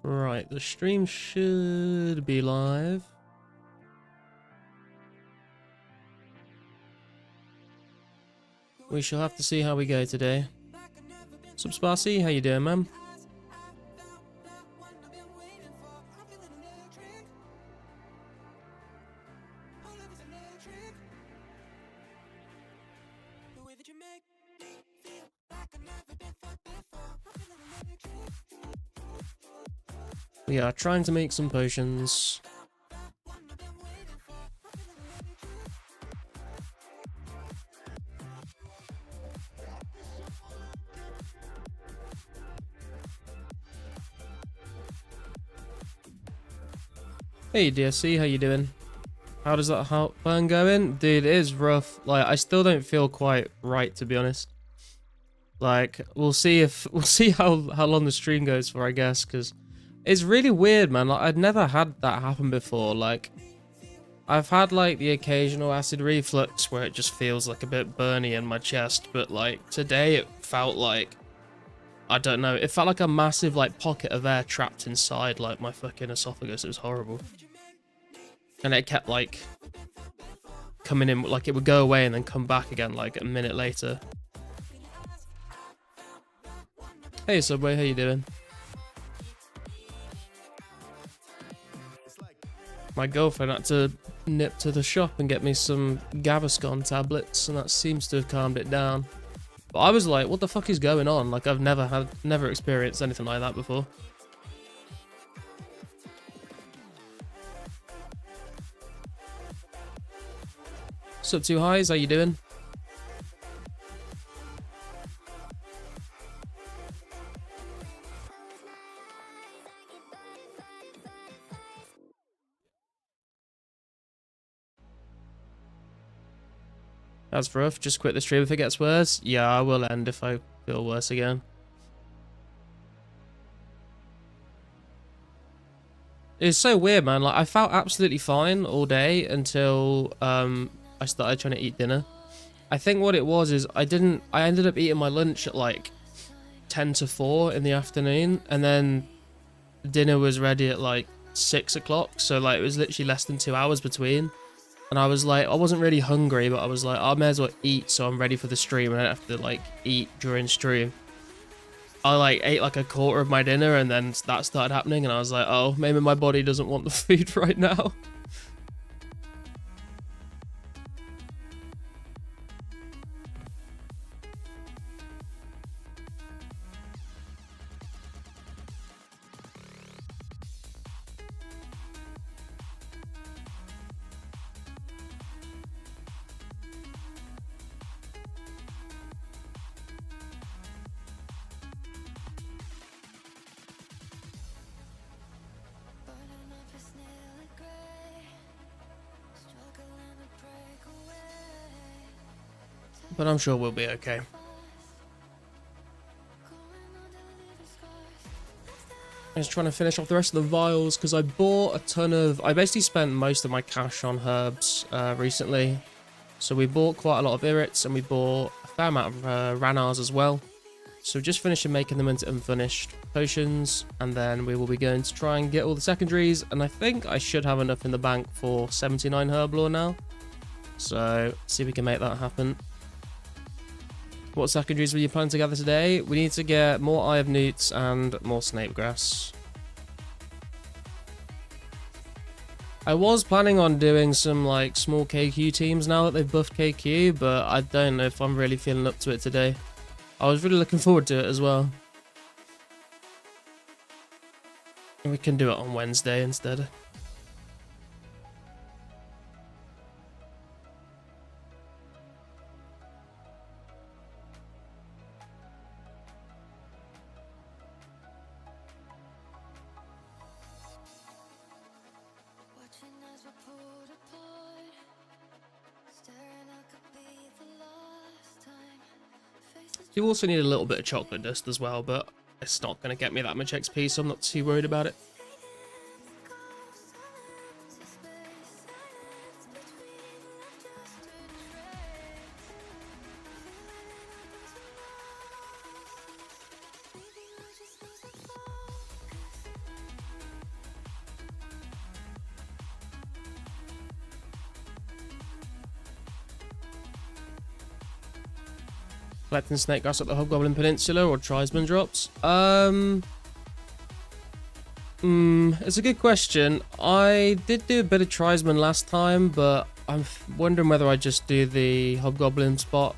Right, the stream should be live. We shall have to see how we go today. Sup, Sparsy, how you doing, man? We are trying to make some potions. Hey DSC, how you doing? How does that burn going? Dude, it is rough. Like, I still don't feel quite right, to be honest. Like, we'll see how long the stream goes for, I guess, because it's really weird, man. Like, I'd never had that happen before. Like, I've had like the occasional acid reflux where it just feels like a bit burny in my chest, but like today it felt like, I don't know, it felt like a massive like pocket of air trapped inside like my fucking esophagus. It was horrible. And it kept like coming in, like it would go away and then come back again like a minute later. Hey Subway, how you doing? My girlfriend had to nip to the shop and get me some Gaviscon tablets, and that seems to have calmed it down. But I was like, what the fuck is going on? Like, I've never experienced anything like that before. Sup, Two Highs, how you doing? That's rough. Just quit the stream if it gets worse. Yeah, I will end if I feel worse again. It's so weird, man. Like, I felt absolutely fine all day until I started trying to eat dinner. I think what it was is I ended up eating my lunch at like 10 to 4 in the afternoon, and then dinner was ready at like 6 o'clock. So like it was literally less than 2 hours between. And I was like, I wasn't really hungry, but I was like, I may as well eat so I'm ready for the stream and I don't have to like eat during stream. I like ate like a quarter of my dinner and then that started happening and I was like, oh, maybe my body doesn't want the food right now. But I'm sure we'll be okay. I'm just trying to finish off the rest of the vials because I bought a ton of... I basically spent most of my cash on herbs recently. So we bought quite a lot of irrits and we bought a fair amount of ranars as well. So just finishing making them into unfinished potions, and then we will be going to try and get all the secondaries, and I think I should have enough in the bank for 79 Herblore now. So see if we can make that happen. What secondaries were you planning to gather today? We need to get more Eye of Newts and more Snapegrass. I was planning on doing some like small KQ teams now that they've buffed KQ, but I don't know if I'm really feeling up to it today. I was really looking forward to it as well. We can do it on Wednesday instead. You also need a little bit of chocolate dust as well, but it's not going to get me that much XP, so I'm not too worried about it. Collecting snake grass at the Hobgoblin Peninsula or tribesman drops? It's a good question. I did do a bit of tribesman last time, but I'm wondering whether I just do the Hobgoblin spot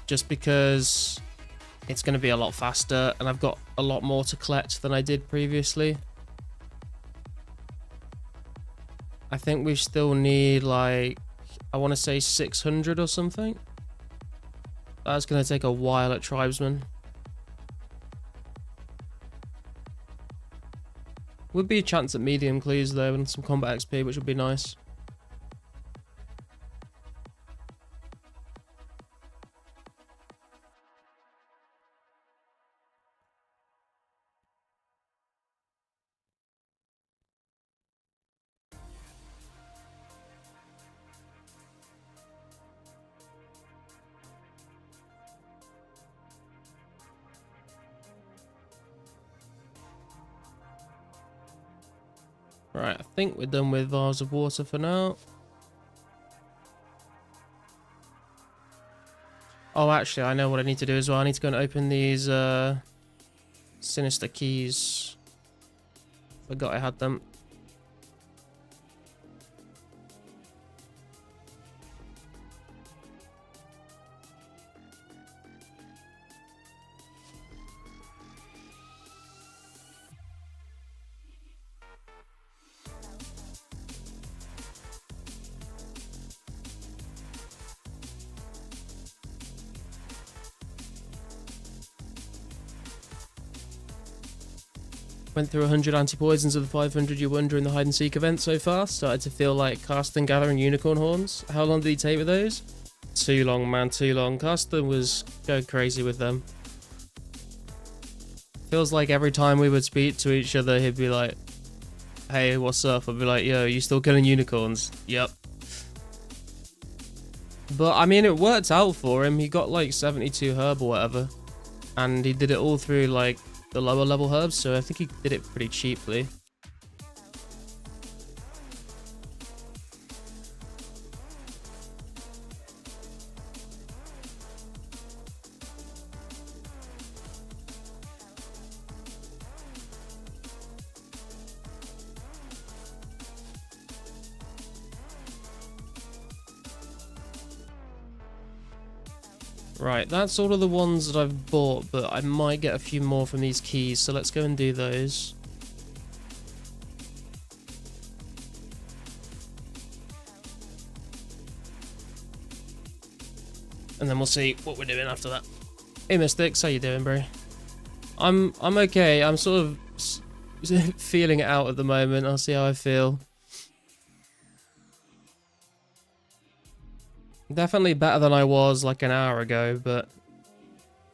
just because it's going to be a lot faster and I've got a lot more to collect than I did previously. I think we still need, like, I want to say 600 or something. That's going to take a while at tribesman. Would be a chance at medium clues though and some combat XP, which would be nice. Right, I think we're done with Vase of Water for now. Oh, actually, I know what I need to do as well. I need to go and open these Sinister Keys. Forgot I had them. Went through 100 anti-poisons of the 500 you won during the hide and seek event so far. Started to feel like Carsten gathering unicorn horns. How long did he take with those? Too long, man, too long. Carsten was going crazy with them. Feels like every time we would speak to each other, he'd be like, hey, what's up? I'd be like, yo, you still killing unicorns? Yep. But, I mean, it worked out for him. He got like 72 herb or whatever. And he did it all through like the lower level herbs, so I think he did it pretty cheaply. Right, that's all of the ones that I've bought, but I might get a few more from these keys, so let's go and do those. And then we'll see what we're doing after that. Hey Mystics, how you doing, bro? I'm okay. I'm sort of feeling it out at the moment. I'll see how I feel. Definitely better than I was like an hour ago, but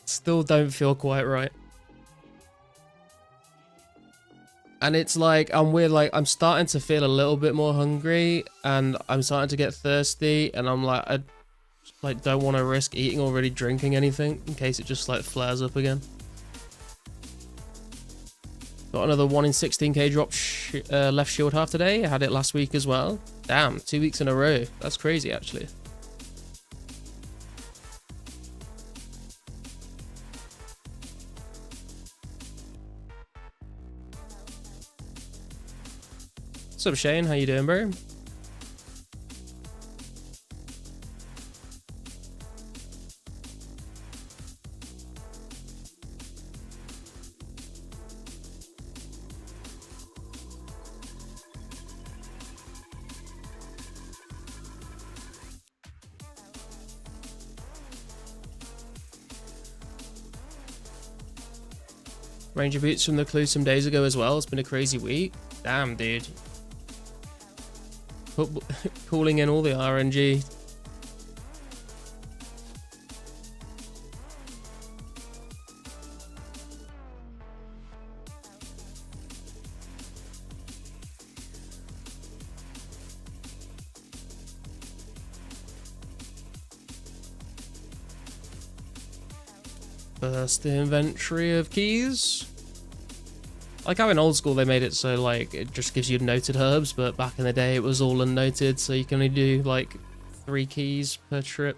still don't feel quite right. And it's like, I'm starting to feel a little bit more hungry and I'm starting to get thirsty and I'm like, I don't want to risk eating or really drinking anything in case it just like flares up again. Got another 1 in 16k drop left shield half today. I had it last week as well. Damn, 2 weeks in a row. That's crazy actually. What's up, Shane? How you doing, bro? Ranger boots from the clue some days ago as well. It's been a crazy week. Damn, dude. Calling in all the RNG. First inventory of keys. Like how in old school they made it so like it just gives you noted herbs, but back in the day it was all unnoted, so you can only do like 3 keys per trip.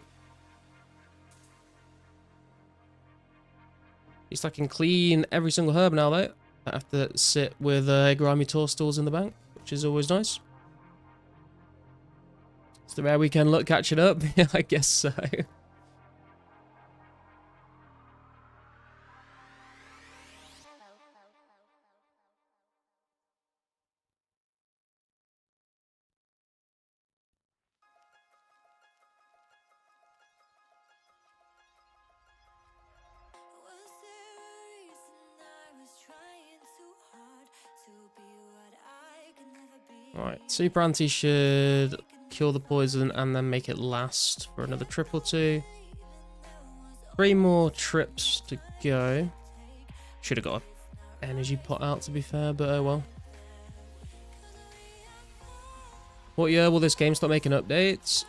least I can clean every single herb now, though. I have to sit with grimy toadstools in the bank, which is always nice. It's the rare weekend luck catching up. Yeah, I guess so. Alright, Super Anti should cure the poison and then make it last for another trip or two. 3 more trips to go. Should have got an energy pot out, to be fair, but oh well. What year will this game start making updates?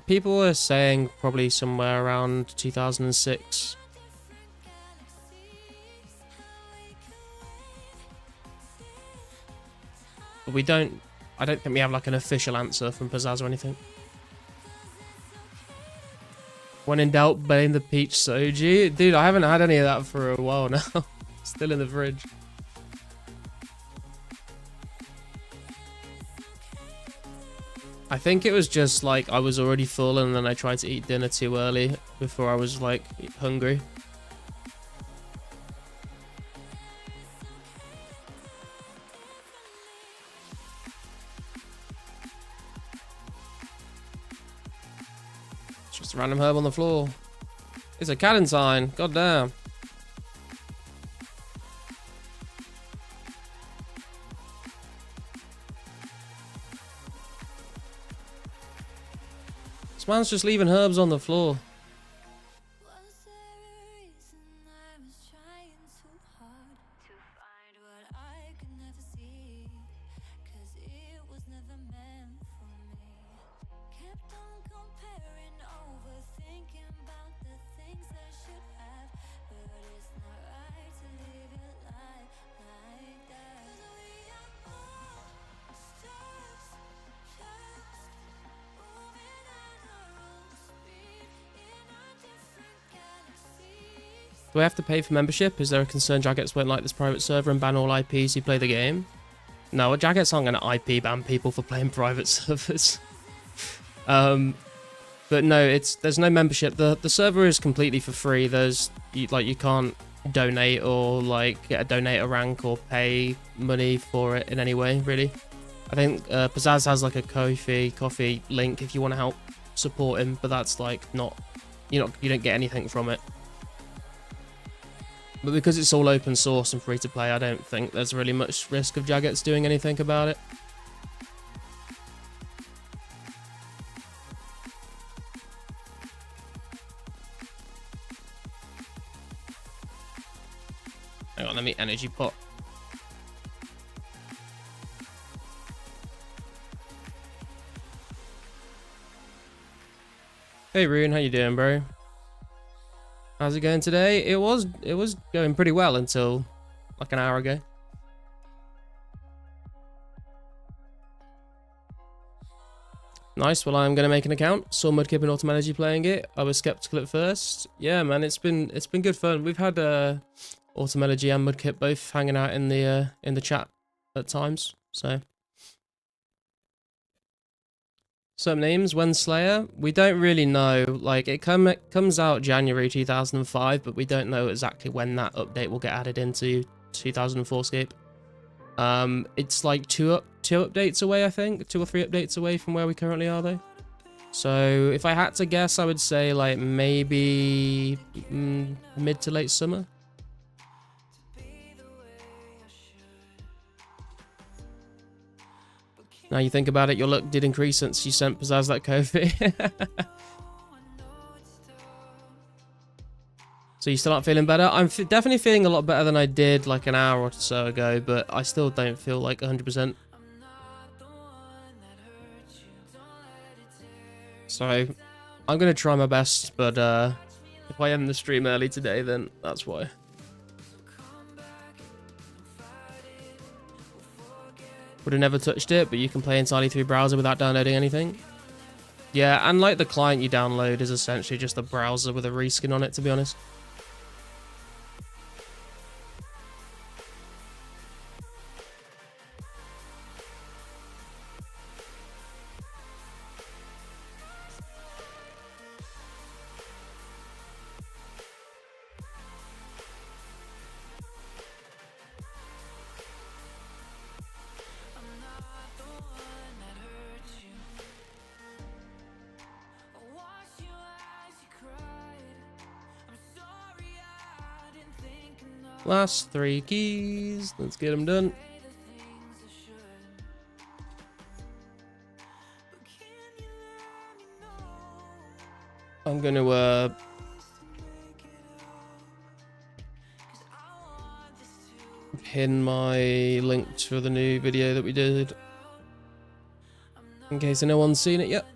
People are saying probably somewhere around 2006. But I don't think we have like an official answer from Pizzazz or anything. When in doubt, blame the peach soju. Dude, I haven't had any of that for a while now. Still in the fridge. I think it was just like I was already full and then I tried to eat dinner too early before I was like hungry. Just a random herb on the floor. It's a cannon sign. God damn. This man's just leaving herbs on the floor. Do I have to pay for membership? Is there a concern Jagex won't like this private server and ban all IPs who play the game? No, Jagex aren't going to IP ban people for playing private servers. But no, there's no membership. The server is completely for free. You can't donate or like get a donator rank or pay money for it in any way, really. I think Pizzazz has like a coffee link if you want to help support him, but that's like you don't get anything from it. But because it's all open source and free to play, I don't think there's really much risk of Jagex doing anything about it. Hang on, let me energy pot. Hey Rune, how you doing, bro? How's it going today? It was going pretty well until like an hour ago. Nice. Well, I'm gonna make an account. Saw Mudkip and Autumn Energy playing it. I was skeptical at first. Yeah, man, it's been good fun. We've had Autumn Energy and Mudkip both hanging out in the chat at times. So. Some names, when Slayer, we don't really know. Like it comes out January 2005, but we don't know exactly when that update will get added into 2004scape. It's like two updates away, I think, 2 or 3 updates away from where we currently are, though. So if I had to guess, I would say like maybe mid to late summer. Now you think about it, your luck did increase since you sent Pizzazz that coffee. So you still aren't feeling better? I'm definitely feeling a lot better than I did like an hour or so ago, but I still don't feel like 100%. So I'm going to try my best, but if I end the stream early today, then that's why. Would have never touched it, but you can play entirely through browser without downloading anything. Yeah, and like the client you download is essentially just a browser with a reskin on it, to be honest. Last 3 keys. Let's get them done. I'm going to pin my link to the new video that we did in case no one's seen it yet.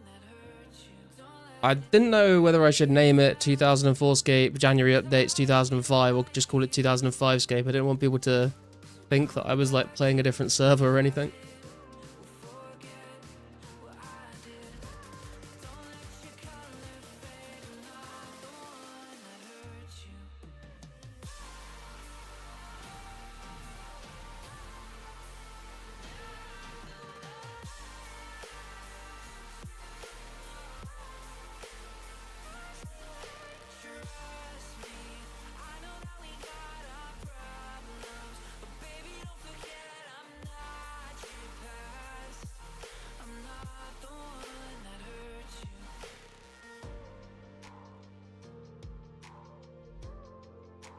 I didn't know whether I should name it 2004scape January updates 2005 or just call it 2005scape. I didn't want people to think that I was like playing a different server or anything.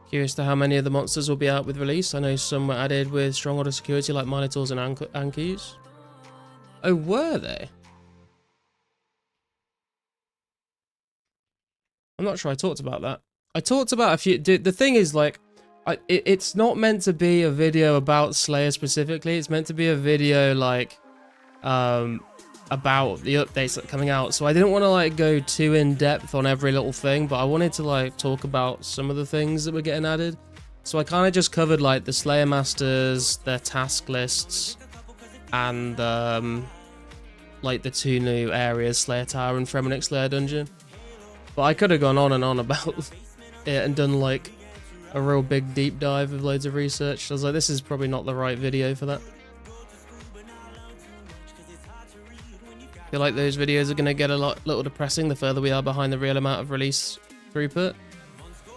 Curious to how many of the monsters will be out with release. I know some were added with strong order security like Minotaurs and Ankies. Oh, were they? I'm not sure I talked about that. I talked about a few... The thing is, like, it's not meant to be a video about Slayer specifically. It's meant to be a video, like, about the updates that are coming out. So I didn't want to, like, go too in-depth on every little thing, but I wanted to, like, talk about some of the things that were getting added. So I kind of just covered, like, the Slayer Masters, their task lists, and, like, the 2 new areas, Slayer Tower and Fremennik Slayer Dungeon. But I could have gone on and on about it and done, like, a real big deep dive with loads of research. I was like, this is probably not the right video for that. I feel like those videos are going to get a little depressing the further we are behind the real amount of release throughput.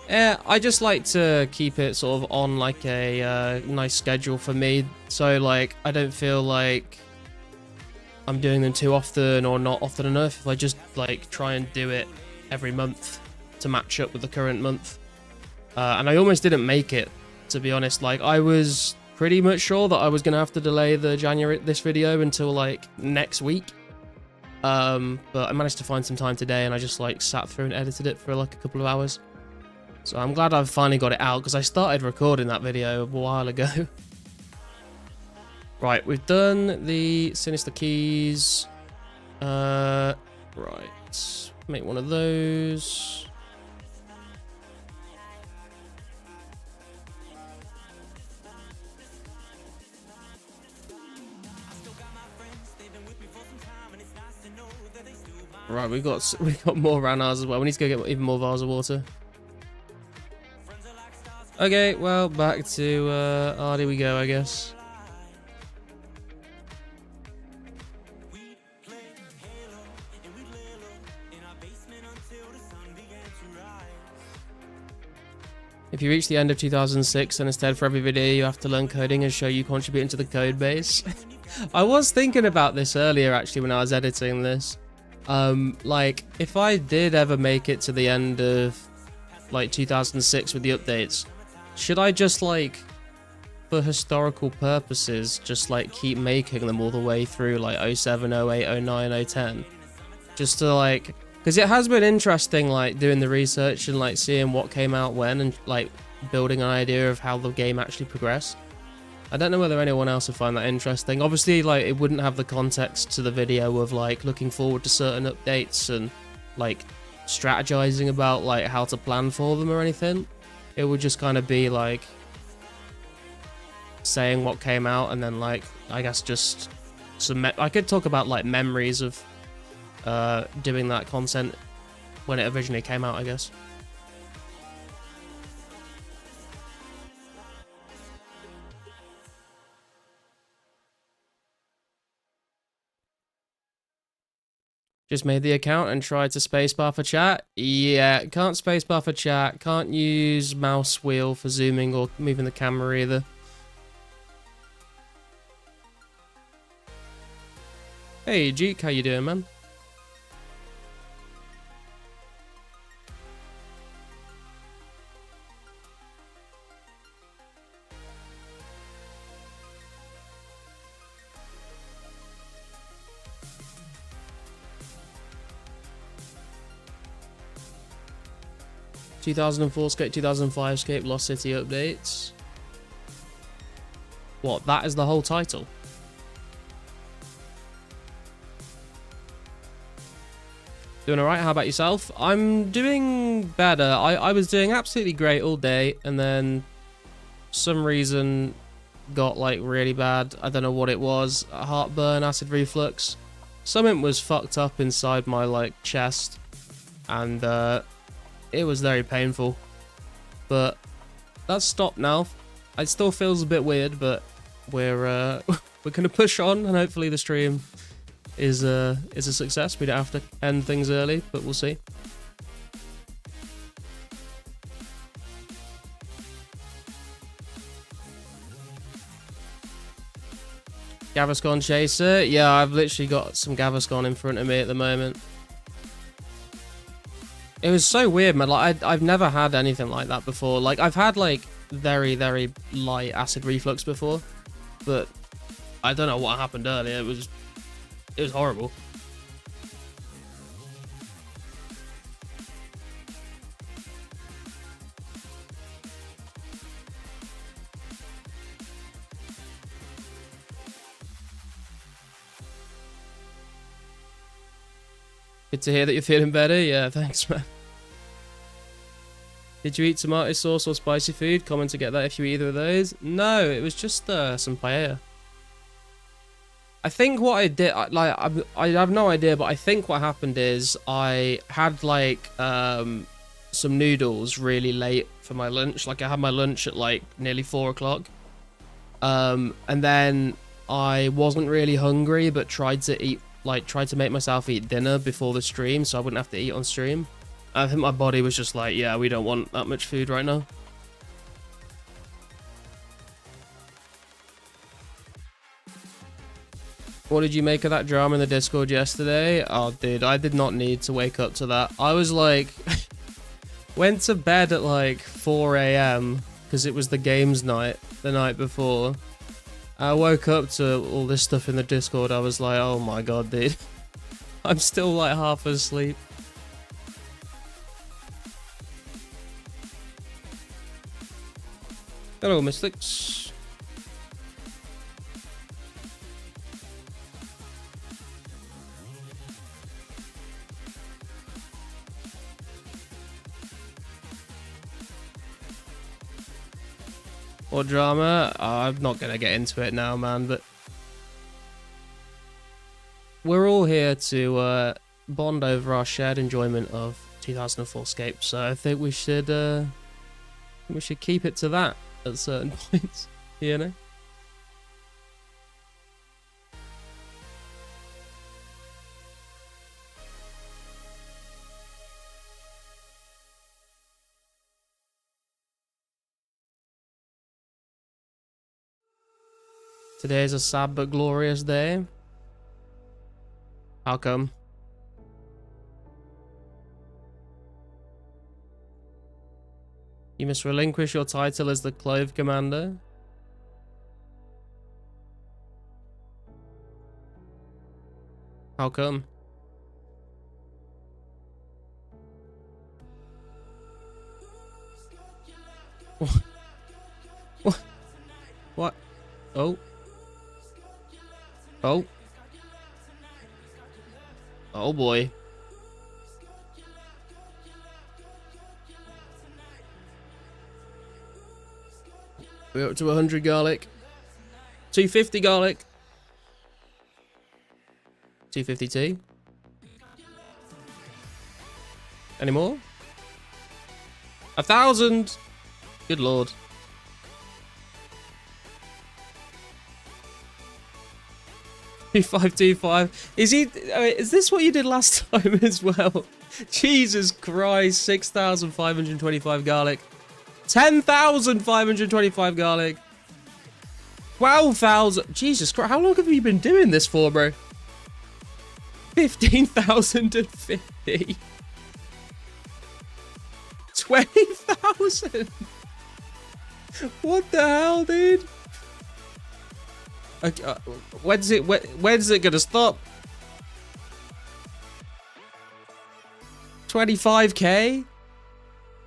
Yeah, I just like to keep it sort of on, like, a nice schedule for me. So, like, I don't feel like I'm doing them too often or not often enough. If I just, like, try and do it every month to match up with the current month. And I almost didn't make it, to be honest. Like, I was pretty much sure that I was going to have to delay this video until, like, next week. But I managed to find some time today and I just, like, sat through and edited it for, like, a couple of hours. So I'm glad I've finally got it out because I started recording that video a while ago. Right, we've done the Sinister Keys. Right. Make one of those. Right, we got more Ranars as well. We need to go get even more vials of water. Okay, well, back to Ardy we go, I guess. If you reach the end of 2006 and instead for every video you have to learn coding and show you contributing to the code base. I was thinking about this earlier actually when I was editing this. Like, if I did ever make it to the end of, like, 2006 with the updates, should I just, like, for historical purposes, just, like, keep making them all the way through, like, 07, 08, 09, 010? Just to, like... Because it has been interesting, like, doing the research and, like, seeing what came out when and, like, building an idea of how the game actually progressed. I don't know whether anyone else would find that interesting. Obviously, like, it wouldn't have the context to the video of, like, looking forward to certain updates and, like, strategizing about, like, how to plan for them or anything. It would just kind of be, like, saying what came out and then, like, I guess just some... I could talk about, like, memories of doing that content when it originally came out, I guess. Just made the account and tried to spacebar for chat. Yeah, can't spacebar for chat. Can't use mouse wheel for zooming or moving the camera either. Hey, Jeek, how you doing, man? 2004scape, 2005scape, Lost City updates. What, that is the whole title? Doing alright, how about yourself? I'm doing better. I was doing absolutely great all day, and then some reason got like really bad. I don't know what it was. Heartburn, acid reflux. Something was fucked up inside my like chest, and it was very painful. But that's stopped now. It still feels a bit weird, but we're we're gonna push on, and hopefully the stream is a success. We don't have to end things early, but we'll see. Gaviscon Chaser. Yeah, I've literally got some Gaviscon in front of me at the moment. It was so weird, man. Like, I've never had anything like that before. Like, I've had, like, very, very light acid reflux before. But I don't know what happened earlier. It was horrible. Good to hear that you're feeling better. Yeah, thanks, man. Did you eat tomato sauce or spicy food? Comment to get that if you eat either of those. No, it was just some paella. I think what I did, like, I have no idea, but I think what happened is I had like some noodles really late for my lunch. Like, I had my lunch at like nearly 4 o'clock, and then I wasn't really hungry, but tried to make myself eat dinner before the stream, so I wouldn't have to eat on stream. I think my body was just like, yeah, we don't want that much food right now. What did you make of that drama in the Discord yesterday? Oh, dude, I did not need to wake up to that. I was like, went to bed at like 4 AM because it was the games night the night before. I woke up to all this stuff in the Discord. I was like, oh my god, dude. I'm still like half asleep. Hello, Mystics. Or drama? I'm not going to get into it now, man, but we're all here to bond over our shared enjoyment of 2004scape, so I think we should keep it to that at certain points, you know? Today is a sad but glorious day. How come? You must relinquish your title as the Clove Commander. How come? What? What? Oh. Oh. Oh boy. We're up to 100 garlic. 250 garlic. 250 tea. Any more? 1,000. Good lord. 2525. Is this what you did last time as well? Jesus Christ. 6,525 garlic. 10,525 garlic. 12,000. Jesus Christ. How long have you been doing this for, bro? 15,050. 20,000. What the hell, dude? Okay, when's it gonna stop? 25k?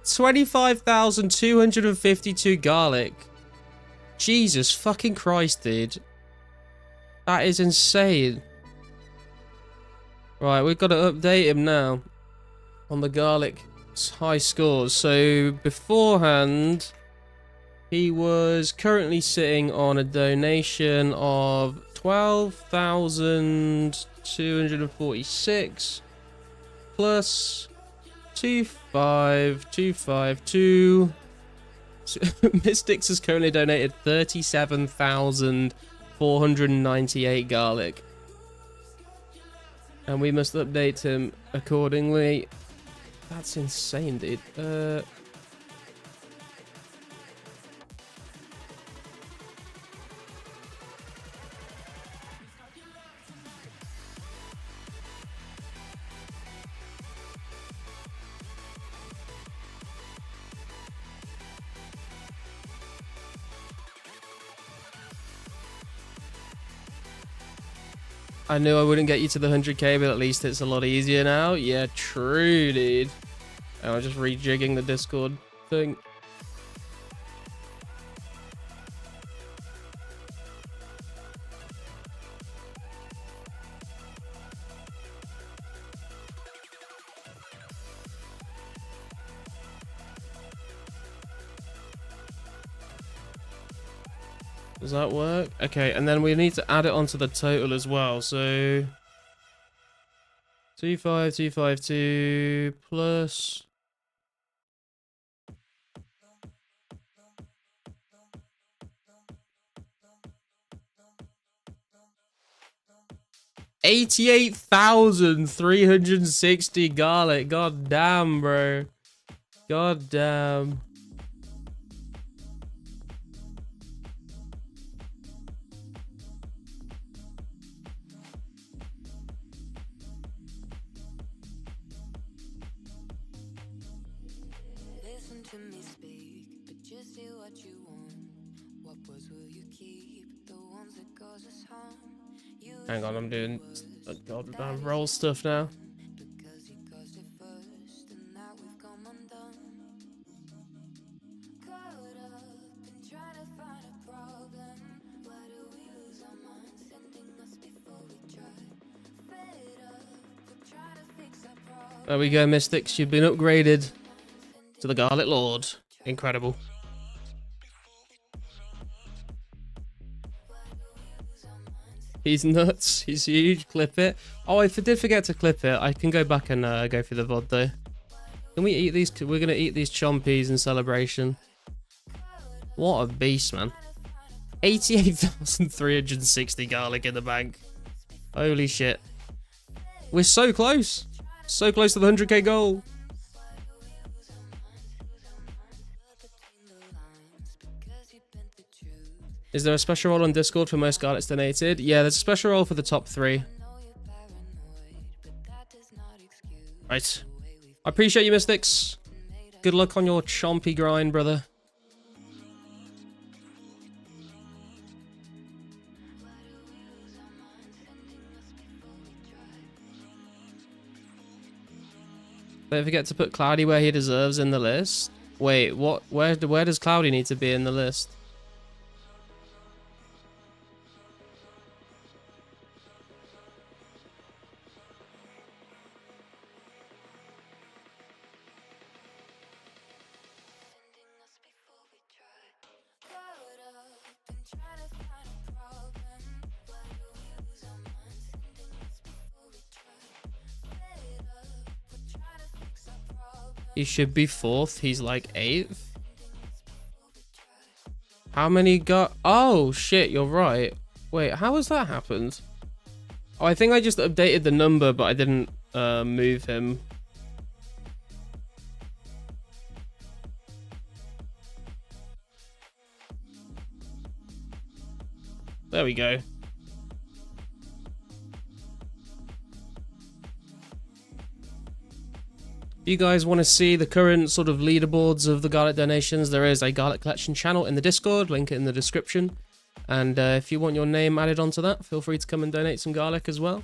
25,252 garlic. Jesus fucking Christ, dude. That is insane. Right, we've got to update him now on the garlic high scores. So beforehand, he was currently sitting on a donation of 12,246 plus 25,252. Mystics has currently donated 37,498 garlic. And we must update him accordingly. That's insane, dude. I knew I wouldn't get you to the 100k, but at least it's a lot easier now. Yeah, true, dude. I'm just rejigging the Discord thing. Does that work? Okay, and then we need to add it onto the total as well. So 25252 plus 88,360 garlic. God damn, bro. God damn. Hang on, I'm doing goddamn roll stuff now. There we go, Mystics. You've been upgraded to the Garlic Lord. Incredible. He's nuts. He's huge. Clip it. Oh, if I did forget to clip it, I can go back and go through the VOD though. Can we eat these? We're going to eat these chompies in celebration. What a beast, man. 88,360 garlic in the bank. Holy shit. We're so close. So close to the 100k goal. Is there a special role on Discord for most garlics donated? Yeah, there's a special role for the top 3. Right. I appreciate you, Mystics. Good luck on your chompy grind, brother. Don't forget to put Cloudy where he deserves in the list. Wait, what? Where does Cloudy need to be in the list? He should be 4th. He's like 8th. How many got? Oh shit, you're right. Wait, how has that happened? Oh, I think I just updated the number, but I didn't move him. There we go. If you guys want to see the current sort of leaderboards of the garlic donations, there is a garlic collection channel in the Discord, link it in the description. And if you want your name added onto that, feel free to come and donate some garlic as well.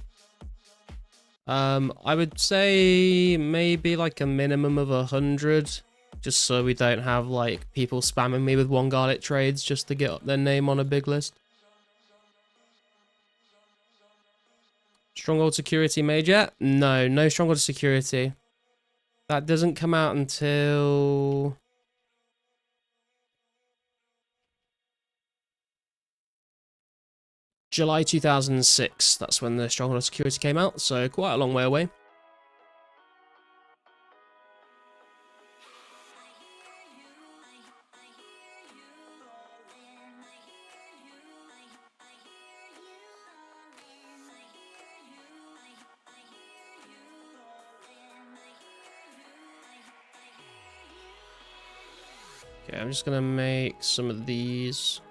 I would say maybe like a minimum of 100 Just so we don't have like people spamming me with 1 garlic trades just to get up their name on a big list. Stronghold security made yet? No, no Stronghold security. That doesn't come out until July 2006. That's when the Stronghold security came out, so quite a long way away. Okay, I'm just gonna make some of these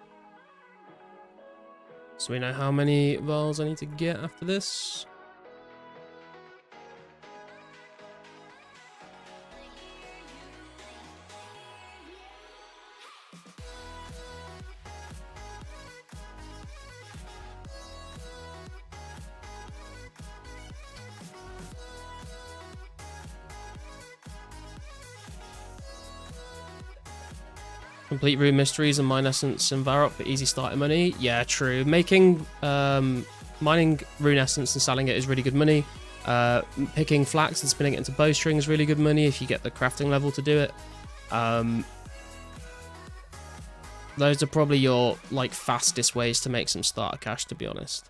so we know how many vials I need to get after this. Complete Rune Mysteries and Mine Essence and Varrock for easy starter money. Yeah, true. Making, mining Rune Essence and selling it is really good money. Picking flax and spinning it into bowstring is really good money if you get the crafting level to do it. Those are probably your, like, fastest ways to make some starter cash, to be honest.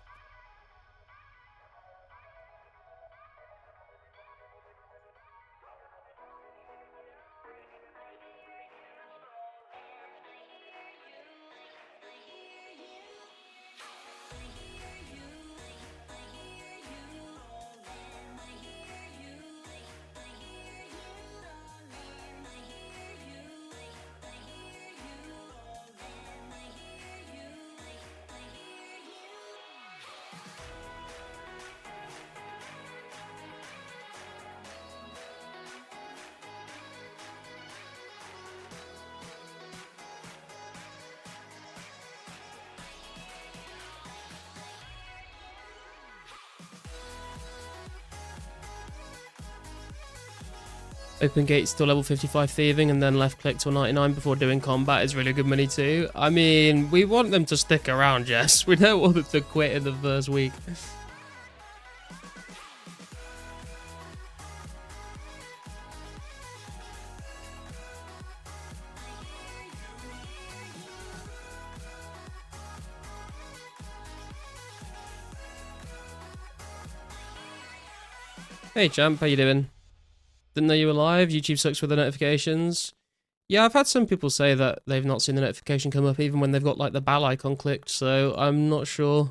Open gates till level 55 thieving and then left click till 99 before doing combat is really good money too. I mean, we want them to stick around, Jess. We don't want them to quit in the first week. Hey champ, how you doing? Didn't know you were live. YouTube sucks with the notifications. Yeah, I've had some people say that they've not seen the notification come up even when they've got like the bell icon clicked, so I'm not sure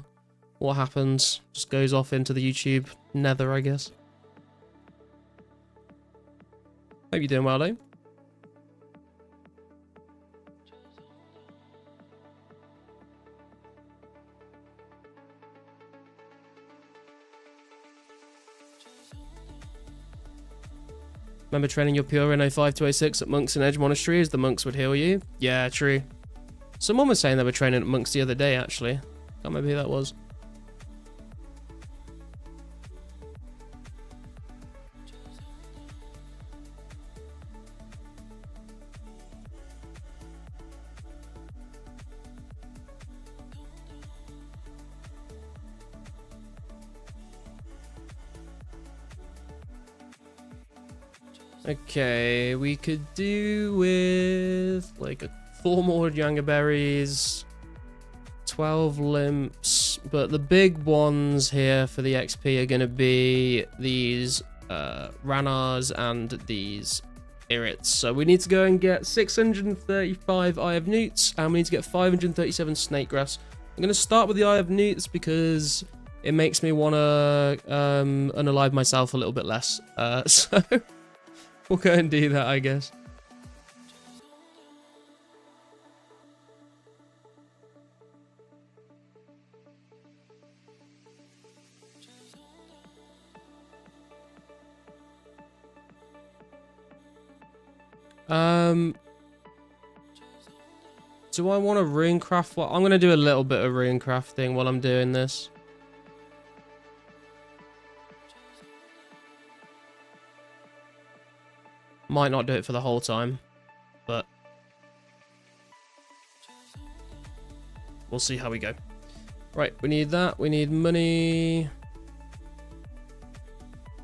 what happens. Just goes off into the YouTube nether, I guess. Hope you're doing well though. Remember training your pure in 05 to 06 at Monks and Edge Monasteries? The monks would heal you. Yeah, true. Someone was saying they were training at Monks the other day, actually. Can't remember who that was. Okay, we could do with like 4 more Younger Berries, 12 Limps, but the big ones here for the XP are going to be these Ranars and these Irrits. So we need to go and get 635 Eye of Newts, and we need to get 537 Snake Grass. I'm going to start with the Eye of Newts because it makes me want to unalive myself a little bit less. So we'll go and do that, I guess. Do I want to rune craft? Well, I'm going to do a little bit of rune crafting while I'm doing this. Might not do it for the whole time. but we'll see how we go. Right, we need that. We need money.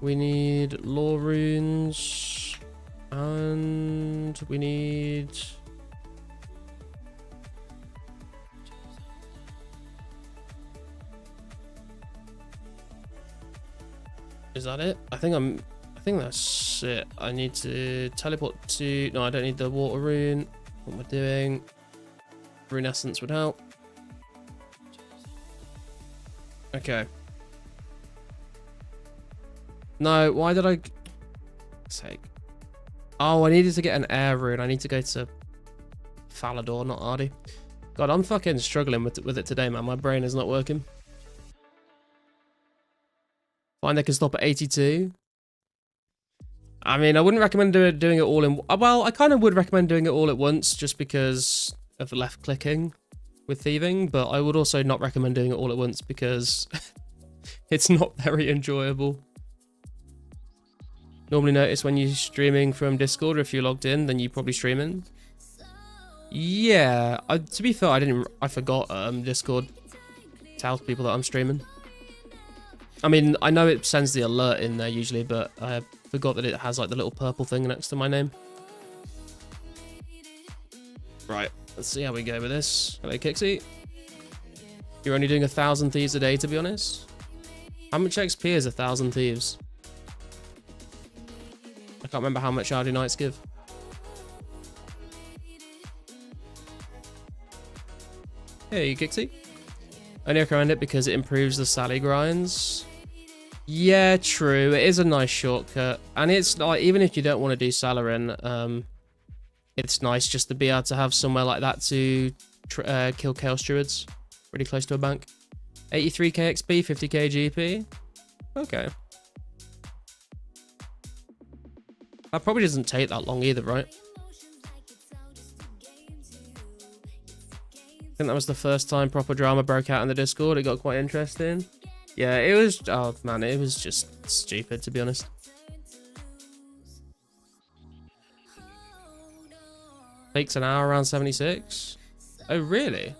We need lore runes. And we need... Is that it? I think that's it. I need to teleport to... No, I don't need the water rune. What am I doing? Rune essence would help. Okay. No, why did I... Sake. Oh, I needed to get an air rune. I need to go to Falador, not Ardy. God, I'm fucking struggling with it today, man. My brain is not working. Find they can stop at 82. I mean, I wouldn't recommend doing it all in... Well, I kind of would recommend doing it all at once just because of the left clicking with thieving, but I would also not recommend doing it all at once because it's not very enjoyable. Normally notice when you're streaming from Discord, or if you're logged in, then you're probably streaming. Yeah, to be fair, I forgot Discord tells people that I'm streaming. I mean, I know it sends the alert in there usually, but I forgot that it has like the little purple thing next to my name. Right, let's see how we go with this. Hello, Kixie. You're only doing 1,000 thieves a day, to be honest. How much XP is 1,000 thieves? I can't remember how much Ardy Knights give. Hey, Kixie. I only recommend it because it improves the Sally grinds. Yeah, true. It is a nice shortcut. And it's like, even if you don't want to do Salarin, it's nice just to be able to have somewhere like that to kill Chaos Druids. Really close to a bank. 83k XP, 50k GP. Okay. That probably doesn't take that long either, right? I think that was the first time proper drama broke out in the Discord. It got quite interesting. Yeah, it was... Oh, man, it was just stupid, to be honest. Takes an hour around 76. Oh, really?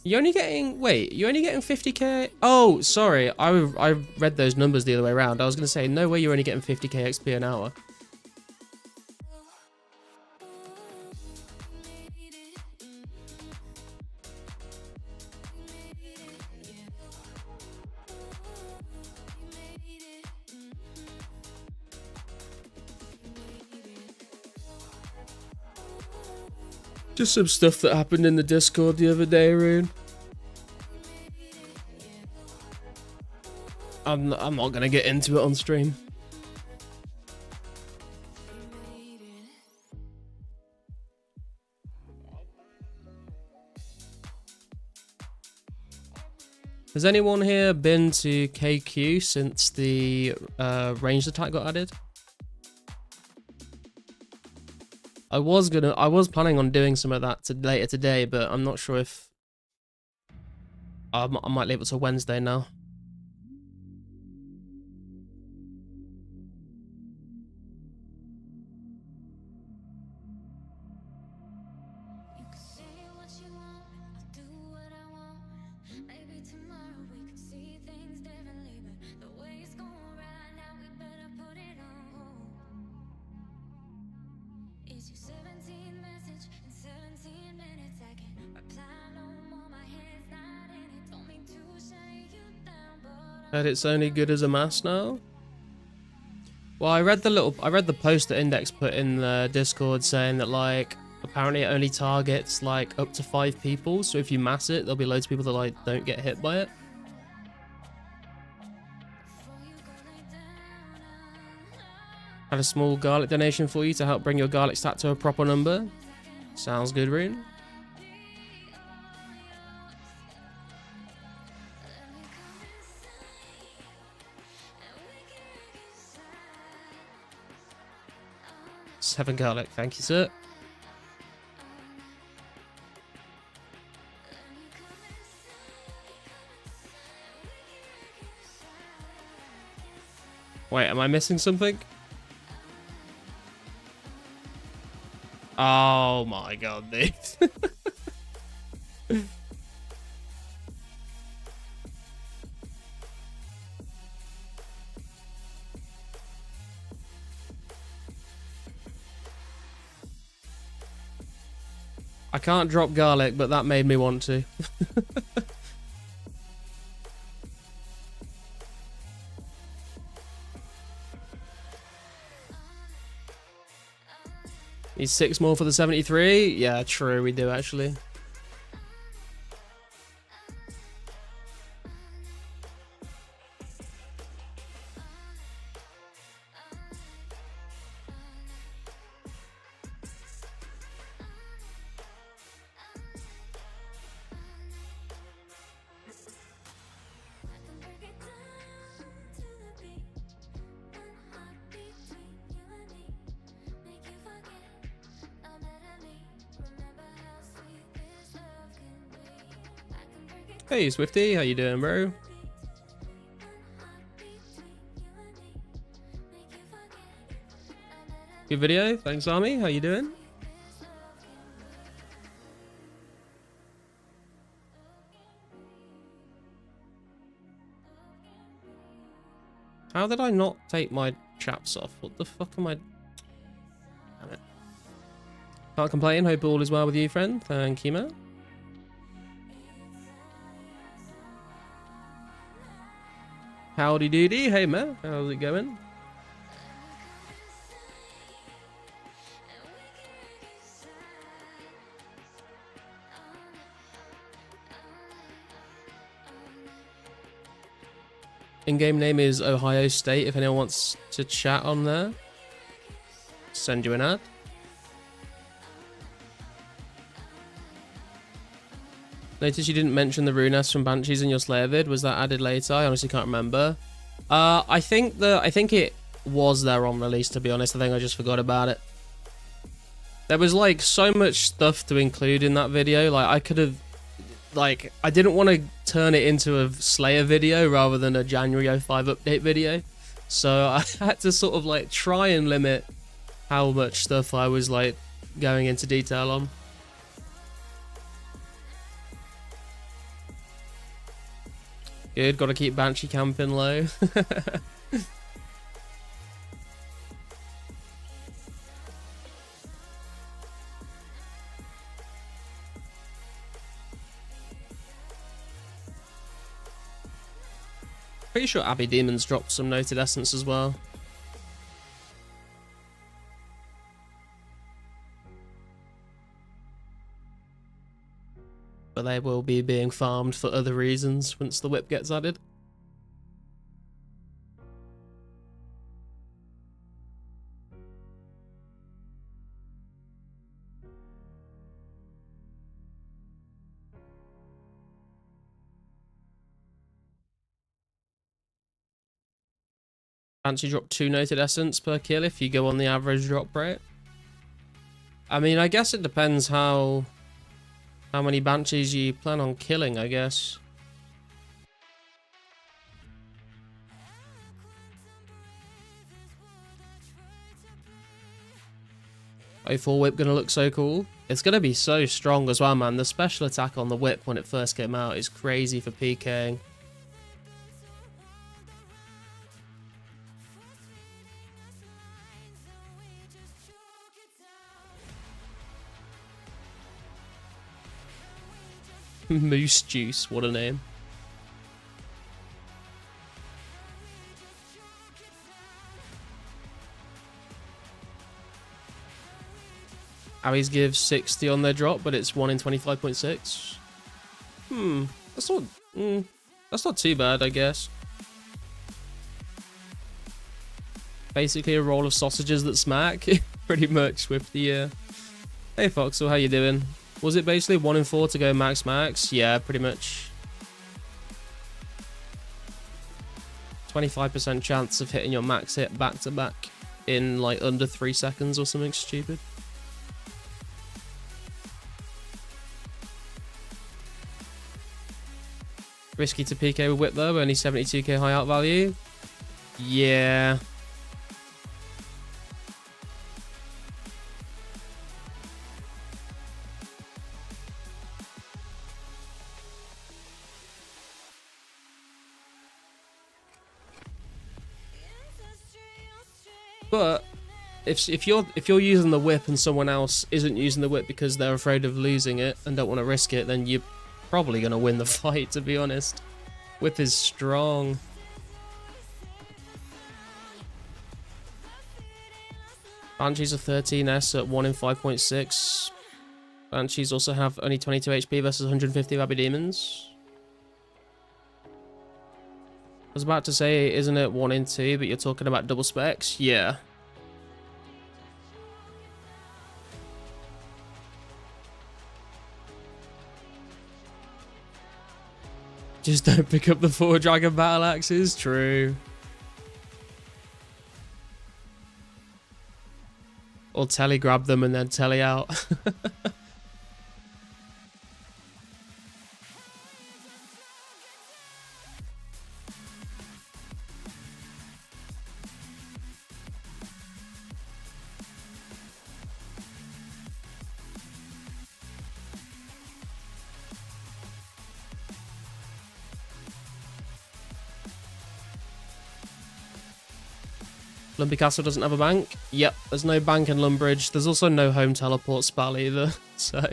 You're only getting... Wait, you're only getting 50k? Oh, sorry. I read those numbers the other way around. I was going to say, no way you're only getting 50k XP an hour. Just some stuff that happened in the Discord the other day, Rune. I'm not gonna get into it on stream. Has anyone here been to KQ since the ranged attack got added? I was planning on doing some of that later today, but I'm not sure if I might leave it till Wednesday now. Heard it's only good as a mass now. Well, I read the post that Index put in the Discord saying that like apparently it only targets like up to 5 people. So if you mass it, there'll be loads of people that like don't get hit by it. Had a small garlic donation for you to help bring your garlic stat to a proper number. Sounds good, Rune. Seven garlic, thank you, sir. Wait, am I missing something? Oh my god, dude. I can't drop garlic, but that made me want to. Need 6 more for the 73? Yeah, true, we do actually. Hey Swifty, how you doing, bro? Good video, thanks Army, how you doing? How did I not take my chaps off? What the fuck am I... Damn it. Can't complain, hope all is well with you, friend. Thank you, man. Howdy doody, hey man, how's it going? In-game name is Ohio State, if anyone wants to chat on there. Send you an ad. Notice you didn't mention the Runas from Banshees in your Slayer vid. Was that added later? I honestly can't remember. I think it was there on release, to be honest. I think I just forgot about it. There was like so much stuff to include in that video. Like I could have, like, I didn't want to turn it into a Slayer video rather than a January 05 update video. So I had to sort of like try and limit how much stuff I was like going into detail on. Good, gotta keep Banshee camping low. Pretty sure Abbey Demons dropped some noted essence as well. But they will be being farmed for other reasons once the whip gets added. Fancy drop 2 noted essence per kill if you go on the average drop rate. I mean, I guess it depends how many Banshees you plan on killing, I guess. O4 whip gonna look so cool. It's gonna be so strong as well, man. The special attack on the whip when it first came out is crazy for PKing. Moose Juice, what a name. Aries gives 60 on their drop, but it's 1 in 25.6. That's not too bad, I guess. Basically a roll of sausages that smack. Pretty much with the Hey Foxel, how you doing? Was it basically 1 in 4 to go max max? Yeah, pretty much. 25% chance of hitting your max hit back to back in like under 3 seconds or something stupid. Risky to PK with whip though, only 72k high out value. Yeah. But if you're using the whip and someone else isn't using the whip because they're afraid of losing it and don't want to risk it, then you're probably gonna win the fight, to be honest. Whip is strong. Banshees are 13s at 1 in 5.6. Banshees also have only 22 HP versus 150 of Abbey Demons. I was about to say, isn't it 1 in 2, but you're talking about double specs? Yeah. Just don't pick up the 4 Dragon Battle Axes. True. Or telly grab them and then telly out. Lumbridge Castle doesn't have a bank. Yep, there's no bank in Lumbridge. There's also no home teleport spell either. So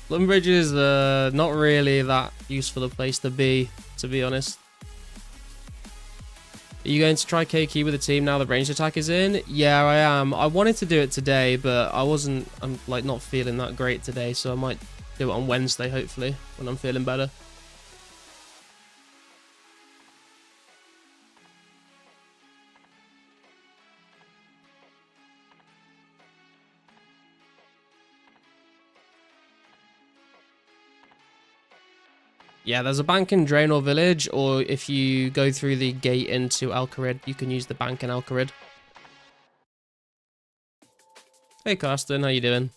Lumbridge is not really that useful a place to be honest. Are you going to try Keiki with the team now the ranged attack is in? Yeah, I am. I wanted to do it today, but I'm like not feeling that great today, so I might do it on Wednesday, hopefully, when I'm feeling better. Yeah, there's a bank in Draenor Village, or if you go through the gate into Alcarid, you can use the bank in Alcarid. Hey Carsten, how you doing?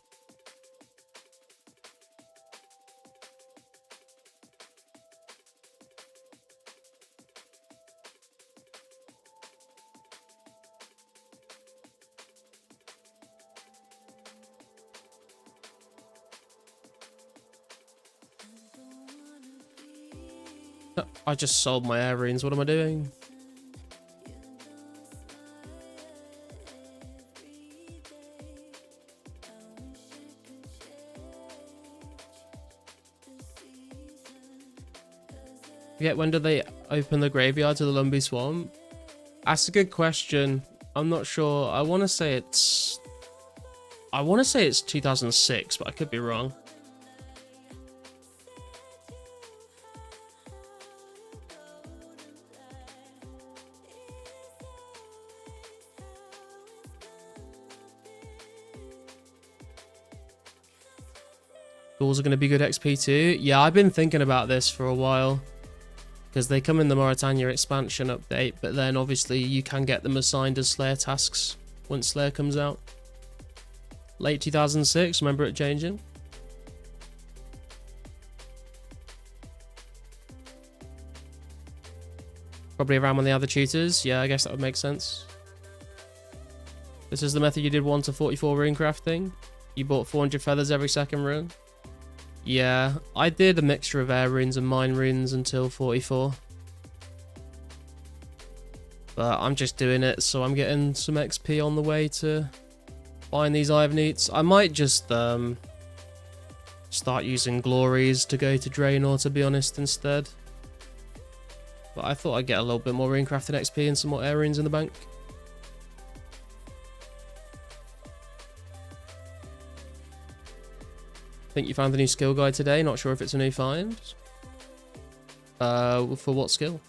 I just sold my air runes. What am I doing? Yeah, when do they open the graveyard to the Lumbee Swamp? That's a good question. I'm not sure. I want to say it's 2006, but I could be wrong. Ghouls are going to be good XP too. Yeah, I've been thinking about this for a while. Because they come in the Mauritania expansion update, but then obviously you can get them assigned as Slayer tasks once Slayer comes out. Late 2006, remember it changing? Probably around when they have the tutors. Yeah, I guess that would make sense. This is the method you did 1 to 44 rune crafting. You bought 400 feathers every second rune. Yeah, I did a mixture of air runes and mine runes until 44. But I'm just doing it so I'm getting some XP on the way to buying these Ivanutes. I might just start using glories to go to Draenor, to be honest, instead. But I thought I'd get a little bit more rune crafting XP and some more air runes in the bank. Think you found the new skill guide today. Not sure if it's a new find. For what skill?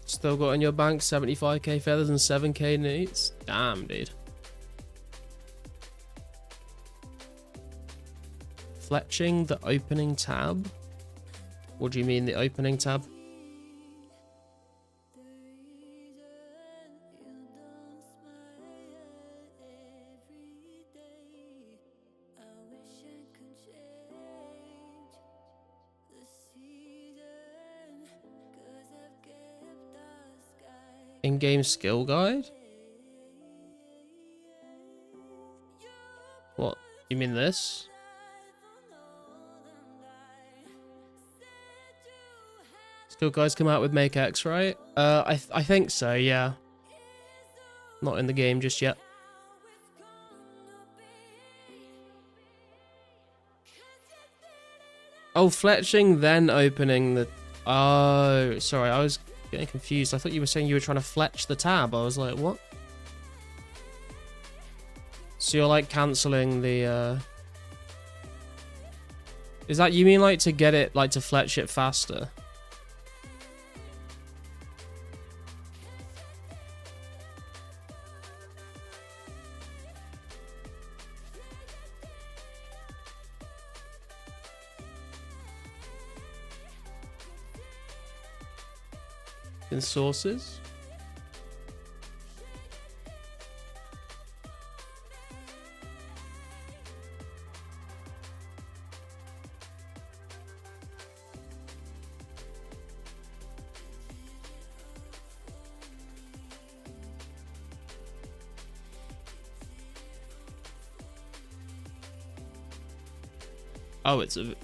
Still got in your bank 75k feathers and 7k newts. Damn, dude. Fletching the opening tab. What do you mean, the opening tab? In-game skill guide? What? You mean this? Still guys come out with Make X, right? I think so, yeah. Not in the game just yet. Oh, fletching, then opening the... Oh, sorry, I was getting confused. I thought you were saying you were trying to fletch the tab. I was like, what? So you're like cancelling the... Is that, you mean like to get it, like to fletch it faster? In sources? Oh, it's a...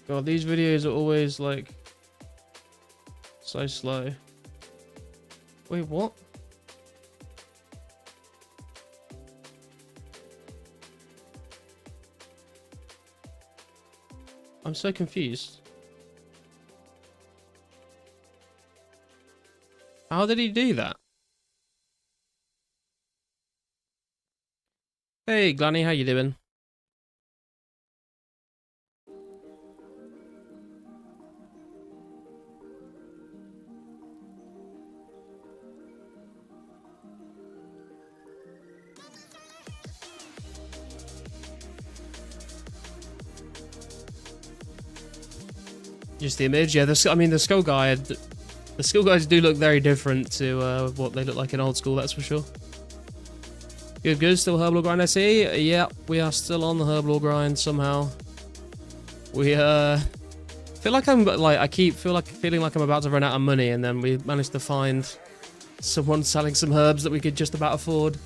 God, these videos are always like so slow. Wait, what? I'm so confused. How did he do that? Hey, Glanny, how you doing? Just the image, yeah. I mean, the skull guy. The skull guys do look very different to what they look like in old school. That's for sure. Good, good. Still Herblore grind, I see. Yeah, we are still on the Herblore grind somehow. We feel like I'm like feeling like I'm about to run out of money, and then we managed to find someone selling some herbs that we could just about afford.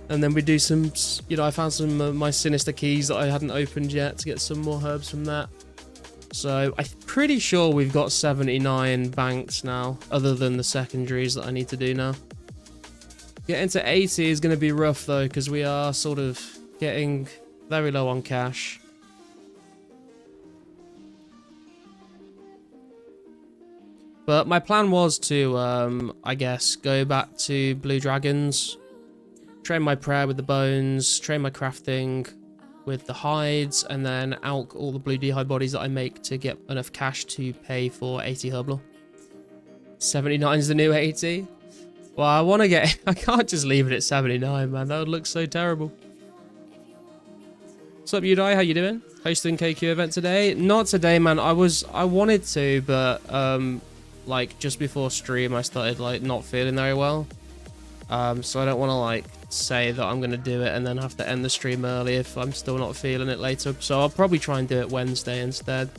And then we do some, you know, I found some of my sinister keys that I hadn't opened yet to get some more herbs from that. So I'm pretty sure we've got 79 banks now, other than the secondaries that I need to do now. Getting to 80 is going to be rough though, because we are sort of getting very low on cash. But my plan was to, I guess, go back to Blue Dragons, train my prayer with the bones, train my crafting with the hides, and then alch all the blue d'hide bodies that I make to get enough cash to pay for 80 Herblore. 79 is the new 80. Well, I want to get... I can't just leave it at 79, man. That would look so terrible. What's up, Udai? How you doing? Hosting KQ event today? Not today, man. I wanted to, but like just before stream, I started like not feeling very well. So I don't want to like say that I'm going to do it and then have to end the stream early if I'm still not feeling it later. So I'll probably try and do it Wednesday instead.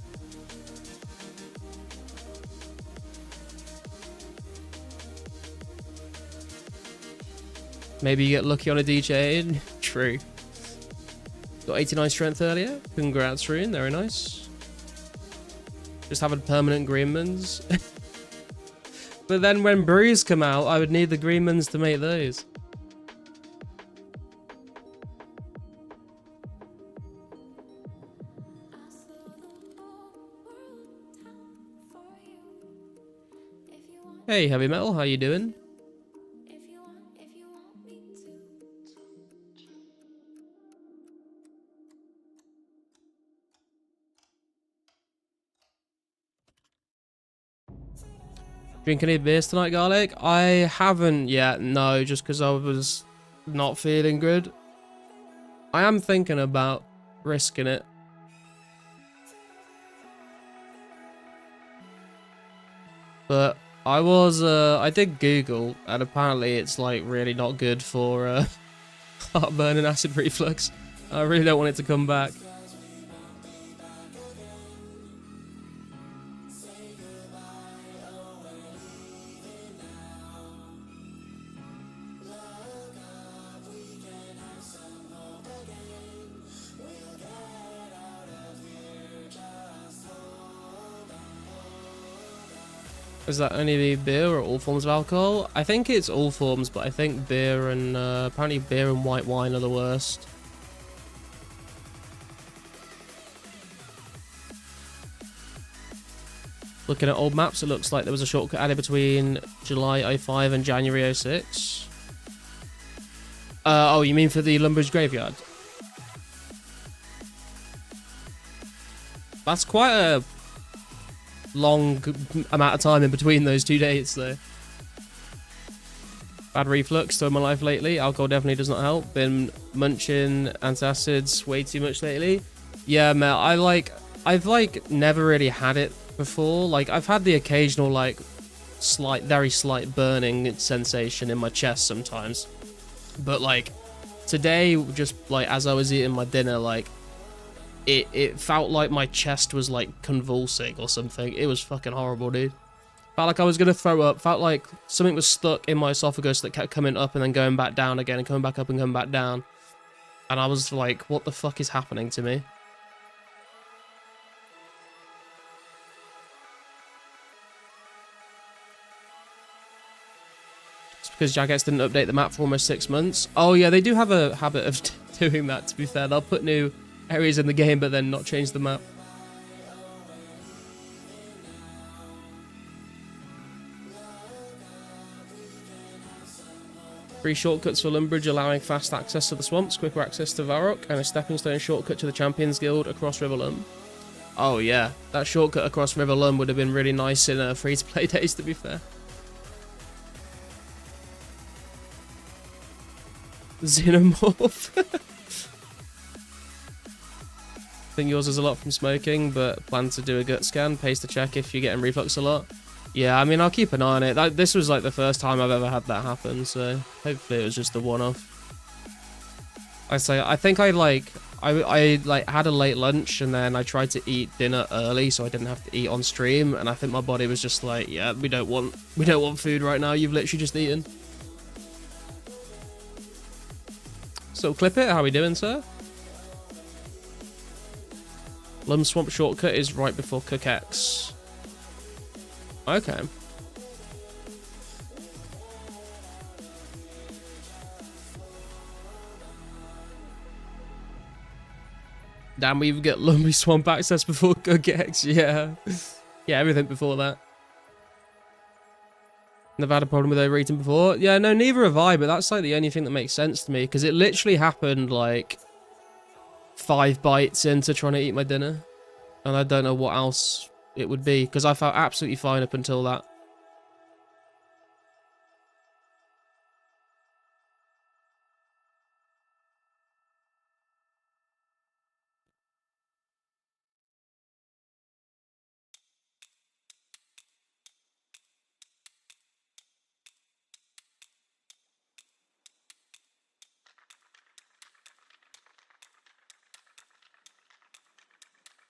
Maybe you get lucky on a DJ. True. Got 89 strength earlier. Congrats, Rune. Very nice. Just having permanent Greenmans. But then when brews come out, I would need the Greenmans to make those. Hey, Heavy Metal, how you doing? Drink any beers tonight, Garlic? I haven't yet, no, just because I was not feeling good. I am thinking about risking it. But I did Google, and apparently it's like really not good for heartburn and acid reflux. I really don't want it to come back. Is that only beer or all forms of alcohol? I think it's all forms, but I think beer and apparently beer and white wine are the worst. Looking at old maps, it looks like there was a shortcut added between July 05 and January 06. Oh, you mean for the Lumbridge Graveyard? That's quite a long amount of time in between those 2 dates, though. Bad reflux to my life lately. Alcohol definitely does not help. Been munching antacids way too much lately. Yeah, man, I've never really had it before. Like, I've had the occasional, like, very slight burning sensation in my chest sometimes. But, like, today, just, like, as I was eating my dinner, like, it felt like my chest was, like, convulsing or something. It was fucking horrible, dude. Felt like I was gonna throw up. Felt like something was stuck in my esophagus that kept coming up and then going back down again and coming back up and going back down. And I was like, what the fuck is happening to me? It's because Jagex didn't update the map for almost 6 months. Oh yeah, they do have a habit of doing that, to be fair. They'll put new areas in the game but then not change the map. Free shortcuts for Lumbridge, allowing fast access to the swamps, quicker access to Varrock, and a stepping stone shortcut to the Champions Guild across River Lum. Oh yeah, that shortcut across River Lum would have been really nice in free-to-play days, to be fair. Xenomorph. I think yours is a lot from smoking, but plan to do a gut scan. Pays to check if you're getting reflux a lot. Yeah, I mean, I'll keep an eye on it. This was like the first time I've ever had that happen, so hopefully it was just a one-off. I think I had a late lunch and then I tried to eat dinner early so I didn't have to eat on stream, and I think my body was just like, yeah, we don't want food right now. You've literally just eaten. So clip it. How we doing, sir? Lum Swamp shortcut is right before Cook X. Okay. Damn, we even get Lumbridge Swamp access before Cook X. Yeah. Yeah, everything before that. Never had a problem with overeating before. Yeah, no, neither have I, but that's like the only thing that makes sense to me, because it literally happened like 5 bites into trying to eat my dinner. And I don't know what else it would be, because I felt absolutely fine up until that.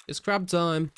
It's crab time.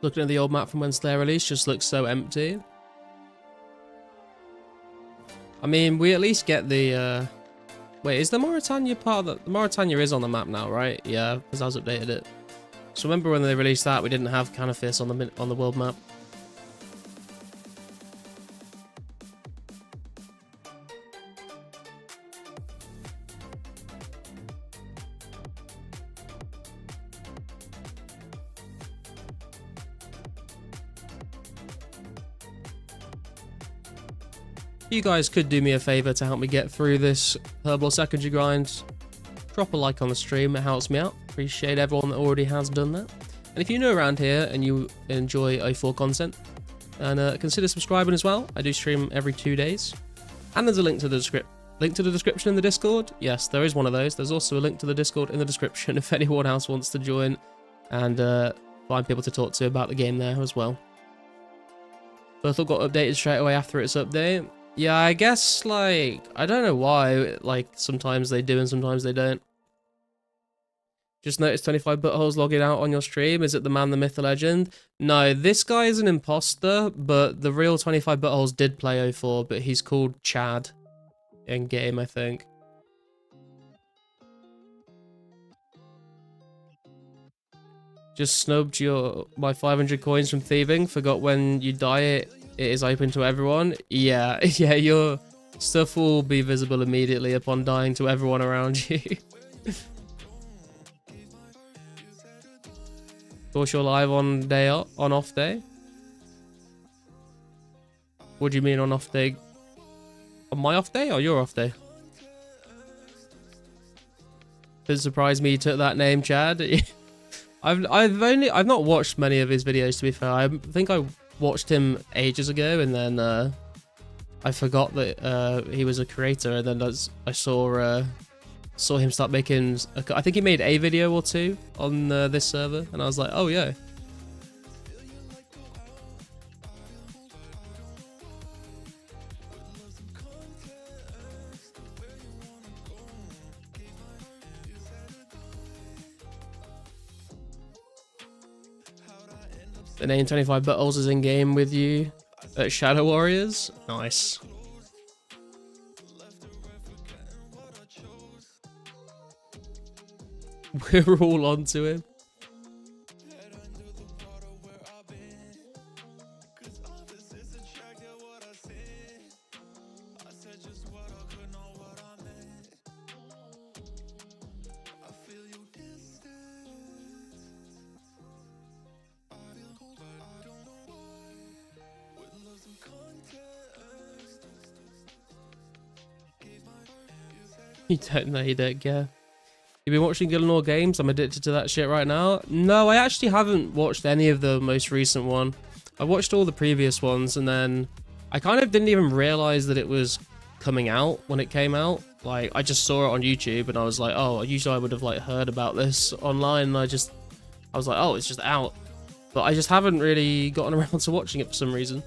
Looking at the old map from when Slayer released, just looks so empty. I mean, we at least get the, wait, is the Mauritania part of the Mauritania is on the map now, right? Yeah, because I was updated it. So remember when they released that, we didn't have Canifis on the world map. you guys could do me a favor to help me get through this Herblore secondary grind, drop a like on the stream, it helps me out. Appreciate everyone that already has done that. And if you're new around here and you enjoy 04 content, and consider subscribing as well. I do stream every 2 days. And there's a link to the description in the Discord. Yes, there is one of those. There's also a link to the Discord in the description if anyone else wants to join and find people to talk to about the game there as well. Berthel got updated straight away after its update. Yeah, I guess, like, I don't know why, like, sometimes they do and sometimes they don't. Just noticed 25 buttholes logging out on your stream. Is it the man, the myth, the legend? No, this guy is an imposter, but the real 25 buttholes did play 04, but he's called Chad in game, I think. Just snubbed my 500 coins from thieving. Forgot when you die it is open to everyone. Yeah, yeah, your stuff will be visible immediately upon dying to everyone around you. Of course you're live on off day. What do you mean on off day? On my off day or your off day? Didn't surprise me you took that name, Chad. I've not watched many of his videos, to be fair. I think I watched him ages ago, and then I forgot that he was a creator, and then I saw him start making, I think he made a video or two on this server, and I was like, oh yeah. The name 25 buttholes is in game with you at Shadow Warriors. Nice. We're all onto him. You don't know, you don't care. You've been watching Gillenor games? I'm addicted to that shit right now. No, I actually haven't watched any of the most recent one. I watched all the previous ones, and then I kind of didn't even realize that it was coming out when it came out. Like, I just saw it on YouTube, and I was like, oh, usually I would have, like, heard about this online, and I was like, oh, it's just out. But I just haven't really gotten around to watching it for some reason.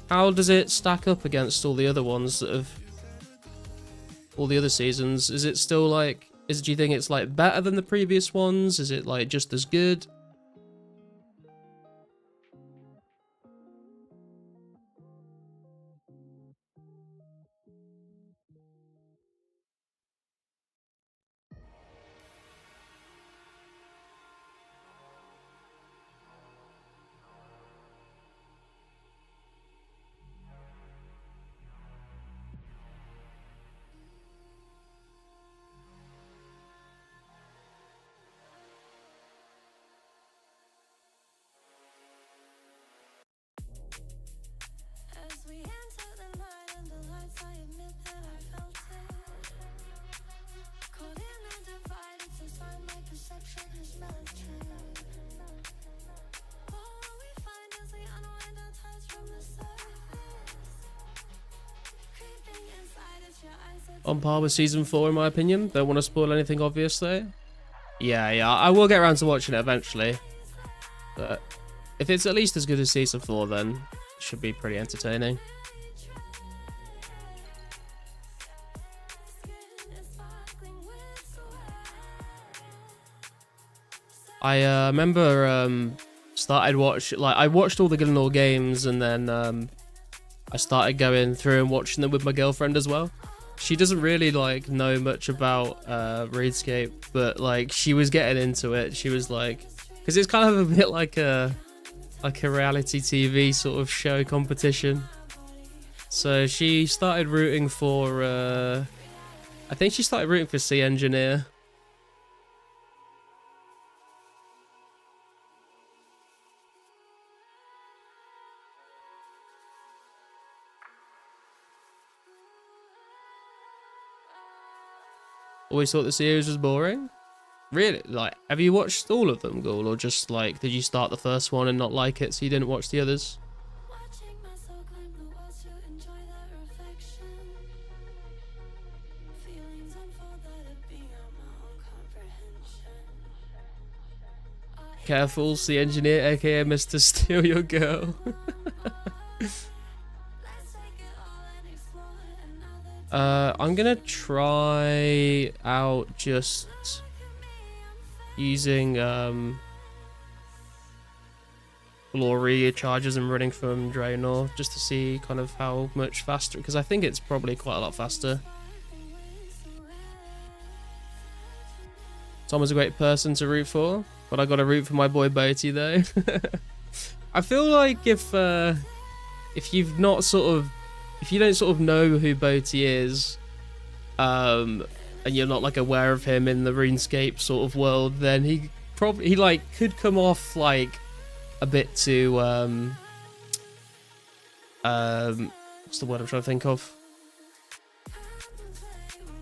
How does it stack up against all the other ones that have... all the other seasons? Is it still, like... do you think it's, like, better than the previous ones? Is it, like, just as good? On par with season 4 in my opinion. Don't want to spoil anything obvious though. Yeah, I will get around to watching it eventually. But if it's at least as good as season 4, then it should be pretty entertaining. I remember I watched all the Gillenor games, and then I started going through and watching them with my girlfriend as well. She doesn't really like know much about RuneScape, but like she was getting into it. She was like, because it's kind of a bit like a reality TV sort of show competition. So she started rooting for I think she started rooting for Sea Engineer. Always thought the series was boring. Really? Like, have you watched all of them, Ghoul, or just like did you start the first one and not like it, so you didn't watch the others? Careful, the engineer, aka Mr. Steal Your Girl. I'm gonna try out just using Glory charges and running from Draenor just to see kind of how much faster, because I think it's probably quite a lot faster. Tom was a great person to root for, but I got to root for my boy Boaty though. I feel like if you've not sort of, if you don't sort of know who Boaty is, and you're not like aware of him in the RuneScape sort of world, then he like could come off like a bit too what's the word I'm trying to think of?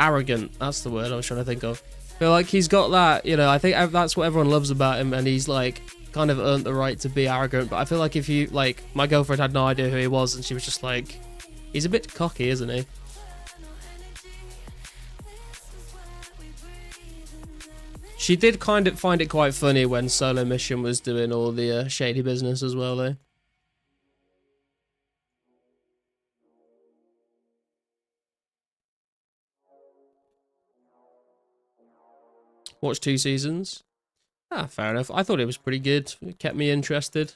Arrogant. That's the word I was trying to think of. I feel like he's got that, you know, I think that's what everyone loves about him, and he's like kind of earned the right to be arrogant. But I feel like if you, like, my girlfriend had no idea who he was, and she was just like, he's a bit cocky, isn't he? She did kind of find it quite funny when Solo Mission was doing all the shady business as well, though. Watched 2 seasons. Ah, fair enough. I thought it was pretty good. It kept me interested.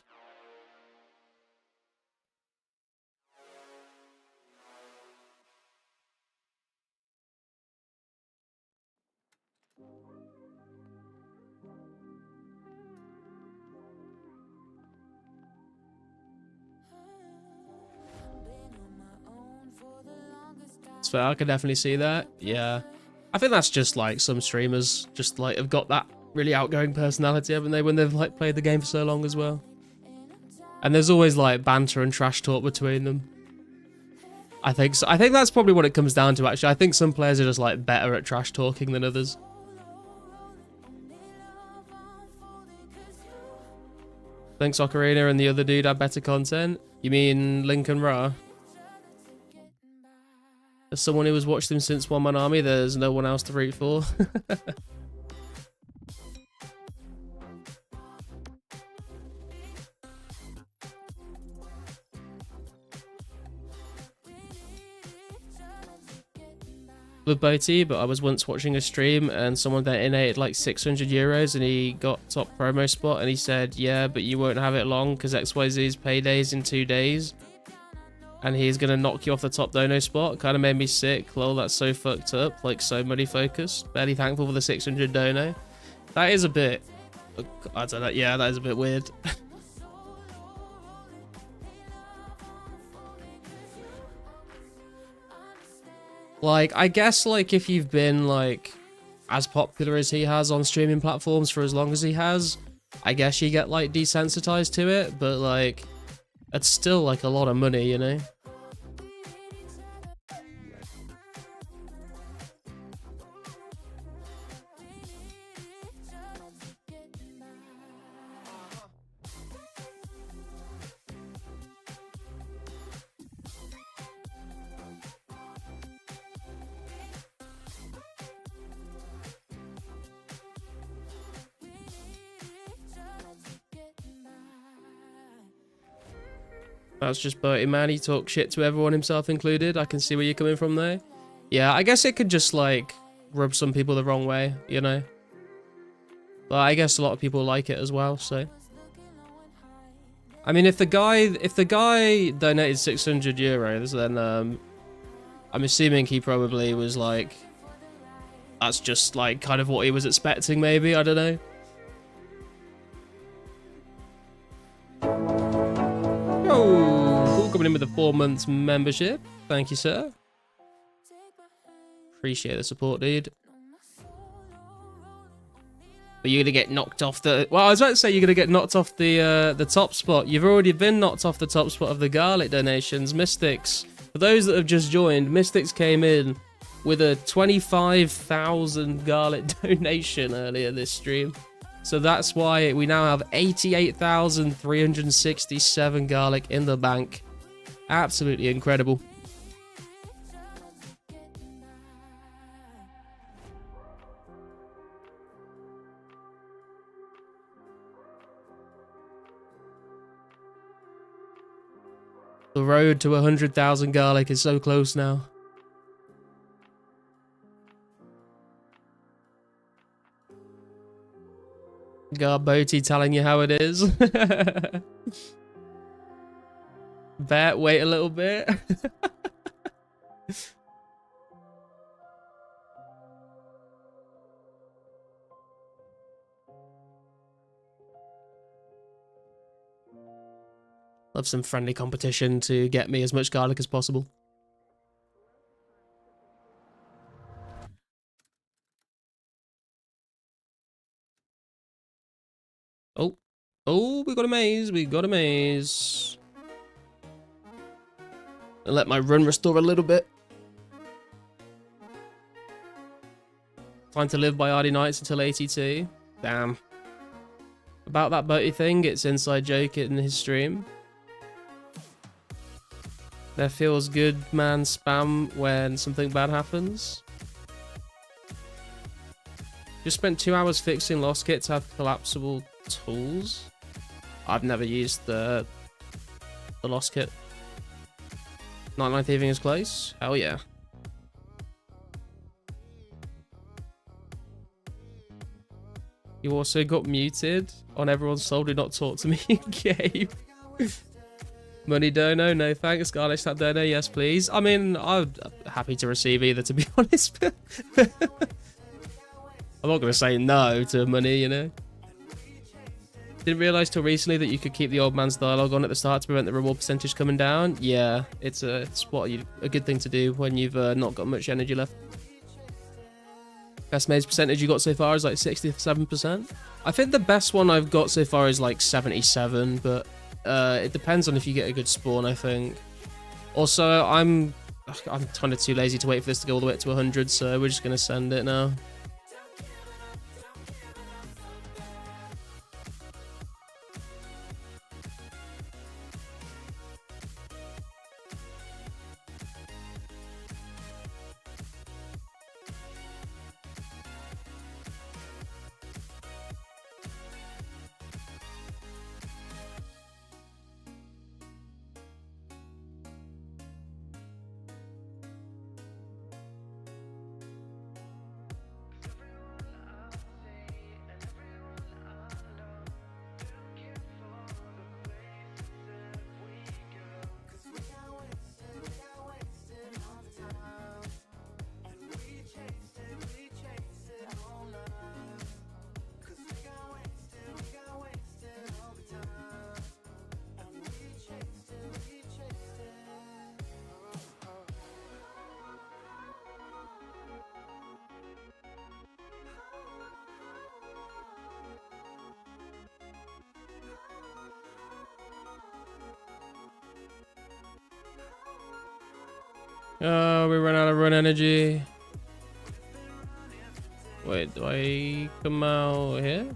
It's fair. I can definitely see that. Yeah. I think that's just like some streamers just like have got that really outgoing personality, haven't they, when they've like played the game for so long as well. And there's always like banter and trash talk between them. I think so. I think that's probably what it comes down to, actually. I think some players are just like better at trash talking than others. Thanks, Ocarina and the other dude had better content. You mean Lincoln Ra? As someone who has watched them since One Man Army, there's no one else to root for. Love Boaty, but I was once watching a stream and someone detonated like 600 euros and he got top promo spot, and he said, yeah, but you won't have it long because XYZ's payday's in 2 days. And he's going to knock you off the top dono spot. Kind of made me sick. Lol, that's so fucked up. Like, so money focused. Barely thankful for the 600 dono. That is a bit... I don't know. Yeah, that is a bit weird. Like, I guess, like, if you've been, like, as popular as he has on streaming platforms for as long as he has, I guess you get, like, desensitized to it. But, like, it's still, like, a lot of money, you know? That's just Bertie, man. He talks shit to everyone, himself included. I can see where you're coming from there. Yeah, I guess it could just, like, rub some people the wrong way, you know? But I guess a lot of people like it as well, so... I mean, if the guy donated 600 euros, then, I'm assuming he probably was, like... That's just, like, kind of what he was expecting, maybe? I don't know. Oh, coming in with a 4 months membership. Thank you, sir. Appreciate the support, dude. But you're gonna get knocked off the... Well, I was about to say you're gonna get knocked off the top spot. You've already been knocked off the top spot of the garlic donations. Mystics. For those that have just joined, Mystics came in with a 25,000 garlic donation earlier this stream. So that's why we now have 88,367 garlic in the bank. Absolutely incredible. The road to 100,000 garlic is so close now. Garboti telling you how it is. Bet, wait a little bit. Love some friendly competition to get me as much garlic as possible. Oh. Oh, we got a maze. We got a maze. I'll let my run restore a little bit. Time to live by RD Nights until 82. Damn. About that boaty thing, it's inside joke in his stream. There feels good man spam when something bad happens. Just spent 2 hours fixing lost kit to have collapsible tools. I've never used the lost kit. Nightline thieving is close. Hell yeah. You also got muted on everyone's soul. Do not talk to me, Gabe. Money dono, no thanks. Garlic tap dono, yes please. I mean, I'm happy to receive either, to be honest. I'm not going to say no to money, you know. Didn't realise till recently that you could keep the old man's dialogue on at the start to prevent the reward percentage coming down. Yeah, it's a good thing to do when you've not got much energy left. Best maze percentage you got so far is like 67%. I think the best one I've got so far is like 77, but it depends on if you get a good spawn, I think. Also, I'm kind of too lazy to wait for this to go all the way up to 100, so we're just going to send it now. Oh, we run out of run energy. Wait, do I come out here?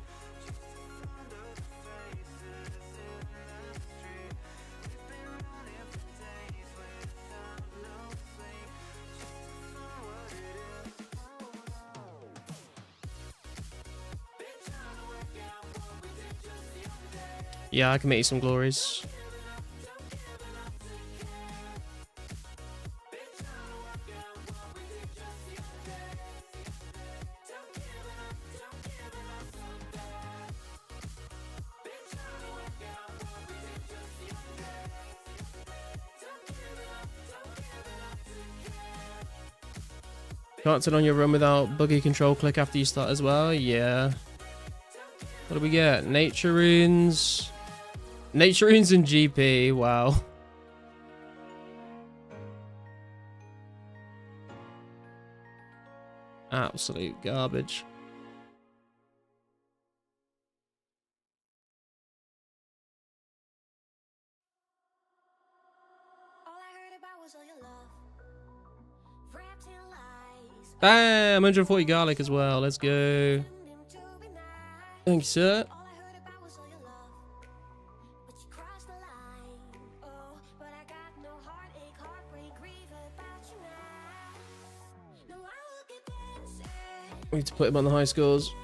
Yeah, I can make you some glories. Can't turn on your run without buggy control click after you start as well? Yeah. What do we get? Nature runes. Nature runes and GP. Wow. Absolute garbage. Bam! 140 garlic as well. Let's go. Thank you, sir. We need to put him on the high scores.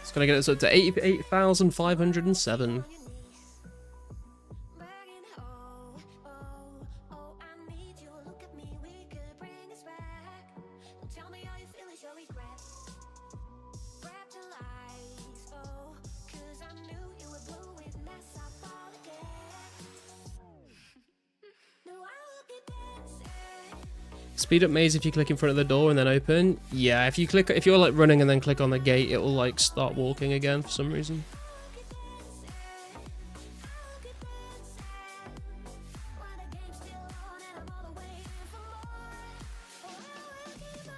It's gonna get us up to 88,507. Speed up maze if you click in front of the door and then open. Yeah, if you're like running and then click on the gate, it will like start walking again for some reason.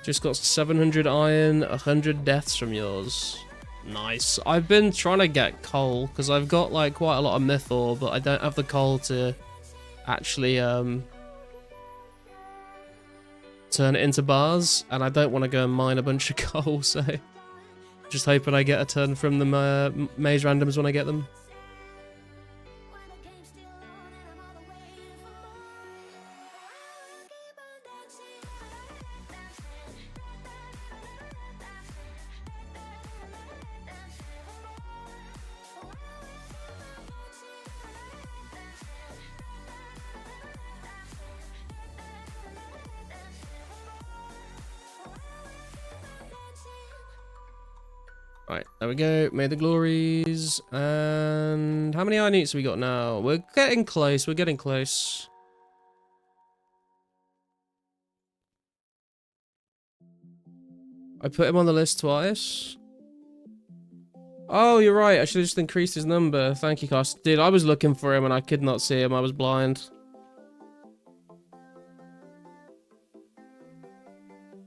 Just got 700 iron, 100 deaths from yours. Nice. I've been trying to get coal because I've got like quite a lot of myth ore, but I don't have the coal to actually turn it into bars, and I don't want to go and mine a bunch of coal, so just hoping I get a turn from the maze randoms when I get them. Right, there we go. May the glories. And how many iron eats we got now? We're getting close. We're getting close. I put him on the list twice. Oh, you're right. I should have just increased his number. Thank you, Cost. Dude, I was looking for him and I could not see him. I was blind.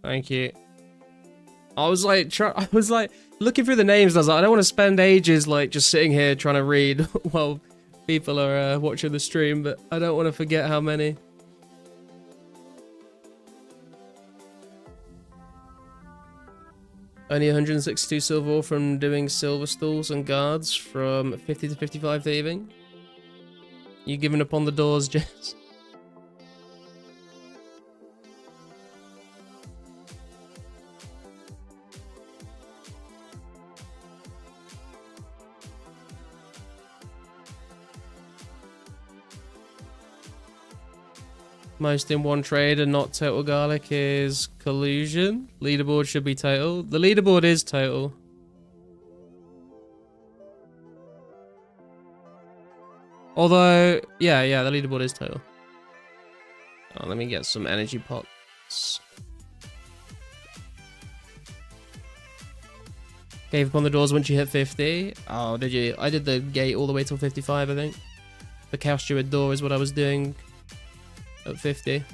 Thank you. I was like looking through the names, and I was like, I don't want to spend ages like just sitting here trying to read while people are watching the stream, but I don't want to forget how many. Only 162 silver ore from doing silver stalls and guards from 50 to 55 thieving. You giving up on the doors, Jess? Most in one trade and not total garlic is collusion. Leaderboard should be total. The leaderboard is total. Although, yeah, the leaderboard is total. Oh, let me get some energy pots. Gave up on the doors once you hit 50. Oh, did you? I did the gate all the way till 55, I think. The Chaos Steward door is what I was doing at 50.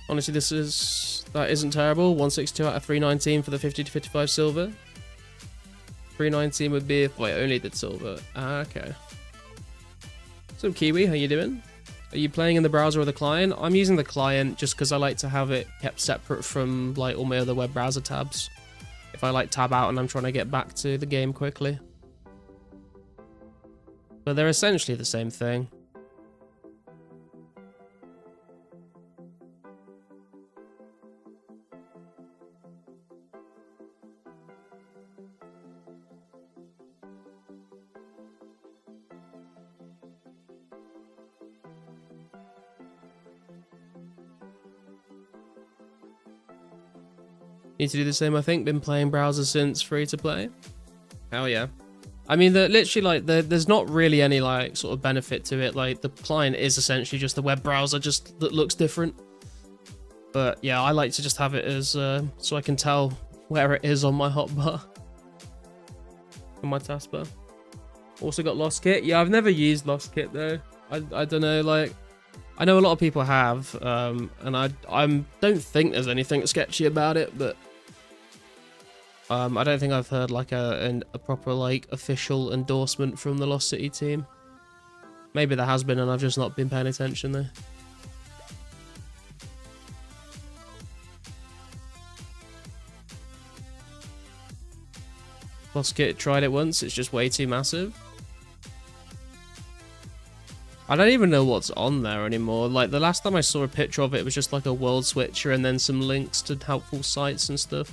Honestly, that isn't terrible. 162 out of 319 for the 50 to 55 silver. 319 would be if I only did silver. Ah, okay. So Kiwi, how you doing? Are you playing in the browser or the client? I'm using the client just because I like to have it kept separate from like all my other web browser tabs. If I like tab out and I'm trying to get back to the game quickly. But they're essentially the same thing. Need to do the same, I think. Been playing browser since free to play. Hell yeah. I mean, literally, like, there's not really any, like, sort of benefit to it. Like, the client is essentially just a web browser, just that looks different. But yeah, I like to just have it as so I can tell where it is on my hotbar, on my taskbar. Also got Lost Kit. Yeah, I've never used Lost Kit though. I don't know, like, I know a lot of people have, and I don't think there's anything sketchy about it, but I don't think I've heard like a proper like official endorsement from the Lost City team. Maybe there has been, and I've just not been paying attention though. Lost Kit, tried it once, it's just way too massive. I don't even know what's on there anymore. Like, the last time I saw a picture of it, it was just like a world switcher and then some links to helpful sites and stuff.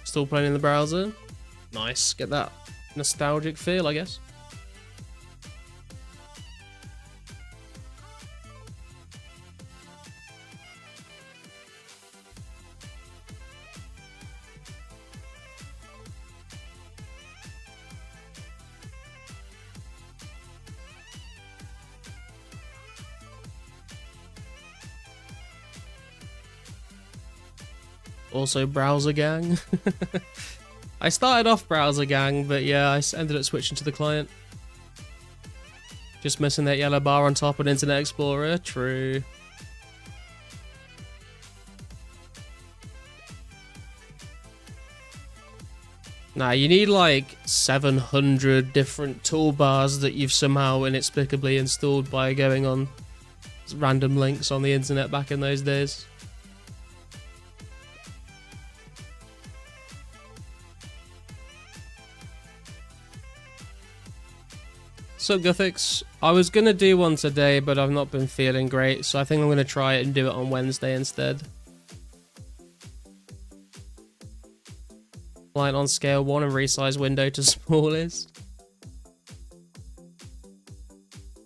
Still playing in the browser. Nice. Get that nostalgic feel, I guess. Also Browser Gang. I started off Browser Gang, but yeah, I ended up switching to the client. Just missing that yellow bar on top of Internet Explorer. True. Nah, you need like 700 different toolbars that you've somehow inexplicably installed by going on random links on the internet back in those days. So Guthix, I was going to do one today, but I've not been feeling great, so I think I'm going to try it and do it on Wednesday instead. Client on scale 1 and resize window to smallest.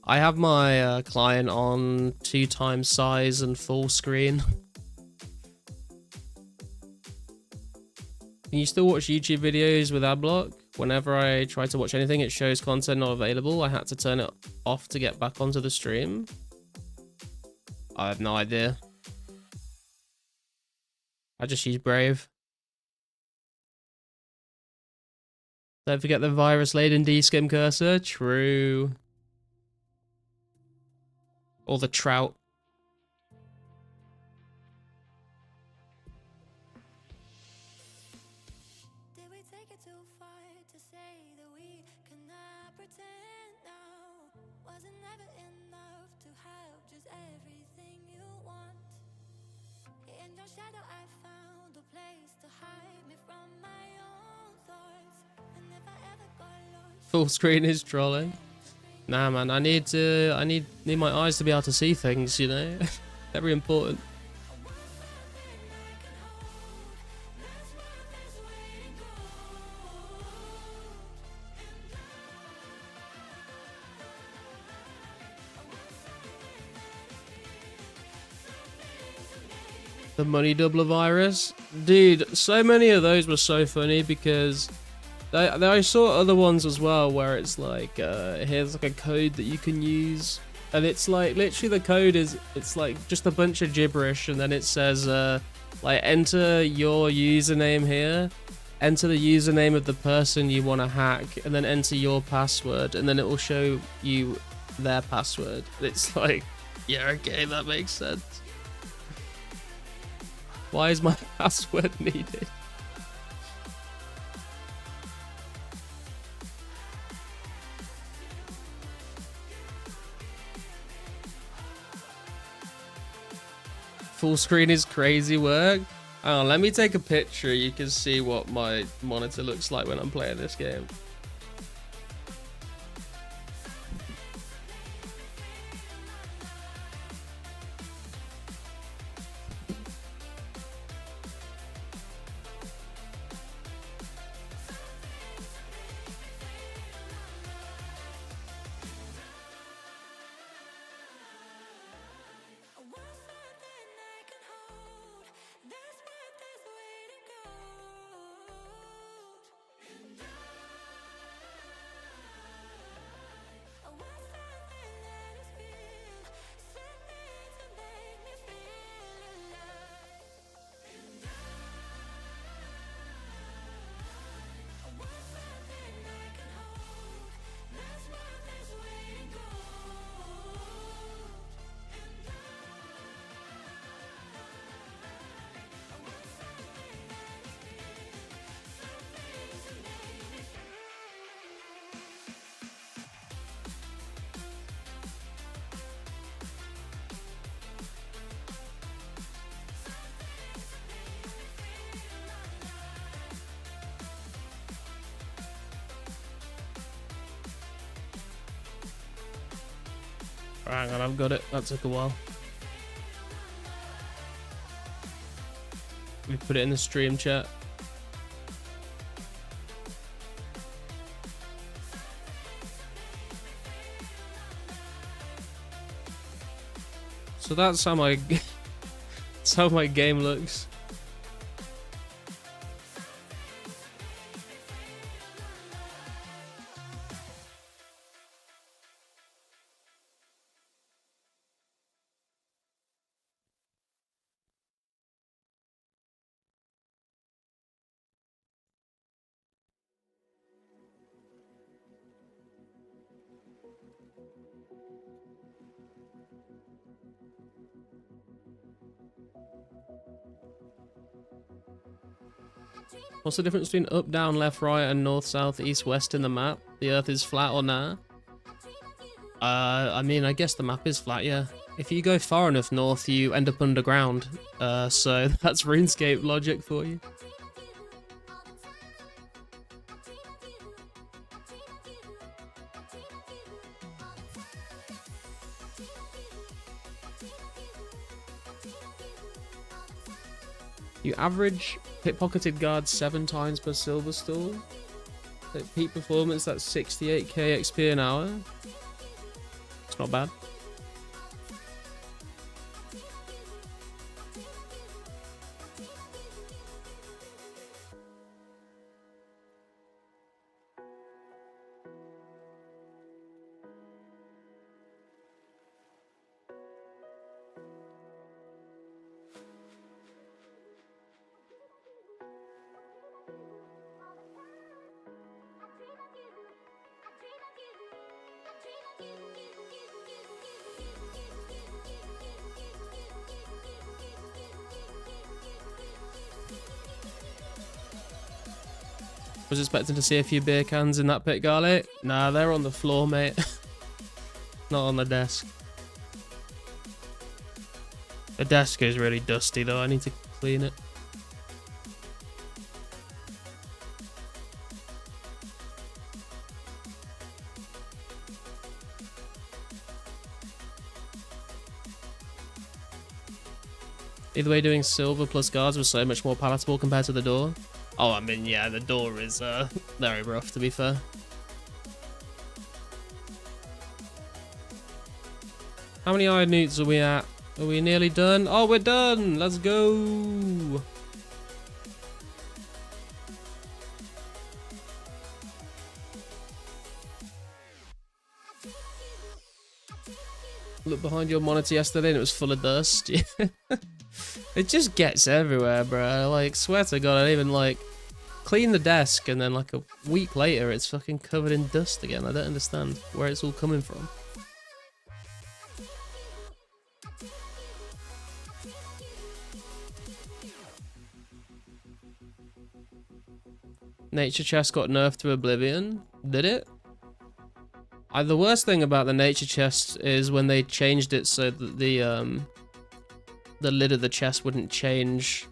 I have my client on 2x size and full screen. Can you still watch YouTube videos with adblock? Whenever I try to watch anything, it shows content not available. I had to turn it off to get back onto the stream. I have no idea. I just use Brave. Don't forget the virus-laden D-skim cursor. True. Or the trout. Full screen is trolling. Nah, man, I need my eyes to be able to see things, you know? Very important. The money doubler virus? Dude, so many of those were so funny because I saw other ones as well where it's like, here's like a code that you can use, and it's like literally the code is, it's like just a bunch of gibberish, and then it says like enter your username here, enter the username of the person you want to hack, and then enter your password, and then it will show you their password. It's like, yeah, okay, that makes sense. Why is my password needed? Full screen is crazy work. Hang on, let me take a picture. You can see what my monitor looks like when I'm playing this game. Hang on, I've got it. That took a while. We put it in the stream chat. So that's how my that's how my game looks. What's the difference between up, down, left, right, and north, south, east, west in the map? The earth is flat or nah? I mean, I guess the map is flat, yeah. If you go far enough north, you end up underground. So that's RuneScape logic for you. You average pickpocketed guards 7 times per silver stall. At peak performance, that's 68k XP an hour. It's not bad. Was expecting to see a few beer cans in that pit, Garlic. Nah, they're on the floor, mate. Not on the desk. The desk is really dusty, though. I need to clean it. Either way, doing silver plus guards was so much more palatable compared to the door. Oh, I mean, yeah, the door is very rough, to be fair. How many iron newts are we at? Are we nearly done? Oh, we're done! Let's go! Looked behind your monitor yesterday and it was full of dust. It just gets everywhere, bro. Like, swear to God, I didn't even, like, clean the desk and then, like, a week later, it's fucking covered in dust again. I don't understand where it's all coming from. Nature chest got nerfed to oblivion. Did it? The worst thing about the nature chest is when they changed it so that the lid of the chest wouldn't change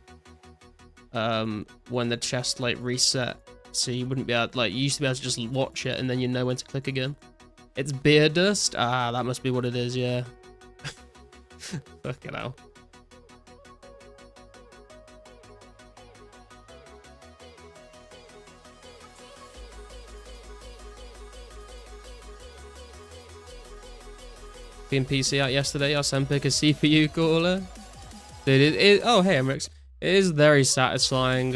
when the chest like reset, so you wouldn't be able, like, you used to be able to just watch it and then you know when to click again. It's beer dust. Ah, that must be what it is. Yeah. Fucking hell. Been PC out yesterday. I'll send pick a CPU caller. Dude, oh, hey, Emrix. It is very satisfying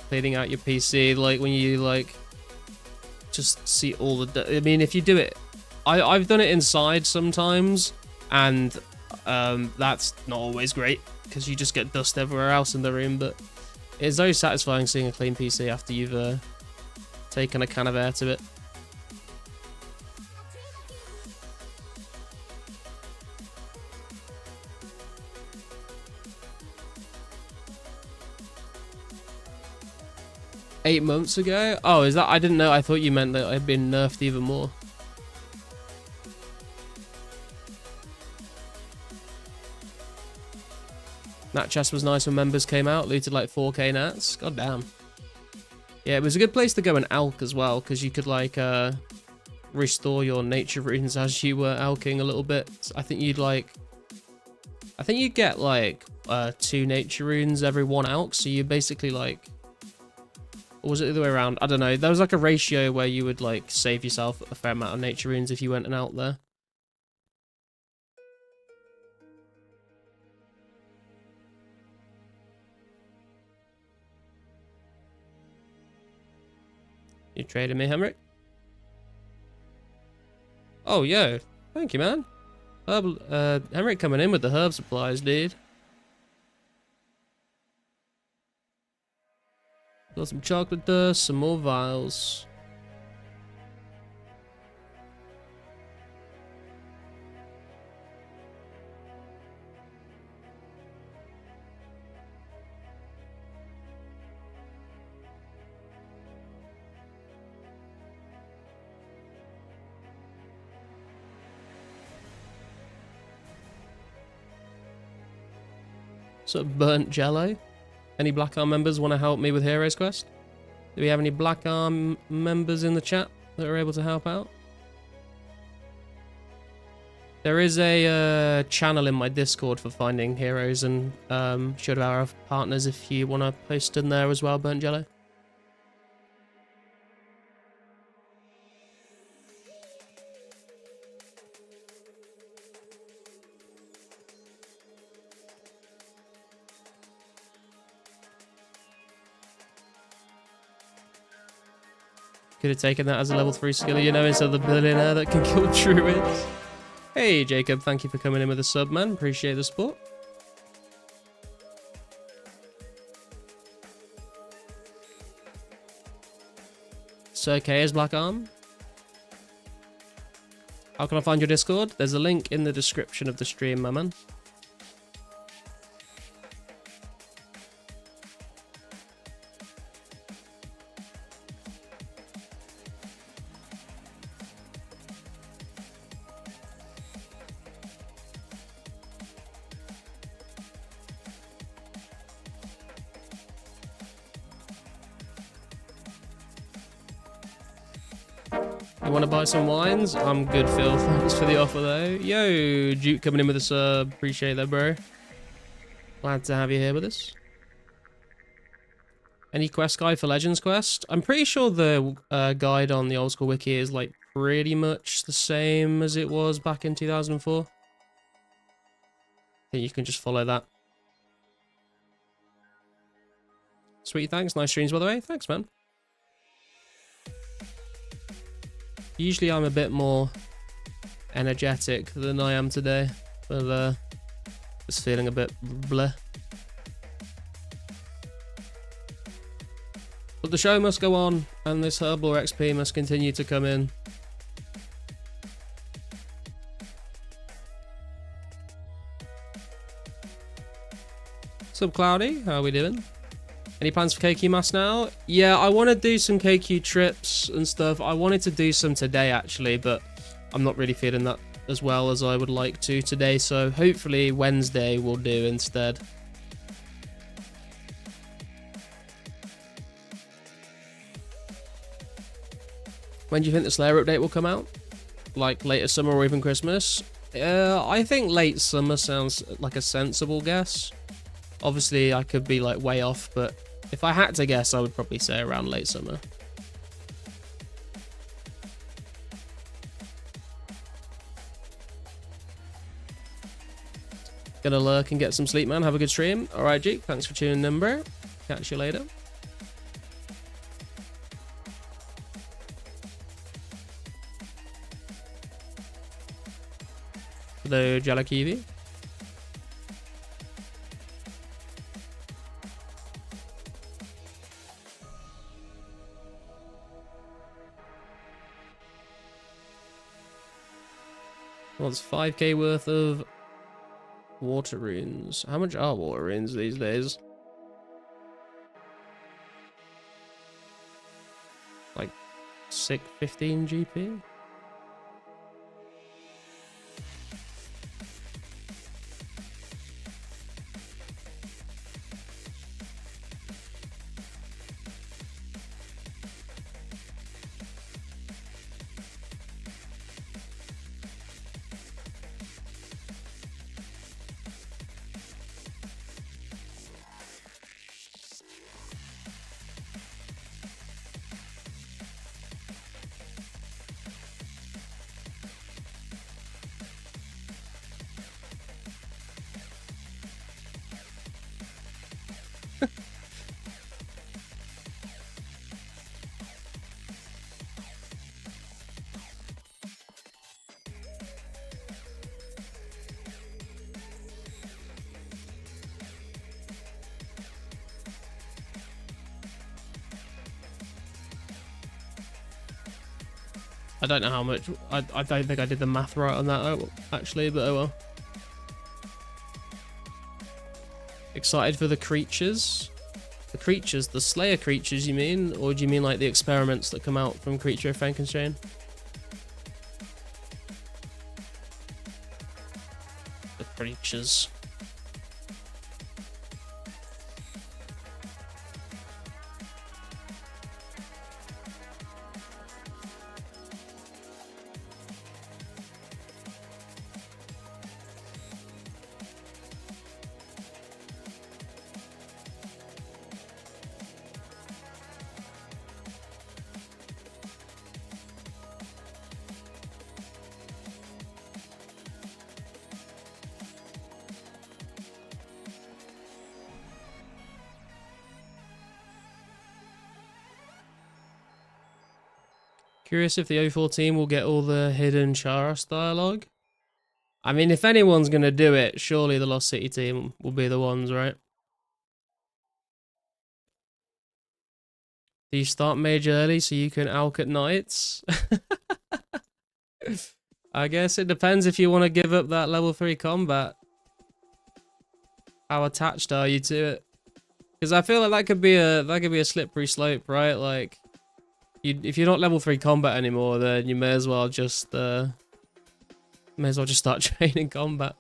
cleaning out your PC, like, when you, like, just see all the... I mean, if you do it... I've done it inside sometimes, and that's not always great, because you just get dust everywhere else in the room, but it's very satisfying seeing a clean PC after you've taken a can of air to it. $8 months ago? Oh, is that? I didn't know. I thought you meant that it had been nerfed even more. That chest was nice when members came out. Looted like 4k nats. God damn. Yeah, it was a good place to go in Alk as well, because you could, like, restore your nature runes as you were alching a little bit. I think you'd get like 2 nature runes every 1 alch, so you basically like, or was it the other way around? I don't know. There was like a ratio where you would like save yourself a fair amount of nature runes if you went and out there. You traded me, Henrik? Oh, yo. Thank you, man. Henrik coming in with the herb supplies, dude. Got some chocolate dust, some more vials. Sort of burnt jello. Any Black Arm members want to help me with Heroes Quest? Do we have any Black Arm members in the chat that are able to help out? There is a channel in my Discord for finding heroes and should have our partners if you want to post in there as well, burnt jello. Could have taken that as a level 3 skill, you know, instead of the billionaire that can kill druids. Hey, Jacob, thank you for coming in with a sub, man. Appreciate the support. So, okay, is Black Arm? How can I find your Discord? There's a link in the description of the stream, my man. You want to buy some wines? I'm good, Phil. Thanks for the offer, though. Yo, Duke coming in with a sub. Appreciate that, bro. Glad to have you here with us. Any quest guide for Legends Quest? I'm pretty sure the guide on the old school wiki is like pretty much the same as it was back in 2004. I think you can just follow that. Sweet, thanks. Nice streams, by the way. Thanks, man. Usually I'm a bit more energetic than I am today, but just feeling a bit bleh. But the show must go on, and this Herblore XP must continue to come in. Sup, Cloudy? How are we doing? Any plans for KQ Mass now? Yeah, I want to do some KQ trips and stuff. I wanted to do some today, actually, but I'm not really feeling that as well as I would like to today, so hopefully Wednesday will do instead. When do you think the Slayer update will come out? Like later summer or even Christmas? I think late summer sounds like a sensible guess. Obviously, I could be like way off, but if I had to guess, I would probably say around late summer. Gonna lurk and get some sleep, man. Have a good stream. Alright, Jake. Thanks for tuning in, bro. Catch you later. Hello, Jalakivi. Well, it's 5k worth of water runes. How much are water runes these days? Like 15 GP? I don't know how much. I don't think I did the math right on that actually, but oh well. Excited for the creatures? The creatures, the Slayer creatures, you mean? Or do you mean like the experiments that come out from Creature of Frankenstein? The creatures. Curious if the 04 team will get all the hidden Charos dialogue. I mean, if anyone's going to do it, surely the Lost City team will be the ones, right? Do you start mage early so you can alch at nights? I guess it depends if you want to give up that level 3 combat. How attached are you to it? Because I feel like that could be a slippery slope, right? Like, if you're not level 3 combat anymore, then you may as well just start training combat.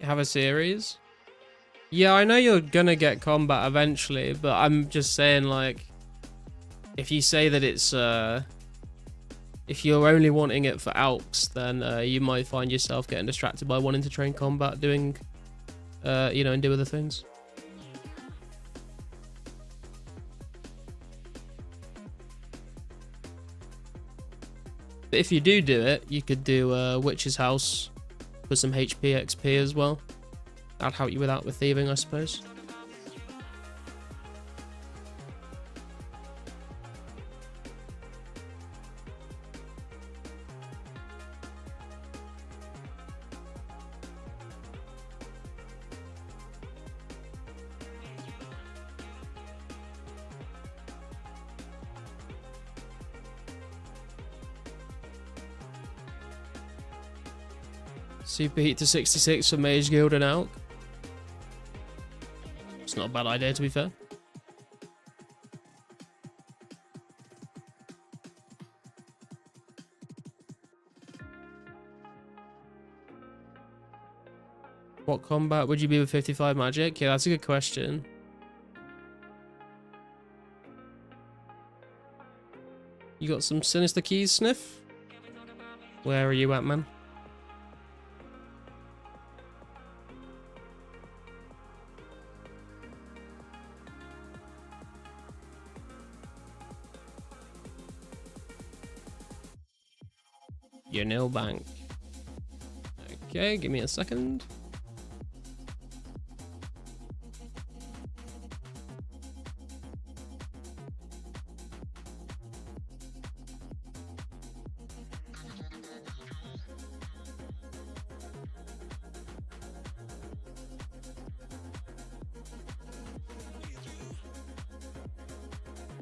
Have a series? Yeah, I know you're gonna get combat eventually, but I'm just saying, like, if you say that it's if you're only wanting it for alchs, then you might find yourself getting distracted by wanting to train combat, doing you know, and do other things. But if you do it, you could do Witch's House for some HP XP as well. That'd help you with thieving, I suppose. Superheat to 66 for Mage Guild and Alch. It's not a bad idea, to be fair. What combat would you be with 55 magic? Yeah, that's a good question. You got some sinister keys, Sniff? Where are you at, man? Your nil bank. Okay, give me a second.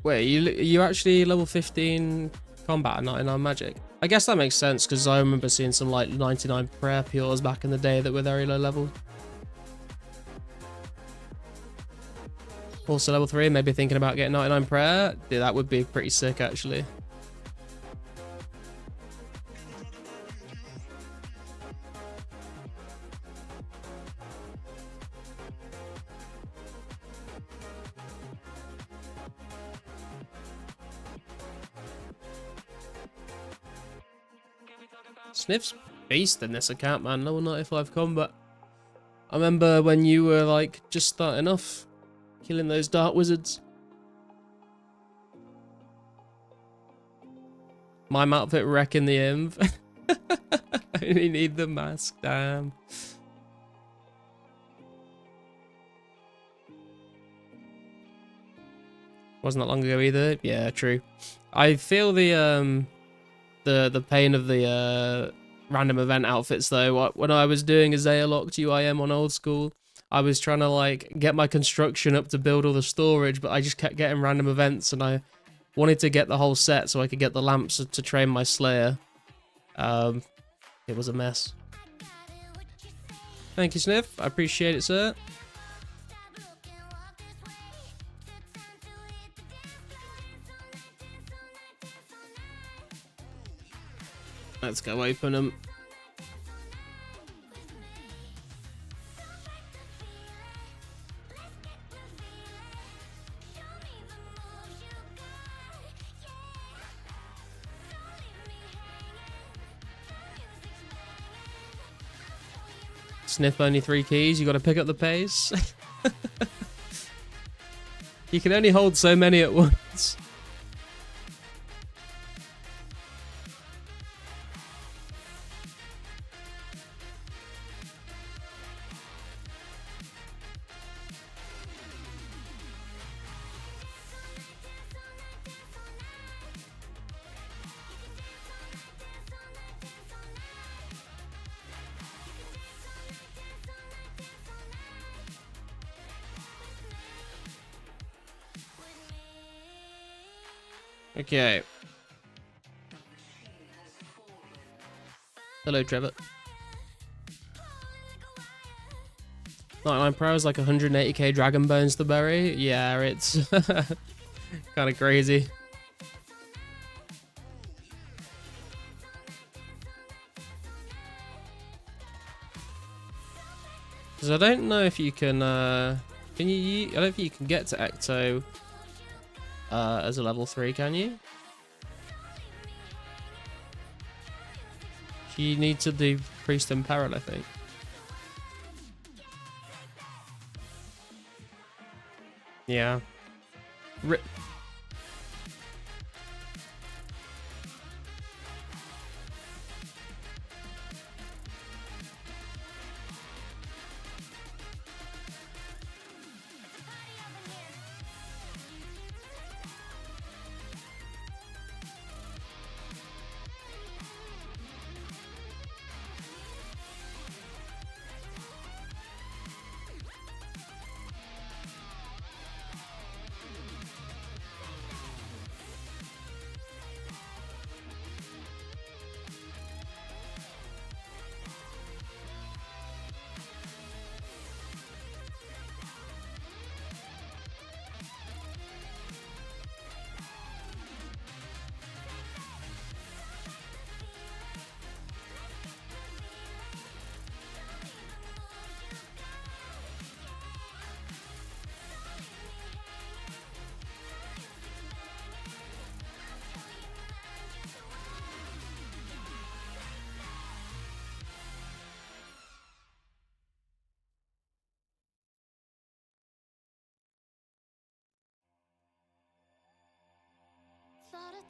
Wait, you actually level 15 combat and 99 magic? I guess that makes sense because I remember seeing some like 99 prayer pures back in the day that were very low level. Also level 3, maybe thinking about getting 99 prayer. Yeah, that would be pretty sick actually. Sniff's beast in this account, man. Level 95 combat. I remember when you were like just starting off, killing those dark wizards. Mime outfit wrecking the inv. I only need the mask, damn. Wasn't that long ago either. Yeah, true. I feel the pain of the random event outfits though. When I was doing Azea locked UIM on old school, I was trying to like get my construction up to build all the storage, but I just kept getting random events, and I wanted to get the whole set so I could get the lamps to train my Slayer. It was a mess. Thank you, Sniff. I appreciate it, sir. Let's go open them. Sniff only 3 keys. You got to pick up the pace. You can only hold so many at once. Okay. Hello, Trevor. 99 Pro is like 180k Dragon Bones to bury. Yeah, it's kind of crazy. Because I don't know if you can you? I don't think you can get to Ecto as a level 3, can you? You need to do Priest in Peril, I think. Yeah.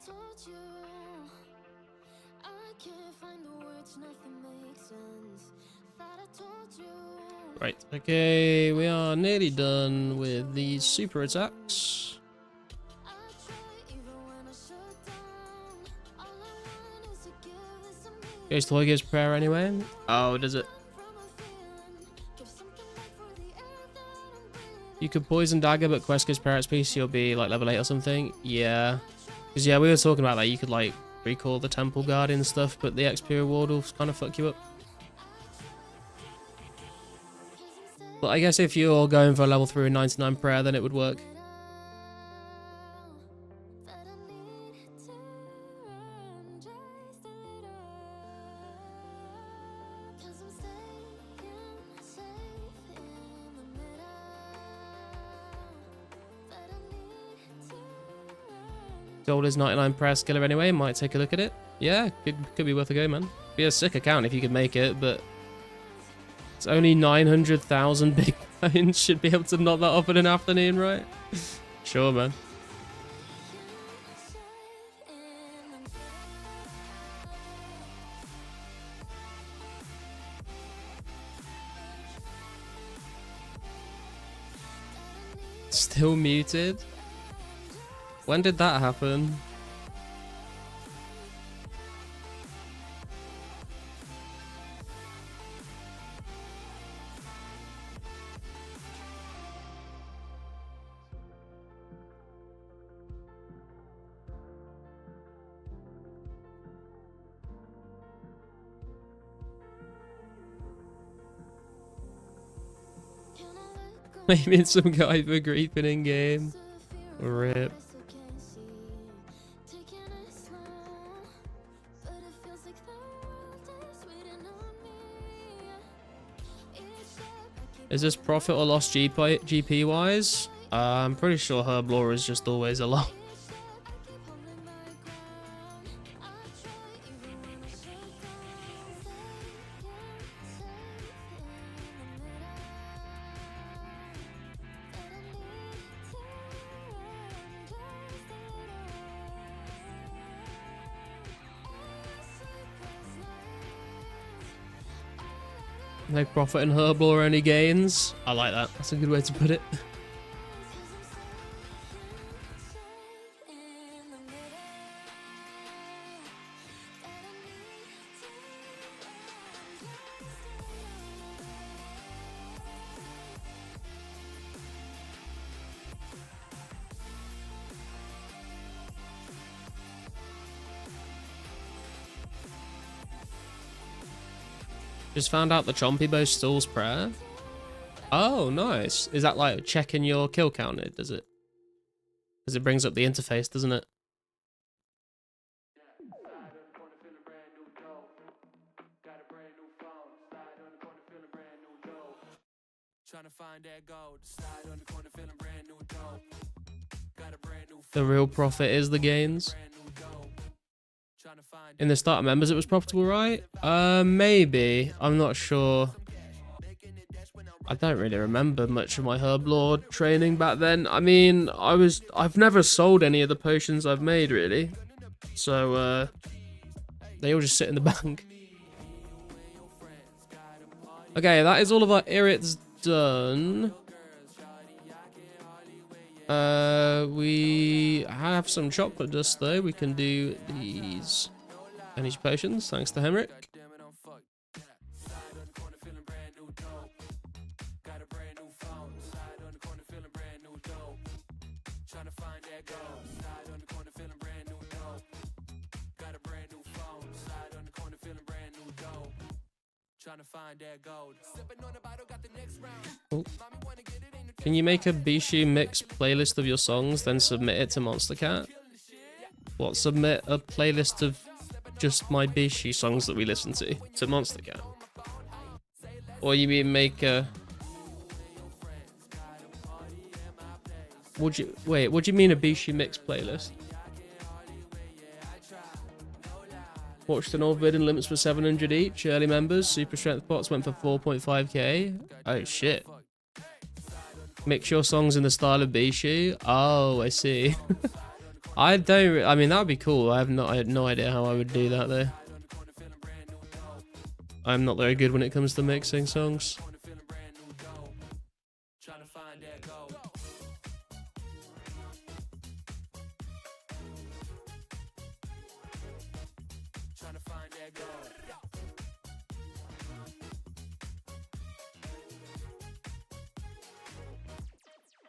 Told you I can't find the words, nothing makes sense. Thought I told you. Right, okay, we are nearly done with these super attacks. Goes to Hoyge's prayer anyway. Oh, does it? You could poison dagger, but Quesker's Parrot's piece, you'll be like level 8 or something. Yeah. Because, yeah, we were talking about that. You could, like, recall the Temple Guardian and stuff, but the XP reward will kind of fuck you up. But I guess if you're going for a level 3 and 99 prayer, then it would work. Gold is 99 prayer skiller anyway, might take a look at it. Yeah, could be worth a go, man. Be a sick account if you could make it, but it's only 900,000 big coins. Should be able to knock that off in an afternoon, right? Sure, man. Still muted? When did that happen? Maybe it's some guy for griefing in game. Rip. Is this profit or loss GP wise? I'm pretty sure Herblore is just always a lot. No profit in Herblore, only gains. I like that. That's a good way to put it. Just found out the Chompy Bow stalls prayer. Oh, nice. Is that like checking your kill counter, does it? Because it brings up the interface, doesn't it? The real profit is the gains. In the starter members it was profitable, right? Maybe. I'm not sure. I don't really remember much of my Herblore training back then. I mean, I've never sold any of the potions I've made, really. So, they all just sit in the bank. Okay, that is all of our irrits done. We have some chocolate dust, though. We can do these energy potions, thanks to Henrik. Oh. Can you make a Bishi mix playlist of your songs, then submit it to Monstercat? What, submit a playlist of just my Bishi songs that we listen to Monstercat? Or you mean make a... what do you mean a Bishi mix playlist? Watched an old vid and limits for 700 each. Early members, super strength pots went for 4.5k. Oh shit. Mix your songs in the style of Bishi. Oh, I see. I mean, that would be cool. I had no idea how I would do that though. I'm not very good when it comes to mixing songs.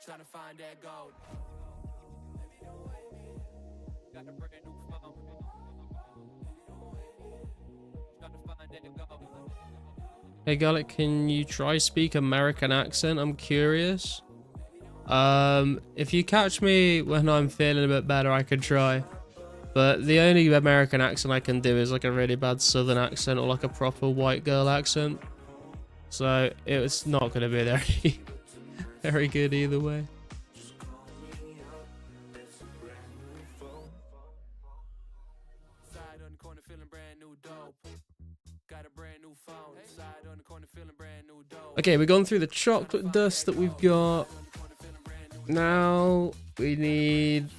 Trying to find that gold. Got a brand new phone. Trying to find that gold. Hey Garlic, can you try speak American accent? I'm curious. If you catch me when I'm feeling a bit better, I could try. But the only American accent I can do is like a really bad southern accent or like a proper white girl accent. So it's not going to be very, very good either way. Okay, we've gone through the chocolate dust that we've got. Now we need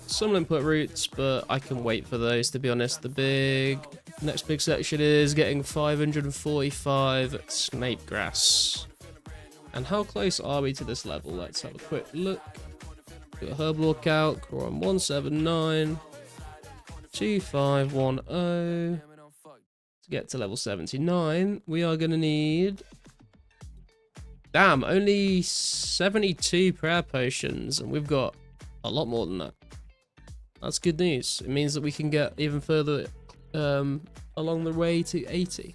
some input roots, but I can wait for those, to be honest. The next big section is getting 545 snape grass. And how close are we to this level? Let's have a quick look. Got Herblore calc. We're on 179. 2510. To get to level 79, we are going to need... Damn, only 72 prayer potions, and we've got a lot more than that. That's good news. It means that we can get even further along the way to 80.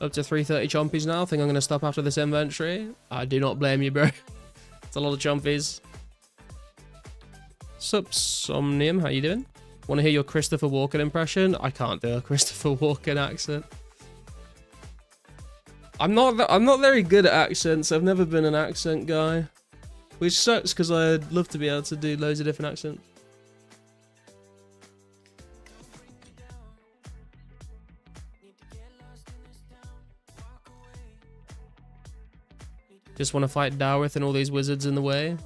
Up to 330 chompies now. I think I'm going to stop after this inventory. I do not blame you, bro. It's a lot of chompies. Sup, Somnium, how you doing? Want to hear your Christopher Walken impression? I can't do a Christopher Walken accent. I'm not very good at accents. I've never been an accent guy, which sucks because I'd love to be able to do loads of different accents. Just want to fight Dowrith and all these wizards in the way.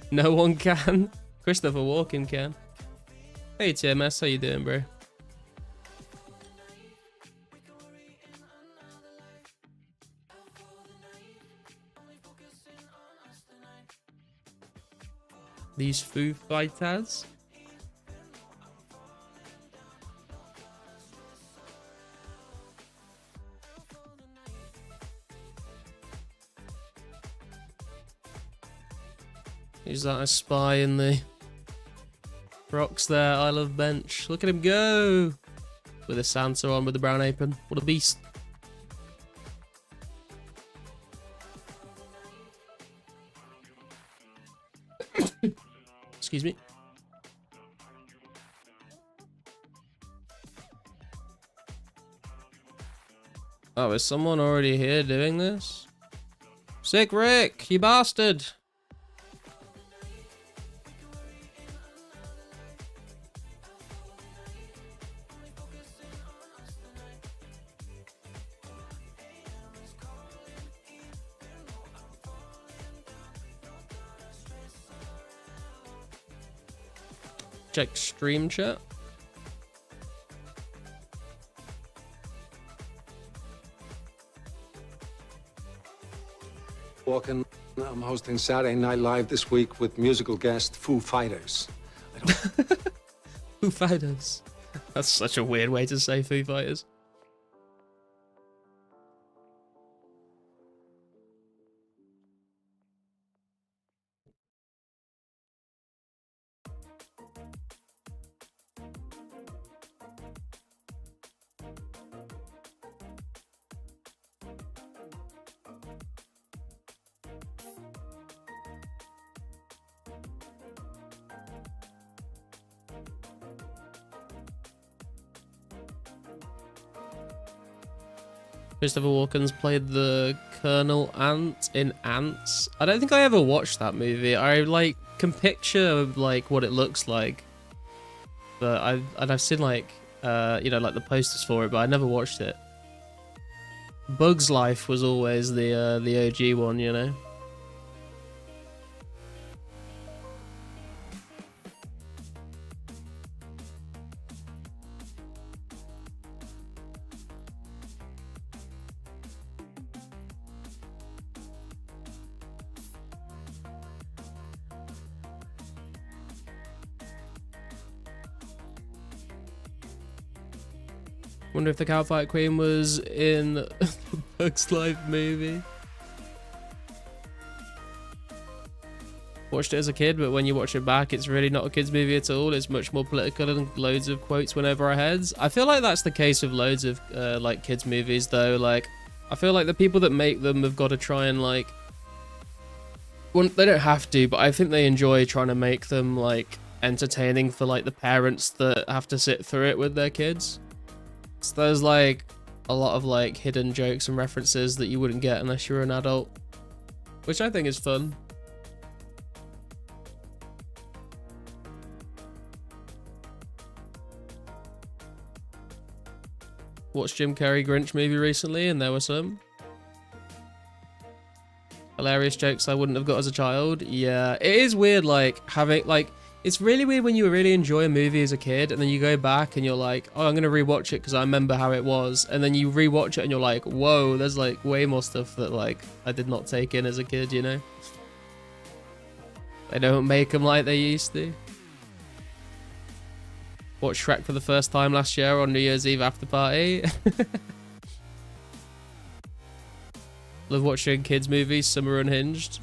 No one can. Christopher Walken can. Hey TMS, how you doing, bro? These Foo Fighters. Is that a spy in the rocks there? I love bench. Look at him go! With a Santa on with the brown apron. What a beast. Excuse me. Oh, is someone already here doing this? Sick Rick, you bastard! Check stream chat. Walken, I'm hosting Saturday Night Live this week with musical guest Foo Fighters. Foo Fighters. That's such a weird way to say Foo Fighters. Christopher Walken's played the Colonel Ant in Ants. I don't think I ever watched that movie. I like can picture like what it looks like, but I've seen like you know, like the posters for it, but I never watched it. Bug's Life was always the OG one, you know. Wonder if the Cowfight Queen was in the Bugs Life movie. Watched it as a kid, but when you watch it back, it's really not a kid's movie at all. It's much more political and loads of quotes went over our heads. I feel like that's the case with loads of like kids movies, though. Like, I feel like the people that make them have got to try and like, well, they don't have to, but I think they enjoy trying to make them like entertaining for like the parents that have to sit through it with their kids. So there's like a lot of like hidden jokes and references that you wouldn't get unless you're an adult, which I think is fun. Watched Jim Carrey Grinch movie recently, and there were some hilarious jokes I wouldn't have got as a child. Yeah, it is weird, like, having, like, it's really weird when you really enjoy a movie as a kid, and then you go back and you're like, oh, I'm going to rewatch it because I remember how it was. And then you rewatch it and you're like, whoa, there's, like, way more stuff that, like, I did not take in as a kid, you know? They don't make them like they used to. Watched Shrek for the first time last year on New Year's Eve after party. Love watching kids movies, some are unhinged.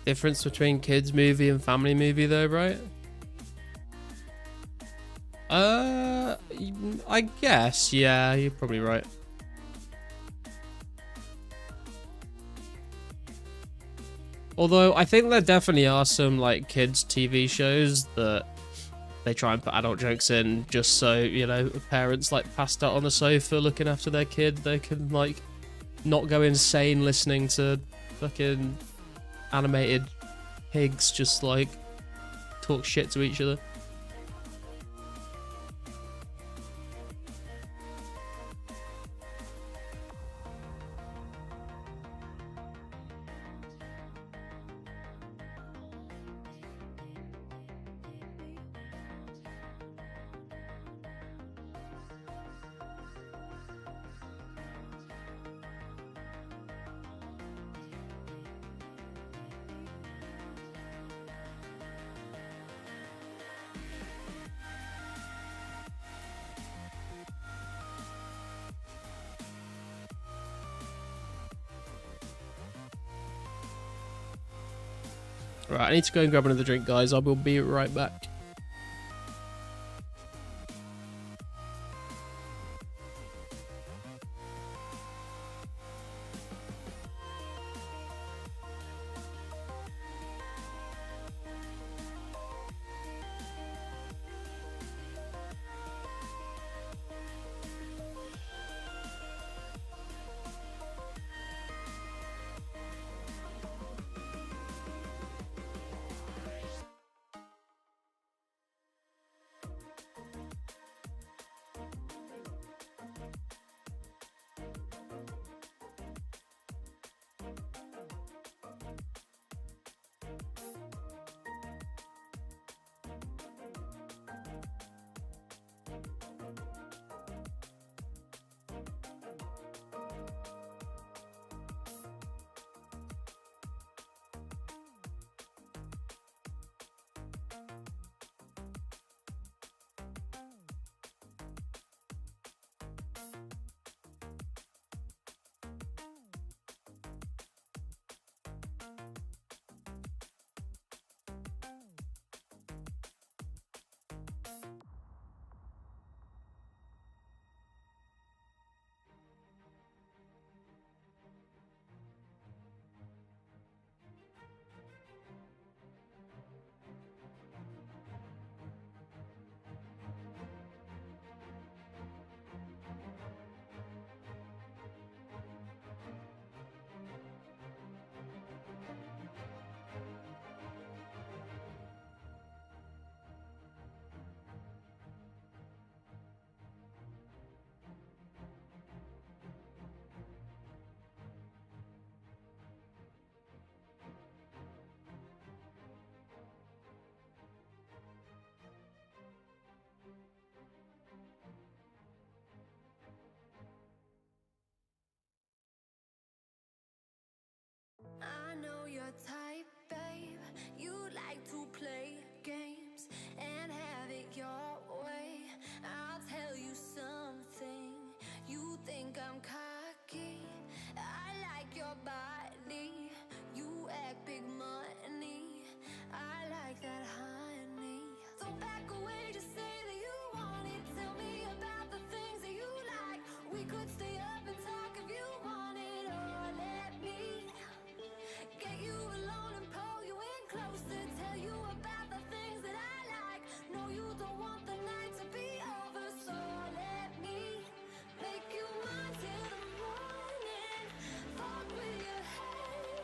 Difference between kids movie and family movie though, right? I guess, yeah, you're probably right. Although I think there definitely are some like kids TV shows that they try and put adult jokes in just so, you know, parents like passed out on the sofa looking after their kid, they can like not go insane listening to fucking animated pigs just like talk shit to each other. Right, I need to go and grab another drink, guys. I will be right back. could stay up and talk if you wanted, or let me get you alone and pull you in closer, tell you about the things that I like. No, you don't want the night to be over, so let me make you mine till the morning. Fuck with your head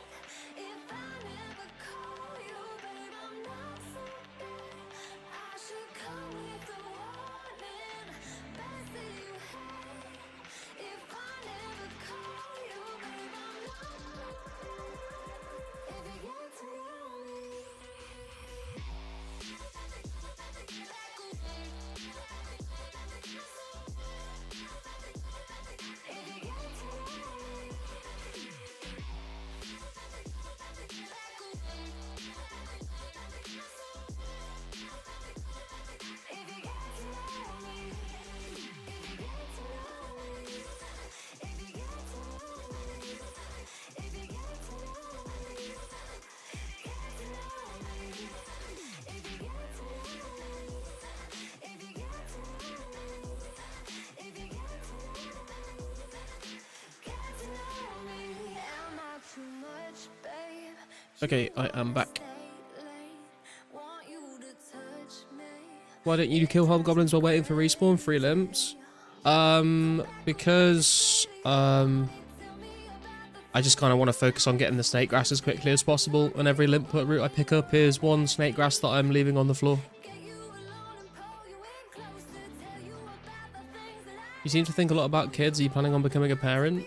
if I never call you, babe. I'm not so bad. I should come with a warning. Best that you had if I never call you, babe. I'm not. If you get to know me, if you get to know me, if you get to know me, if you get to know me, if you get to know me, if you get to know me, get to know me, if you get to know me, if you get to know me, if you get to know me, am I too much, babe? Okay, I am back. Stay late, want you to touch me. Why don't you kill hobgoblins while waiting for respawn? 3 limps. Because I just kind of want to focus on getting the snake grass as quickly as possible, and every limp route I pick up is 1 snake grass that I'm leaving on the floor. You seem to think a lot about kids. Are you planning on becoming a parent?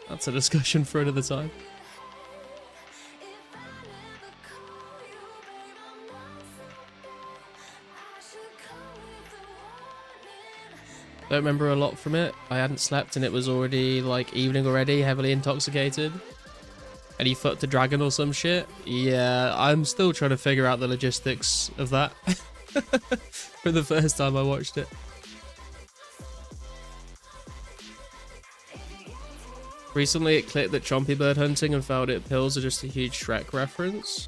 That's a discussion for another time. Don't remember a lot from it. I hadn't slept and it was already like evening already, heavily intoxicated. And he fucked a dragon or some shit. Yeah, I'm still trying to figure out the logistics of that. For the first time I watched it. Recently it clicked that chompy bird hunting and found it pills are just a huge Shrek reference.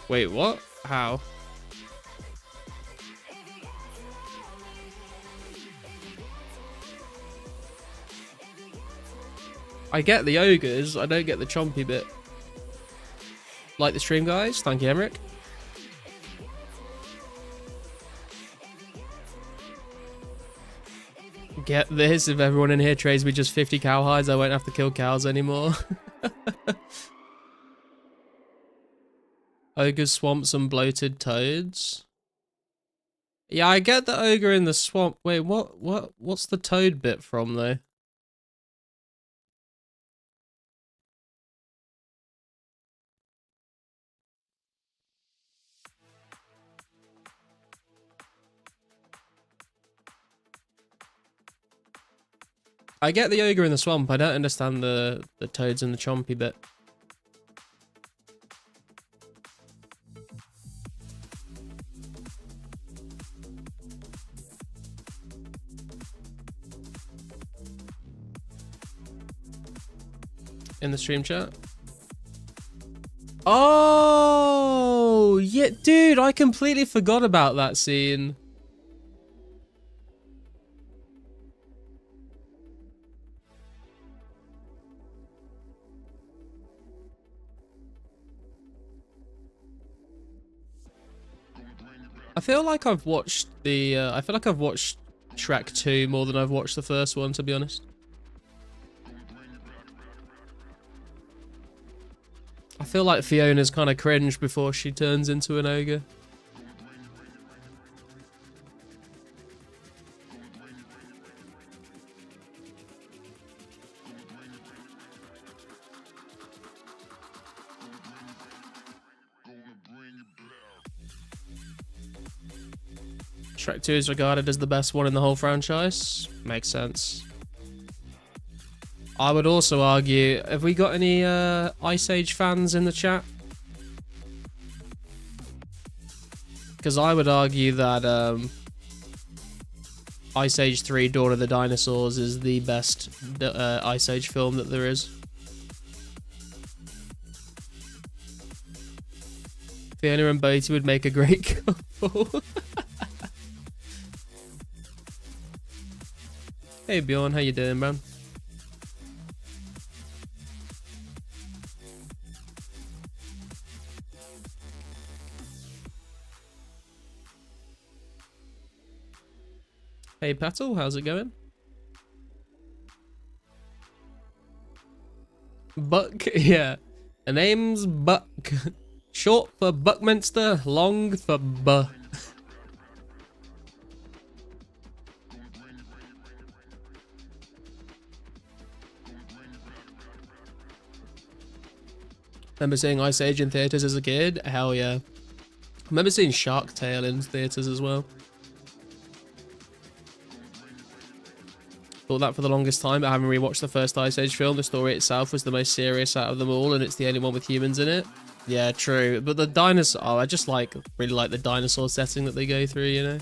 Wait, what? How? I get the ogres, I don't get the chompy bit. Like the stream, guys? Thank you, Emmerich. Get this, if everyone in here trades me just 50 cowhides, I won't have to kill cows anymore. Ogres, swamps, and bloated toads. Yeah, I get the ogre in the swamp. Wait, what's the toad bit from, though? I get the ogre in the swamp. I don't understand the toads and the chompy bit. In the stream chat. Oh, yeah, dude, I completely forgot about that scene. I feel like I've watched the I feel like I've watched Shrek 2 more than I've watched the first one, to be honest. I feel like Fiona's kind of cringe before she turns into an ogre. Shrek 2 is regarded as the best one in the whole franchise. Makes sense. I would also argue, have we got any Ice Age fans in the chat? Because I would argue that Ice Age 3 Dawn of the Dinosaurs is the best Ice Age film that there is. Fiona and Boaty would make a great couple. Hey Bjorn, how you doing, man? Hey Patel, how's it going? Buck, yeah. The name's Buck. Short for Buckminster, long for Bu. Remember seeing Ice Age in theaters as a kid? Hell yeah. Remember seeing Shark Tale in theaters as well. Thought that for the longest time, but having rewatched the first Ice Age film, the story itself was the most serious out of them all, and it's the only one with humans in it. Yeah, true. But the dinosaur, I just really like the dinosaur setting that they go through, you know?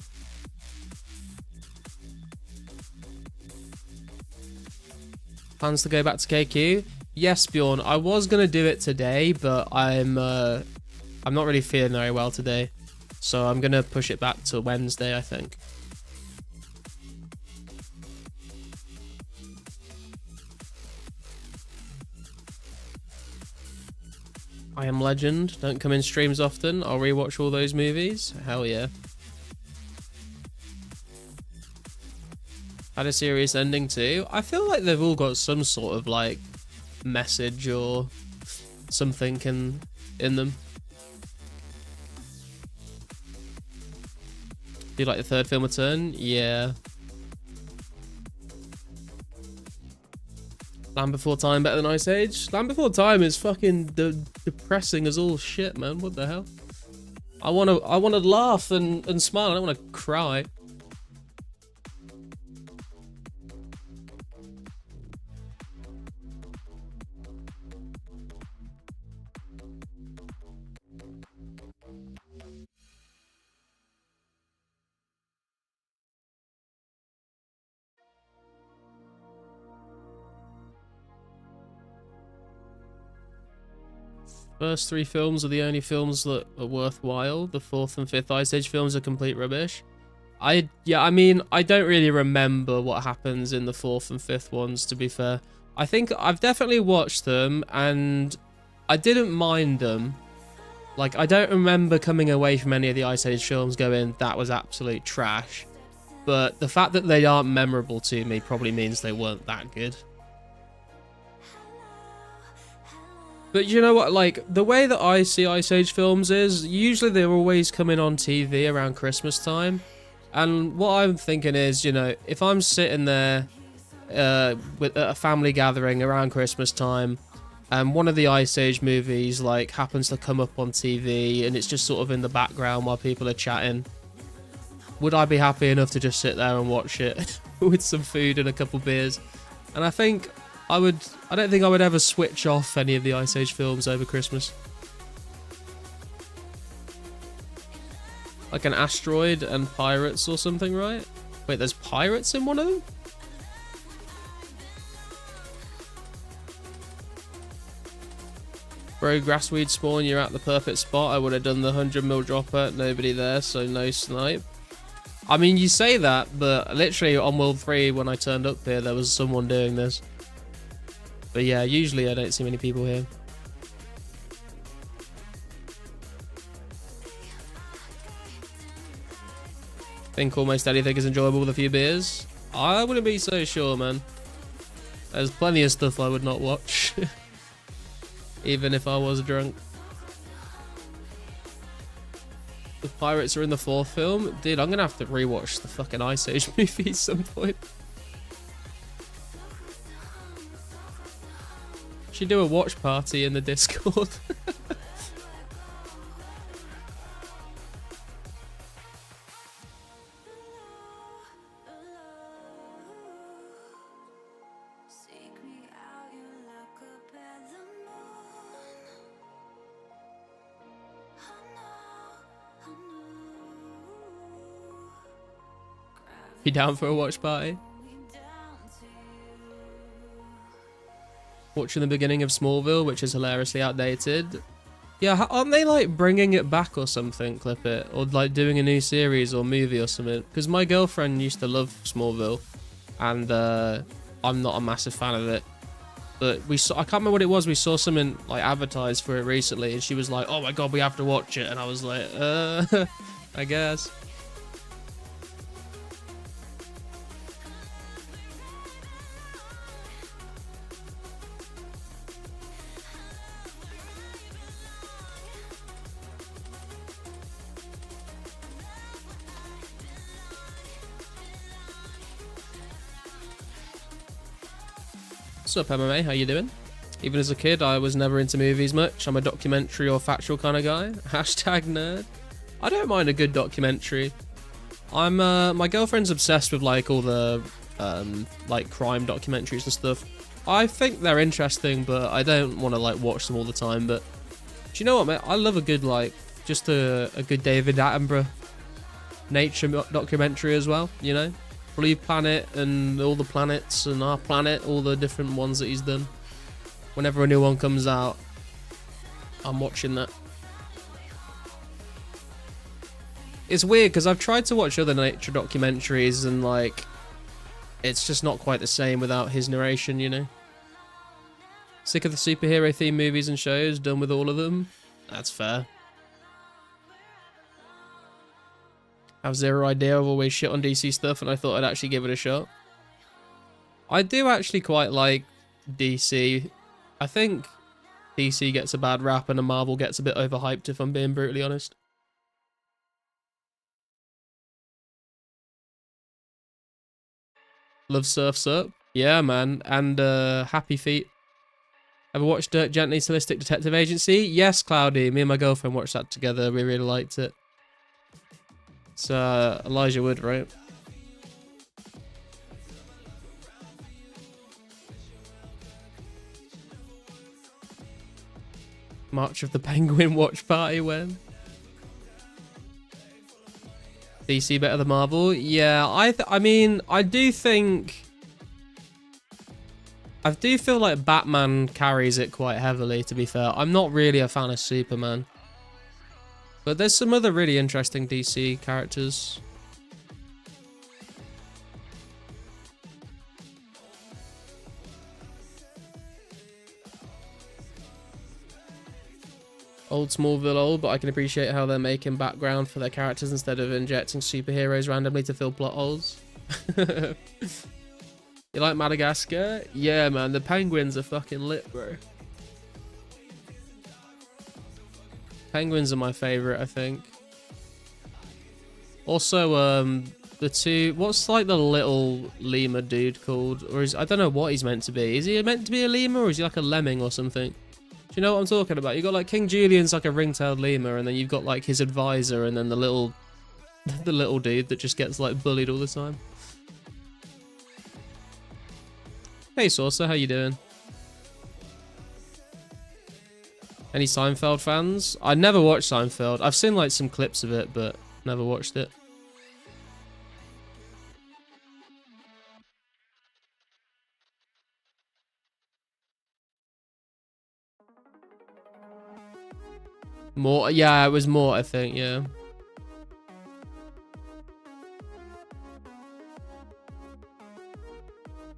Plans to go back to KQ? Yes, Bjorn. I was gonna do it today, but I'm not really feeling very well today, so I'm gonna push it back to Wednesday, I think. I Am Legend. Don't come in streams often. I'll rewatch all those movies. Hell yeah. Had a serious ending too. I feel like they've all got some sort of like message or something in them. Do you like the third film return? Yeah. Land Before Time better than Ice Age? Land Before Time is fucking depressing as all shit, man. What the hell? I wanna laugh and smile. I don't wanna cry. First three films are the only films that are worthwhile. The fourth and fifth Ice Age films are complete rubbish. I mean, I don't really remember what happens in the fourth and fifth ones, to be fair. I think I've definitely watched them, and I didn't mind them. Like, I don't remember coming away from any of the Ice Age films going, that was absolute trash. But the fact that they aren't memorable to me probably means they weren't that good. But you know what, like, the way that I see Ice Age films is, usually they're always coming on TV around Christmas time. And what I'm thinking is, you know, if I'm sitting there with a family gathering around Christmas time, and one of the Ice Age movies, like, happens to come up on TV, and it's just sort of in the background while people are chatting, would I be happy enough to just sit there and watch it with some food and a couple beers? And I think I don't think I would ever switch off any of the Ice Age films over Christmas. Like an asteroid and pirates or something, right? Wait, there's pirates in one of them? Bro, Grassweed Spawn, you're at the perfect spot. I would have done the 100mm dropper. Nobody there, so no snipe. I mean, you say that, but literally on World 3, when I turned up here, there was someone doing this. But yeah, usually I don't see many people here. Think almost anything is enjoyable with a few beers. I wouldn't be so sure, man. There's plenty of stuff I would not watch. Even if I was drunk. The pirates are in the fourth film? Dude, I'm gonna have to rewatch the fucking Ice Age movie at some point. Should do a watch party in the Discord. Be down for a watch party? Watching the beginning of Smallville, which is hilariously outdated. Yeah, aren't they like bringing it back or something, Clip It? Or like doing a new series or movie or something? Because my girlfriend used to love Smallville. and I'm not a massive fan of it. But we saw, I can't remember what it was. We saw something like advertised for it recently, and she was like, "Oh my god, we have to watch it," and I was like, I guess. What's up, MMA? How you doing? Even as a kid, I was never into movies much. I'm a documentary or factual kind of guy. Hashtag nerd. I don't mind a good documentary. I'm my girlfriend's obsessed with like all the like crime documentaries and stuff. I think they're interesting, but I don't want to like watch them all the time. But do you know what, mate? I love a good like just a good David Attenborough nature documentary as well. You know, Blue Planet and all the planets and Our Planet, all the different ones that he's done. Whenever a new one comes out, I'm watching that. It's weird because I've tried to watch other nature documentaries and like it's just not quite the same without his narration, you know. Sick of the superhero themed movies and shows, done with all of them. That's fair. I have zero idea. I've always shit on DC stuff and I thought I'd actually give it a shot. I do actually quite like DC. I think DC gets a bad rap and Marvel gets a bit overhyped, if I'm being brutally honest. Love Surf's Up. Yeah, man. And Happy Feet. Ever watched Dirk Gently's Holistic Detective Agency? Yes, Cloudy. Me and my girlfriend watched that together. We really liked it. It's Elijah Wood, right? March of the Penguin watch party when? DC better than Marvel? Yeah, I mean, I do feel like Batman carries it quite heavily, to be fair. I'm not really a fan of Superman. But there's some other really interesting DC characters. Old Smallville old, but I can appreciate how they're making background for their characters instead of injecting superheroes randomly to fill plot holes. You like Madagascar? Yeah, man, the penguins are fucking lit, bro. Penguins are my favorite, I think. Also, the two... What's, like, the little lemur dude called? Or is... I don't know what he's meant to be. Is he meant to be a lemur, or is he, like, a lemming or something? Do you know what I'm talking about? You got, like, King Julian's, like, a ring-tailed lemur, and then you've got, like, his advisor, and then the little... the little dude that just gets, like, bullied all the time. Hey, Saucer, how you doing? Any Seinfeld fans? I never watched Seinfeld. I've seen like some clips of it, but never watched it. More, yeah, it was more, I think, yeah.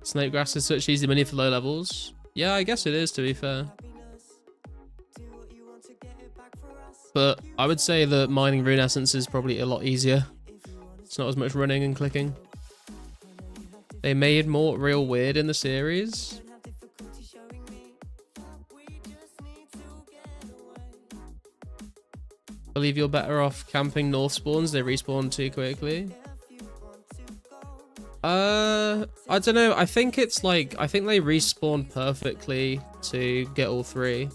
Snakegrass is such easy money for low levels. Yeah, I guess it is, to be fair. But I would say that mining rune essence is probably a lot easier. It's not as much running and clicking. They made more real weird in the series. I believe you're better off camping north spawns. They respawn too quickly. I don't know. I think it's like, I think they respawn perfectly to get all three.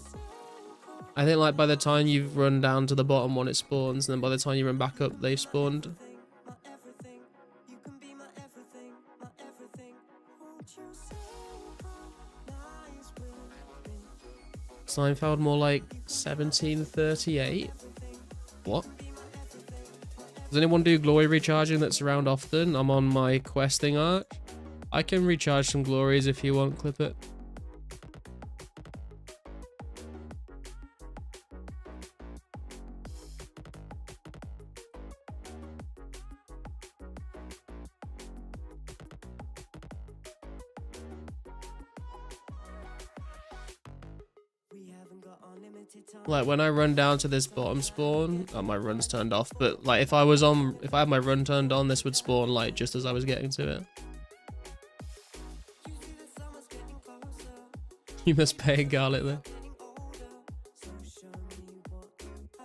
I think like by the time you've run down to the bottom one, it spawns, and then by the time you run back up, they've spawned. Seinfeld more like 1738. What? Does anyone do glory recharging that's around often? I'm on my questing arc. I can recharge some glories if you want, clip it. Like when I run down to this bottom spawn, oh, my run's turned off. But like if I had my run turned on, this would spawn like just as I was getting to it. You must pay garlic there.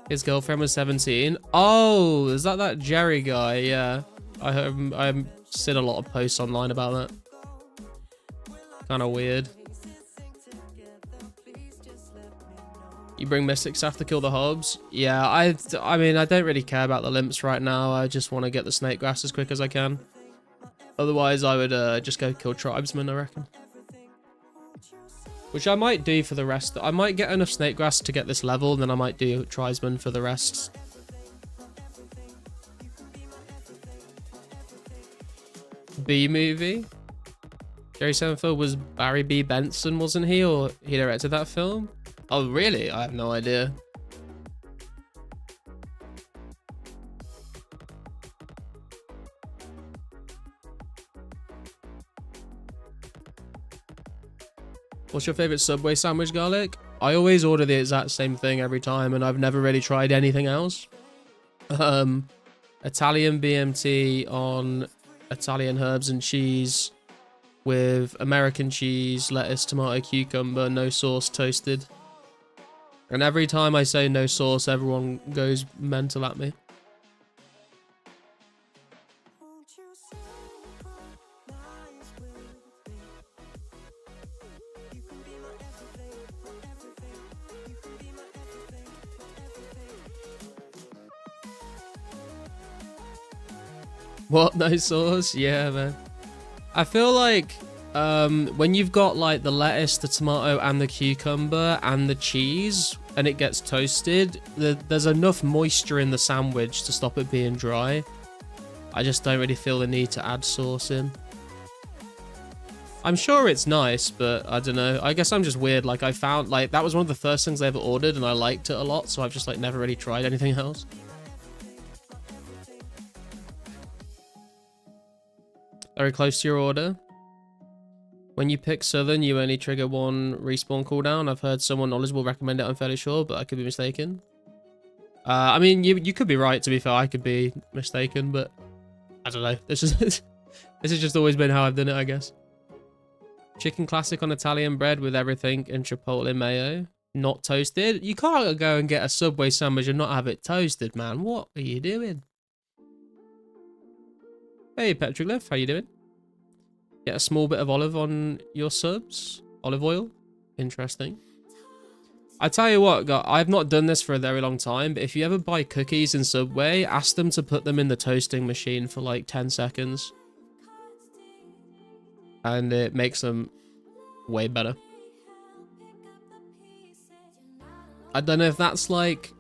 His girlfriend was 17. Oh, is that Jerry guy? Yeah, I've seen a lot of posts online about that. Kind of weird. You bring Mystic Staff to kill the hobs? Yeah, I mean, I don't really care about the limps right now. I just want to get the snake grass as quick as I can. Otherwise, I would just go kill tribesmen, I reckon. Which I might do for the rest. I might get enough snake grass to get this level, and then I might do tribesmen for the rest. B movie? Jerry Seinfeld was Barry B. Benson, wasn't he? Or he directed that film? Oh, really? I have no idea. What's your favorite Subway sandwich, Garlic? I always order the exact same thing every time, and I've never really tried anything else. Italian BMT on Italian herbs and cheese with American cheese, lettuce, tomato, cucumber, no sauce, toasted. And every time I say no sauce, everyone goes mental at me. What? No sauce? Yeah, man. I feel like when you've got like the lettuce, the tomato, and the cucumber, and the cheese, and it gets toasted, there's enough moisture in the sandwich to stop it being dry. I just don't really feel the need to add sauce in. I'm sure it's nice, but I don't know. I guess I'm just weird. Like I found like that was one of the first things I ever ordered, and I liked it a lot, so I've just like never really tried anything else. Very close to your order. When you pick Southern, you only trigger one respawn cooldown. I've heard someone knowledgeable recommend it. I'm fairly sure, but I could be mistaken. I mean, you could be right. To be fair, I could be mistaken, but I don't know. This has just always been how I've done it, I guess. Chicken classic on Italian bread with everything and chipotle mayo, not toasted. You can't go and get a Subway sandwich and not have it toasted, man. What are you doing? Hey, Petroglyph, how you doing? Get a small bit of olive on your subs. Olive oil. Interesting. I tell you what, I've not done this for a very long time, but if you ever buy cookies in Subway, ask them to put them in the toasting machine for like 10 seconds. And it makes them way better. I don't know if that's like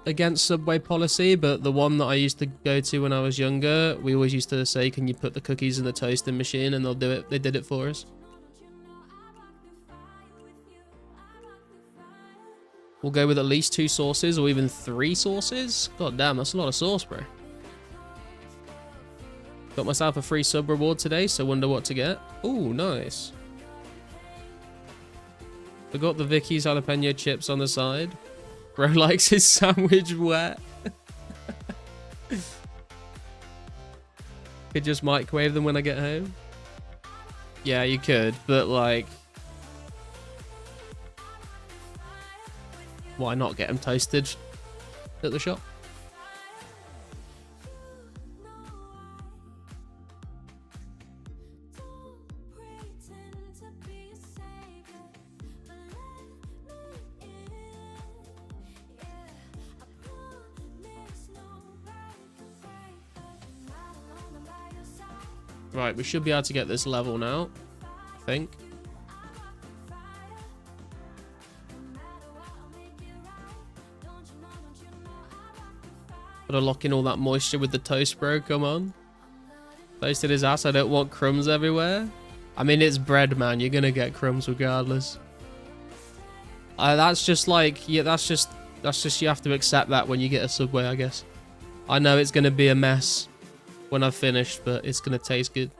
against Subway policy, but the one that I used to go to when I was younger, we always used to say, can you put the cookies in the toasting machine, and they'll do it. They did it for us. We'll go with at least 2 sauces or even 3 sauces. God damn, that's a lot of sauce, bro. Got myself a free sub reward today, so wonder what to get. Ooh, nice. Forgot the Vicky's jalapeno chips on the side. Bro likes his sandwich wet. Could just microwave them when I get home. Yeah, you could, but like, why not get them toasted at the shop? Right, we should be able to get this level now, I think. Gotta lock in all that moisture with the toast, bro. Come on. Toasted his ass. I don't want crumbs everywhere. I mean, it's bread, man. You're gonna get crumbs regardless. That's just like, yeah, that's just you have to accept that when you get a Subway, I guess. I know it's gonna be a mess when I've finished, but it's gonna taste good.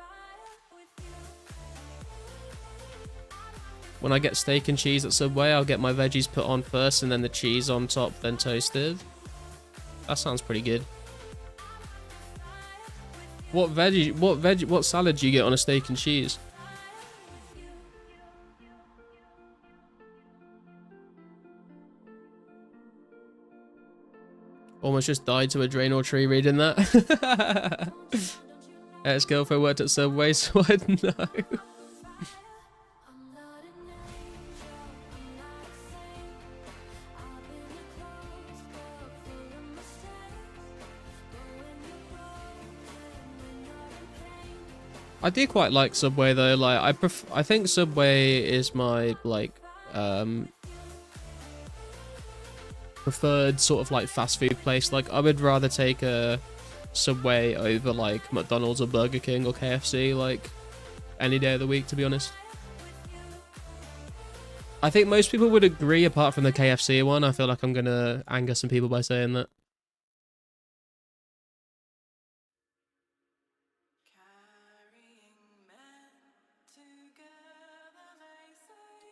When I get steak and cheese at Subway, I'll get my veggies put on first and then the cheese on top, then toasted. That sounds pretty good. What salad do you get on a steak and cheese? Almost just died to a Draenor tree reading that. Ex-girlfriend worked at Subway, so I'd know. I do quite like Subway though. Like I think Subway is my like preferred sort of like fast food place. Like I would rather take a Subway over like McDonald's or Burger King or KFC like any day of the week, to be honest. I think most people would agree apart from the KFC one. I feel like I'm gonna anger some people by saying that.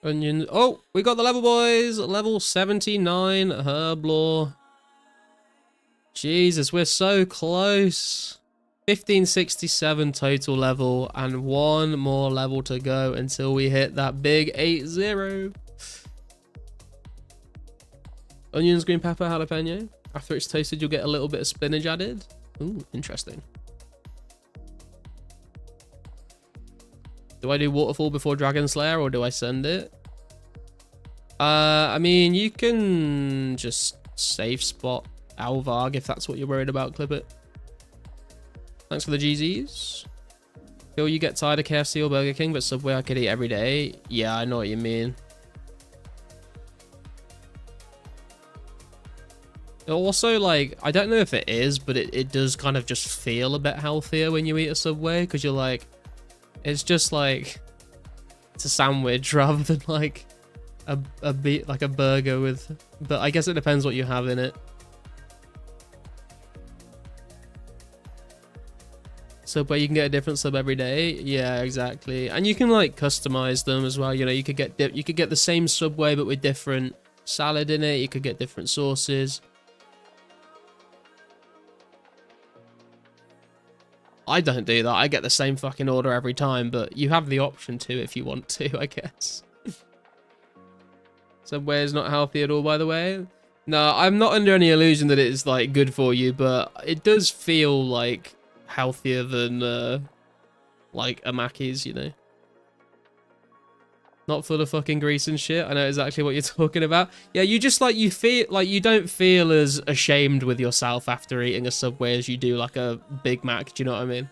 Onions. Oh, we got the level, boys. Level 79, Herblore. Jesus, we're so close. 1567 total level and one more level to go until we hit that big 8-0. Onions, green pepper, jalapeno. After it's toasted, you'll get a little bit of spinach added. Ooh, interesting. Do I do waterfall before Dragon Slayer or do I send it? I mean, you can just safe spot Alvarg if that's what you're worried about. Clip it. Thanks for the GZs. Feel you get tired of KFC or Burger King, but Subway I could eat every day. Yeah, I know what you mean. Also, like, I don't know if it is, but it does kind of just feel a bit healthier when you eat a Subway, because you're like, it's just like, it's a sandwich rather than like like a burger with, but I guess it depends what you have in it. Subway, you can get a different sub every day. Yeah, exactly. And you can like customize them as well. You know, you could get the same Subway but with different salad in it. You could get different sauces. I don't do that. I get the same fucking order every time, but you have the option to if you want to, I guess. Subway is not healthy at all, by the way. No, I'm not under any illusion that it's like good for you, but it does feel like healthier than like a Mackey's, you know. Not full of fucking grease and shit. I know exactly what you're talking about. Yeah, you just like, you feel like you don't feel as ashamed with yourself after eating a Subway as you do like a Big Mac. Do you know what I mean?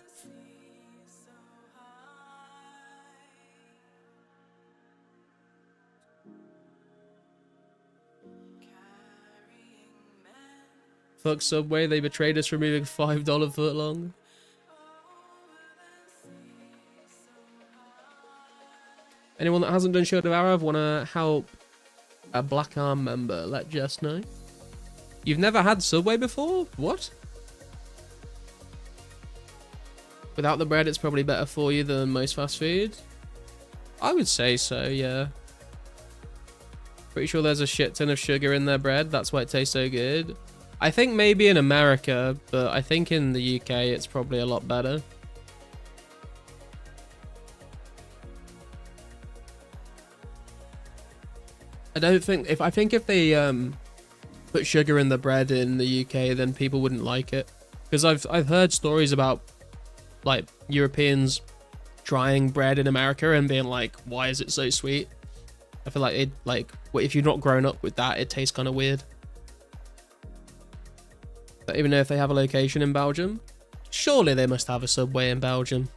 Fuck Subway, they betrayed us removing $5 footlong. Anyone that hasn't done Shield of Arav want to help a Black Arm member, let Jess know. You've never had Subway before? What? Without the bread, it's probably better for you than most fast food. I would say so, yeah. Pretty sure there's a shit ton of sugar in their bread. That's why it tastes so good. I think maybe in America, but I think in the UK it's probably a lot better. I think if they put sugar in the bread in the UK, then people wouldn't like it. Because I've heard stories about like Europeans trying bread in America and being like, why is it so sweet? I feel like if you've not grown up with that, it tastes kind of weird. But even though if they have a location in Belgium, surely they must have a Subway in Belgium.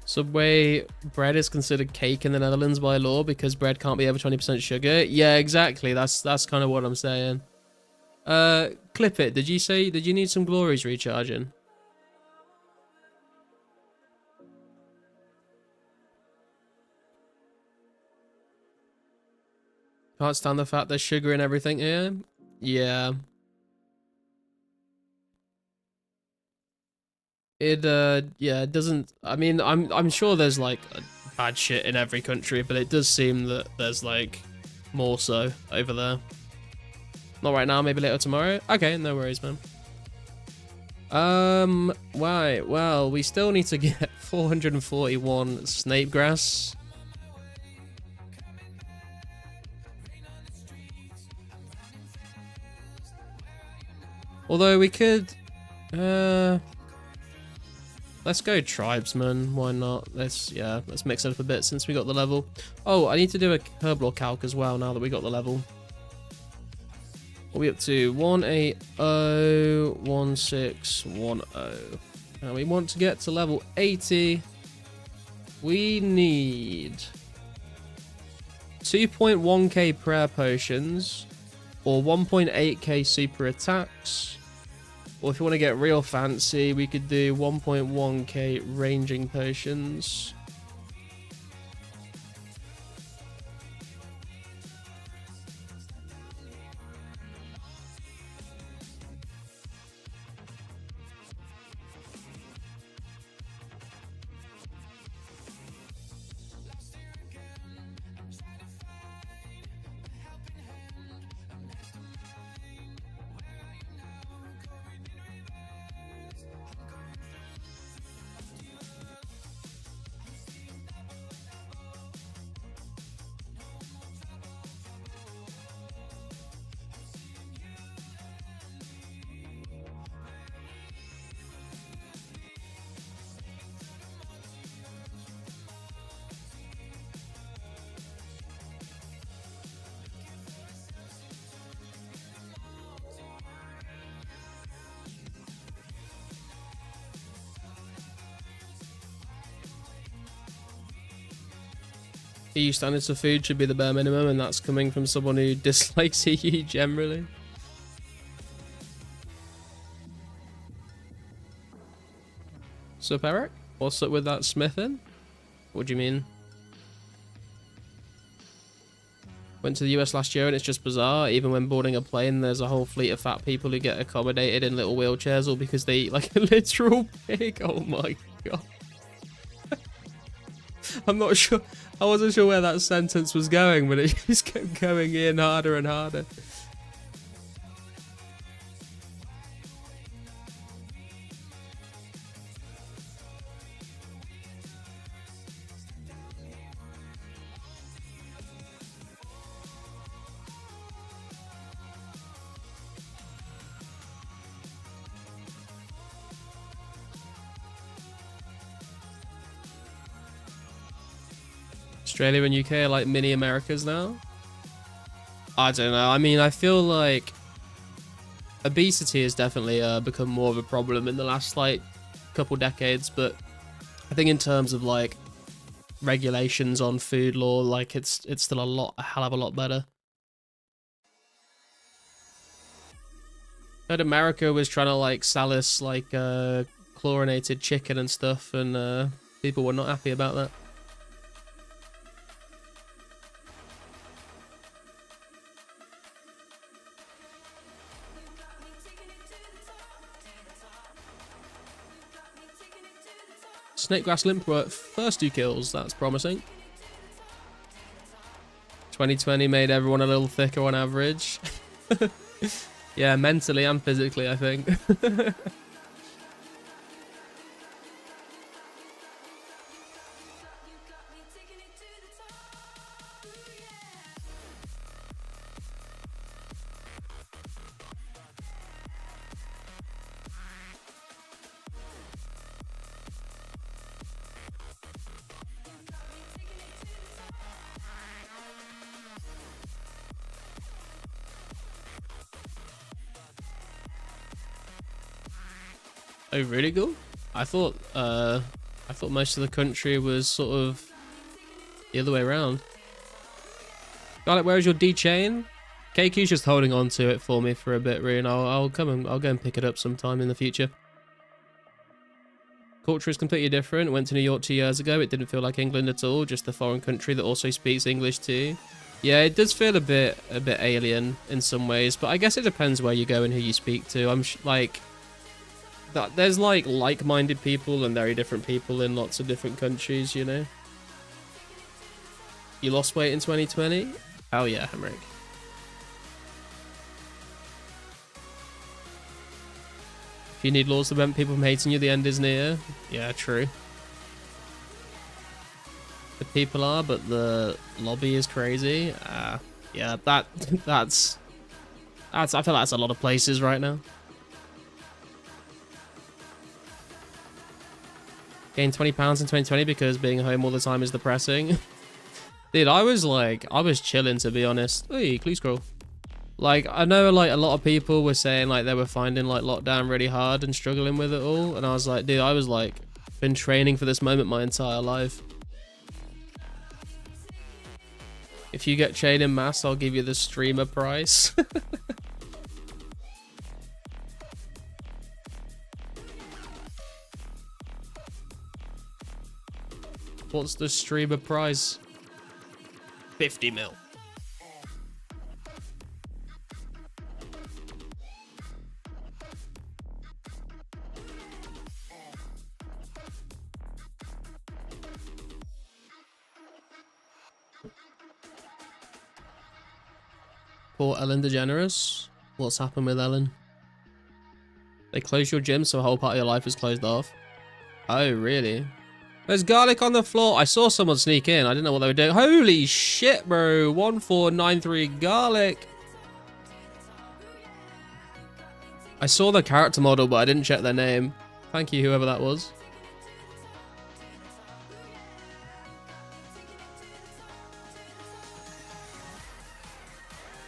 Subway bread is considered cake in the Netherlands by law because bread can't be over 20% sugar. Yeah, exactly. That's kind of what I'm saying. Clip it. Did you need some glories recharging? Can't stand the fact there's sugar in everything here. Yeah. It yeah, it doesn't. I mean, I'm sure there's like bad shit in every country, but it does seem that there's like more so over there. Not right now, maybe later tomorrow. Okay, no worries, man. Right, well, we still need to get 441 snape grass. Although we could, let's go tribesman. Why not? Let's mix it up a bit since we got the level. Oh, I need to do a Herblore calc as well now that we got the level. What are we up to? 180, 1610. And we want to get to level 80. We need 2.1k prayer potions or 1.8k super attacks. Or if you want to get real fancy, we could do 1.1k ranging potions. EU standards for food should be the bare minimum, and that's coming from someone who dislikes EU generally. Sup, Eric? What's up with that smithing? What do you mean? Went to the US last year and it's just bizarre. Even when boarding a plane, there's a whole fleet of fat people who get accommodated in little wheelchairs, all because they eat like a literal pig. Oh my god. I'm not sure. I wasn't sure where that sentence was going, but it just kept going in harder and harder. Australia and UK are like mini Americas now. I don't know. I mean, I feel like obesity has definitely become more of a problem in the last like couple decades, but I think in terms of like regulations on food law, like it's still a hell of a lot better. I heard America was trying to like sell us like chlorinated chicken and stuff, and people were not happy about that. Snakegrass Limp were first 2 kills, that's promising. 2020 made everyone a little thicker on average. Yeah, mentally and physically, I think. Oh, really cool? I thought most of the country was sort of the other way around. Got it. Where is your D chain? KQ's just holding on to it for me for a bit, Rune. I'll go and pick it up sometime in the future. Culture is completely different. Went to New York 2 years ago. It didn't feel like England at all. Just a foreign country that also speaks English too. Yeah, it does feel a bit alien in some ways, but I guess it depends where you go and who you speak to. that there's like-minded people and very different people in lots of different countries, you know. You lost weight in 2020? Hell yeah, Hemrick. If you need laws to prevent people from hating you, the end is near. Yeah, true. The people are, but the lobby is crazy. Yeah, that's I feel that's a lot of places right now. Gained 20 pounds in 2020 because being home all the time is depressing. Dude, I was chilling, to be honest. Hey, please scroll. Like, I know like a lot of people were saying like they were finding like lockdown really hard and struggling with it all, and I was like, dude, I was like been training for this moment my entire life. If you get chain in mass, I'll give you the streamer price. What's the streamer price? 50 mil. Poor Ellen DeGeneres. What's happened with Ellen? They closed your gym, so a whole part of your life is closed off. Oh, really? There's garlic on the floor. I saw someone sneak in. I didn't know what they were doing. Holy shit, bro. 1493 garlic. I saw the character model, but I didn't check their name. Thank you, whoever that was.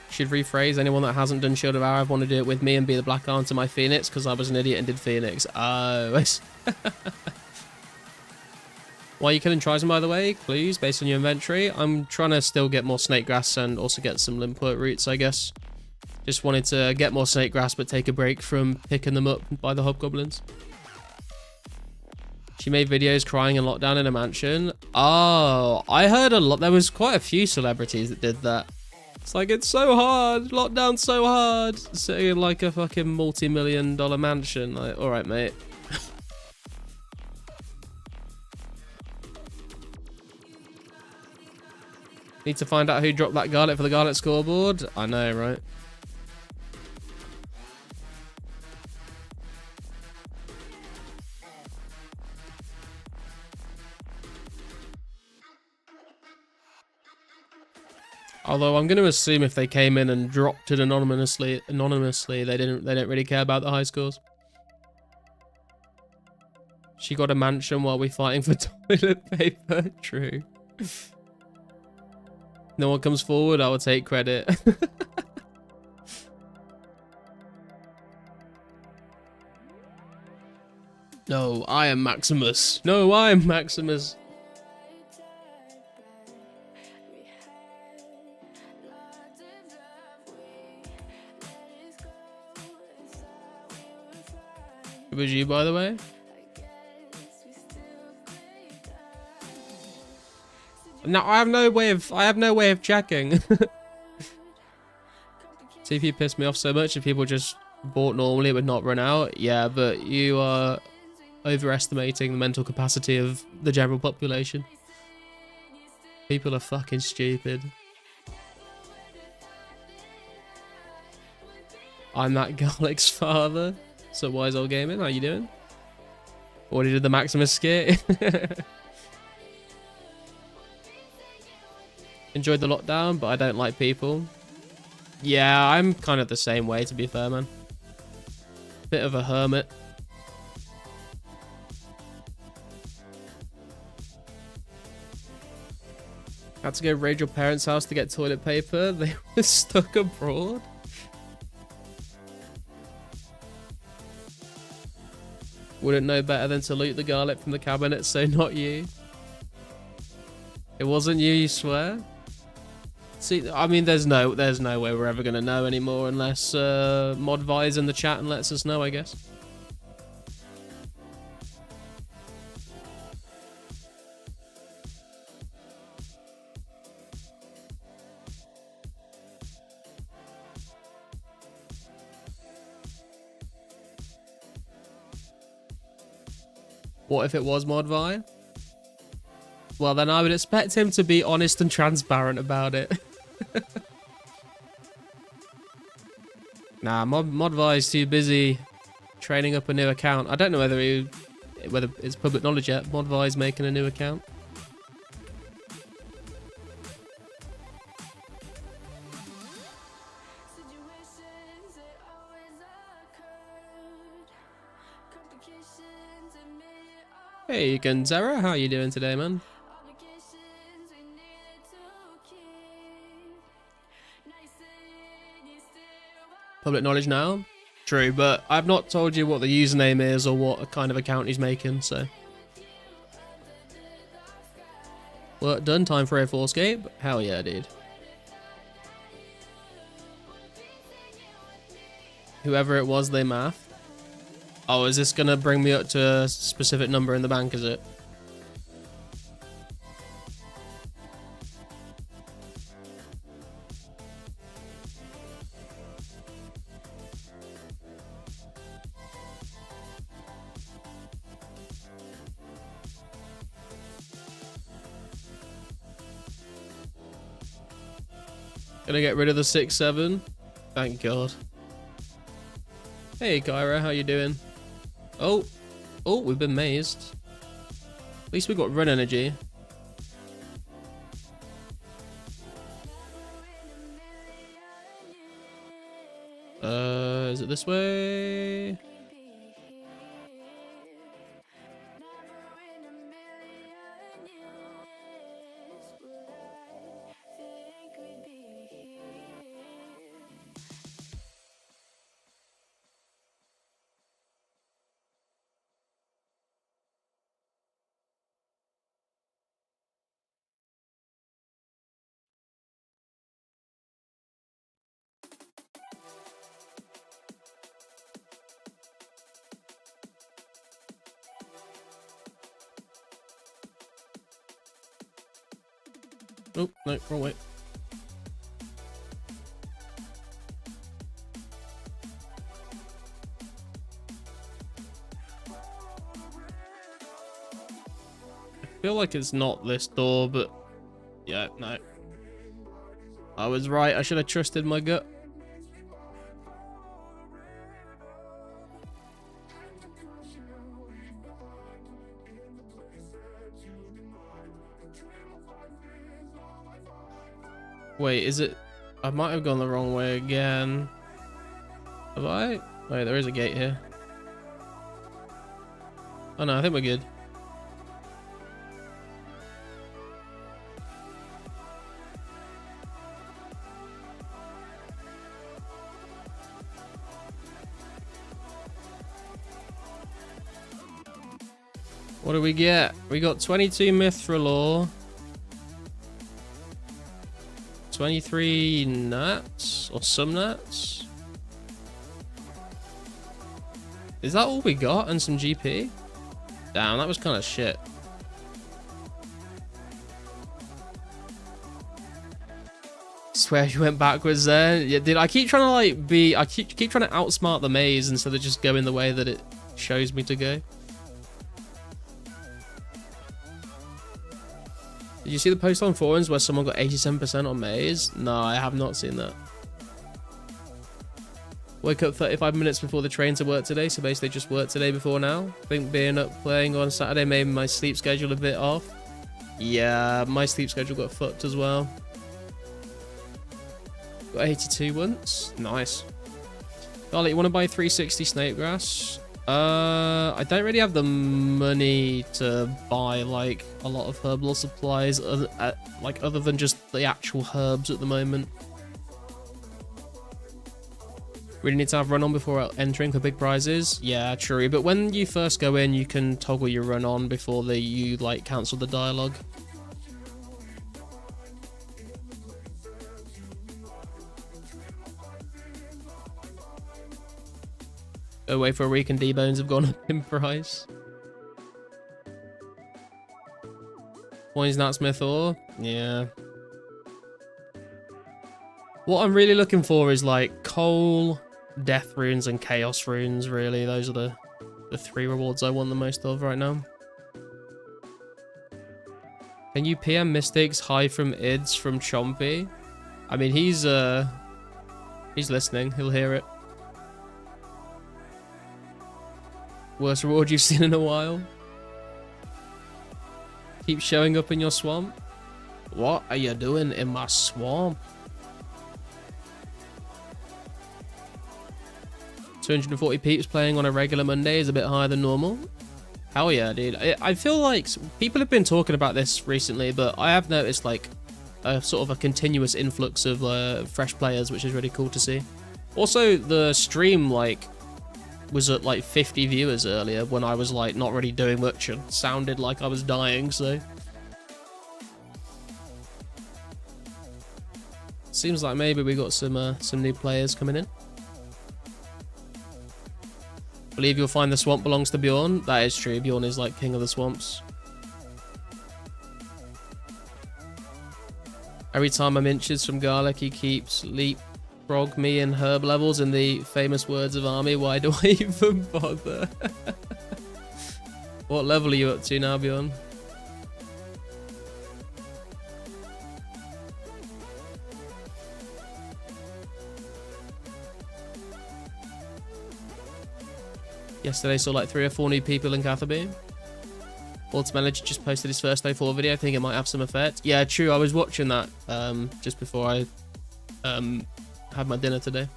Should rephrase, anyone that hasn't done Shield of Arab want to do it with me and be the black arm to my Phoenix because I was an idiot and did Phoenix. Oh, why are you killing Trism, by the way? Please, based on your inventory. I'm trying to still get more snake grass and also get some limport roots, I guess. Just wanted to get more snake grass, but take a break from picking them up by the hobgoblins. She made videos crying in lockdown in a mansion. Oh, I heard a lot. There was quite a few celebrities that did that. It's like, it's so hard. Lockdown's so hard. Sitting in like a fucking multi-million-dollar mansion. Like, all right, mate. Need to find out who dropped that garlic for the garlic scoreboard. I know, right? Although I'm going to assume if they came in and dropped it anonymously, they didn't really care about the high scores. She got a mansion while we fighting for toilet paper. True. No one comes forward, I will take credit. No, I am Maximus. No, I am Maximus. It was you, by the way. No, I have no way of checking. TP pissed me off so much. If people just bought normally, it would not run out. Yeah, but you are overestimating the mental capacity of the general population. People are fucking stupid. I'm that garlic's father. So Wise Old Gaming, how you doing? Already did the Maximus skit. Enjoyed the lockdown, but I don't like people. Yeah, I'm kind of the same way, to be fair, man. Bit of a hermit. Had to go raid your parents' house to get toilet paper. They were stuck abroad. Wouldn't know better than to loot the garlic from the cabinet, so not you. It wasn't you, you swear? See, I mean, there's no way we're ever gonna know anymore unless Modvi's in the chat and lets us know, I guess. What if it was Modvi? Well, then I would expect him to be honest and transparent about it. Nah, Modvi is too busy training up a new account. I don't know whether it's public knowledge yet. Modvi is making a new account. Situations they always occurred. Complications and many Hey, Gonzera, how you doing today, man? obligations we needed to keep. Nice saying you still want Public knowledge now? True, but I've not told you what the username is or what kind of account he's making, so. Work done, time for 2004scape? Hell yeah, dude. Whoever it was, they math. Oh, is this gonna bring me up to a specific number in the bank, is it? Gonna get rid of the 6-7. Thank God. Hey, Kyra, how you doing? Oh, we've been mazed. At least we got run energy. Is it this way? Oh, no, wrong way. I feel like it's not this door, but yeah, no. I was right, I should have trusted my gut. Wait, is it? I might have gone the wrong way again. Have I? Wait, there is a gate here. Oh no, I think we're good. What do we get? We got 22 Mithralore. 23 nuts or some nuts. Is that all we got? And some GP? Damn, that was kind of shit. Swear you went backwards there. Yeah, dude, I keep trying to like be. I keep trying to outsmart the maze instead of just going the way that it shows me to go. Did you see the post on forums where someone got 87% on maze? No, I have not seen that. Woke up 35 minutes before the train to work today, so basically just worked today before now. I think being up playing on Saturday made my sleep schedule a bit off. Yeah, my sleep schedule got fucked as well. Got 82 once. Nice. Charlie, you want to buy 360 snake grass? I don't really have the money to buy like a lot of Herblore supplies, other than just the actual herbs at the moment. Really need to have run on before entering for big prizes. Yeah, true. But when you first go in, you can toggle your run on before you like cancel the dialogue. Away for a week and D-Bones have gone up in price. Poisonat Smith ore? Yeah. What I'm really looking for is like coal, death runes, and chaos runes, really. Those are the three rewards I want the most of right now. Can you PM Mystics hi from Ids from Chompy? I mean, he's listening. He'll hear it. Worst reward you've seen in a while. Keep showing up in your swamp. What are you doing in my swamp? 240 peeps playing on a regular Monday is a bit higher than normal. Hell yeah, dude. I feel like people have been talking about this recently, but I have noticed like a sort of a continuous influx of fresh players, which is really cool to see. Also, the stream like was at like 50 viewers earlier when I was like not really doing much and sounded like I was dying, so seems like maybe we got some new players coming in. Believe you'll find the swamp belongs to Bjorn. That is true. Bjorn is like king of the swamps. Every time I'm inches from Garlic, he keeps leapfrog me in herb levels in the famous words of Army. Why do I even bother? What level are you up to now, Bjorn? Yesterday saw like 3 or 4 new people in Catherby. Manager just posted his first 04 video. I think it might have some effect. Yeah, true. I was watching that just before I had my dinner today.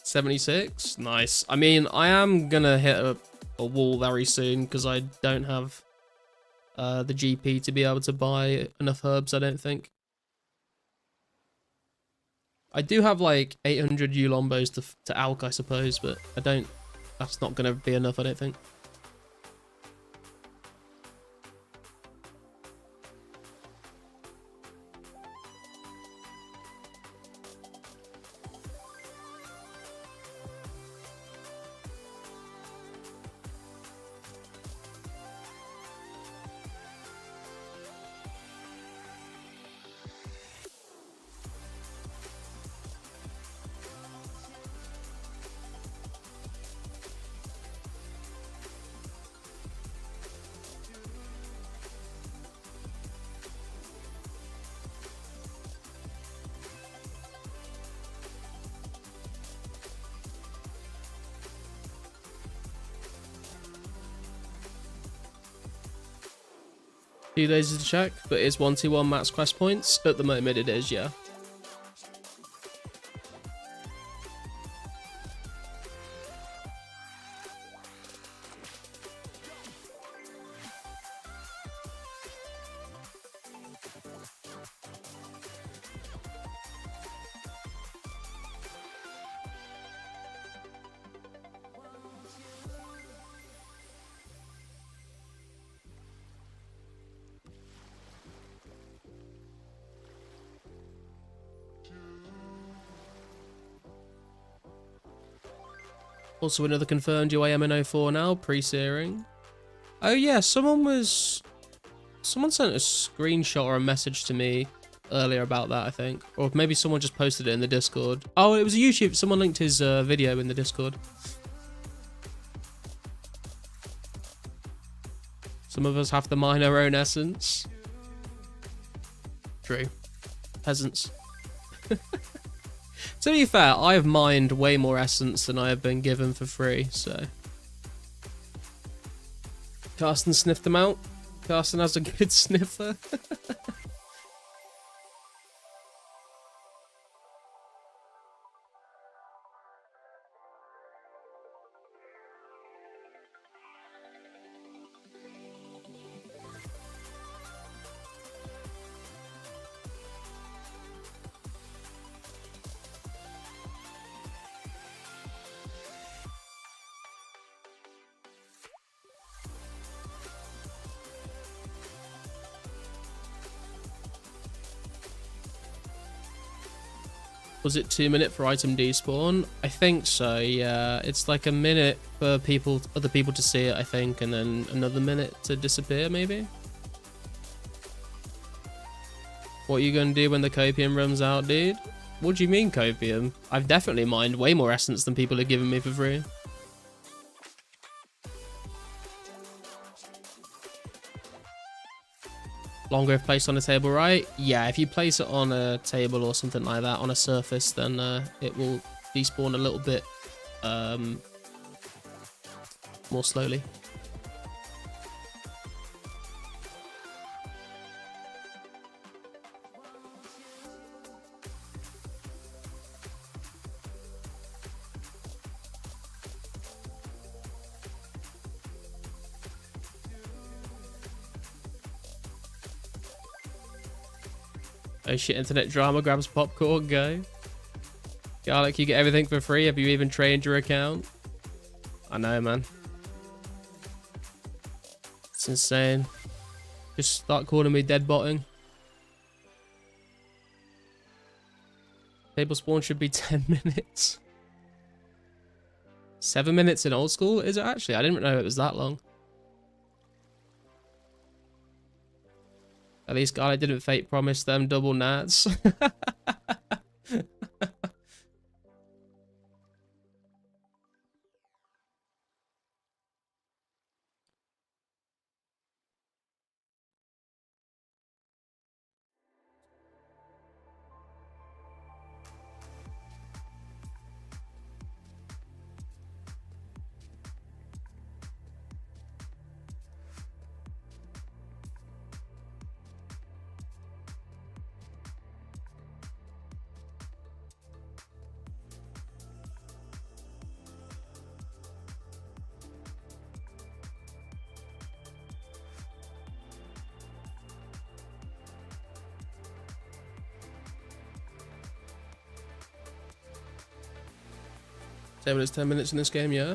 $76. Nice. I mean, I am gonna hit a wall very soon because I don't have the GP to be able to buy enough herbs, I don't think. I do have like 800 Ulombos to Alk, I suppose, but I don't. That's not going to be enough, I don't think. Few days to check, but it's 121 max quest points. At the moment it is, yeah. Also another confirmed UAM in 04 now, pre-searing. Oh yeah, someone sent a screenshot or a message to me earlier about that, I think. Or maybe someone just posted it in the Discord. Oh, it was a YouTube, someone linked his video in the Discord. Some of us have to mine our own essence. True. Peasants. To be fair, I have mined way more essence than I have been given for free, so. Carsten sniffed them out. Carsten has a good sniffer. Was it 2 minutes for item despawn? I think so, yeah. It's like a minute for other people to see it, I think, and then another minute to disappear, maybe? What are you gonna do when the copium runs out, dude? What do you mean, copium? I've definitely mined way more essence than people are giving me for free. Longer if placed on a table, right? Yeah, if you place it on a table or something like that, on a surface, then it will despawn a little bit more slowly. Oh shit, internet drama grabs popcorn, go. Garlic, you get everything for free. Have you even trained your account? I know, man. It's insane. Just start calling me dead botting. Table spawn should be 10 minutes. 7 minutes in old school? Is it actually? I didn't know it was that long. At least Garlic didn't fake promise them double nats. 10 minutes in this game, yeah?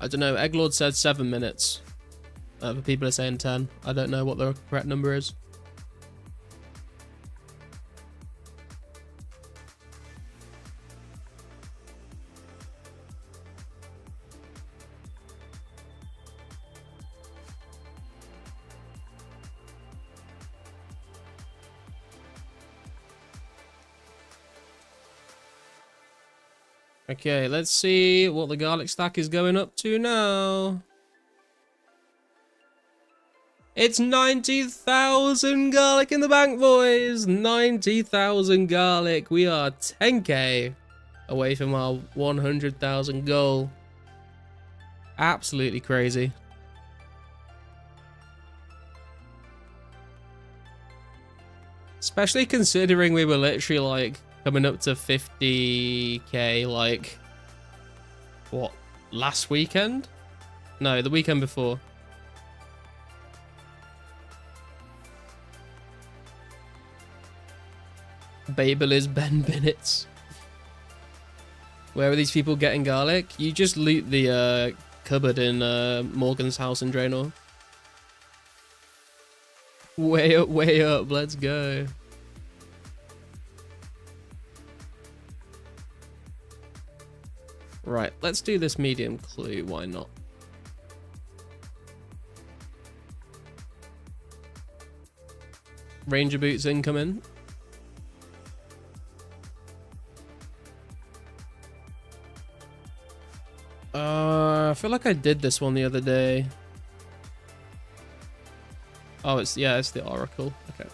I don't know. Egglord said 7 minutes. But people are saying 10. I don't know what the correct number is. Okay, let's see what the garlic stack is going up to now. It's 90,000 garlic in the bank, boys. 90,000 garlic. We are 10k away from our 100,000 goal. Absolutely crazy. Especially considering we were literally like coming up to 50k like, what, last weekend? No, the weekend before. Babel is Ben Bennett's. Where are these people getting garlic? You just loot the cupboard in Morgan's house in Draenor. Way up, let's go. Right, let's do this medium clue, why not? Ranger boots incoming. I feel like I did this one the other day. Oh, it's the Oracle. Okay.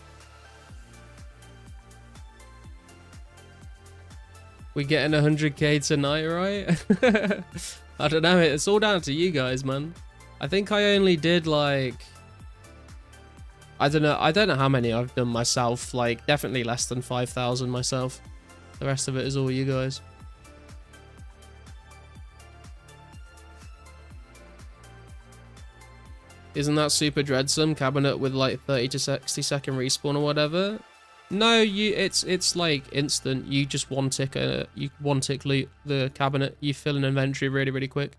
We getting 100k tonight, right? I don't know. It's all down to you guys, man. I think I only did like, I don't know how many I've done myself. Like definitely less than 5,000 myself. The rest of it is all you guys. Isn't that super dreadsome? Cabinet with like 30 to 60 second respawn or whatever? No, it's like instant. You just one tick loot the cabinet. You fill an inventory really quick.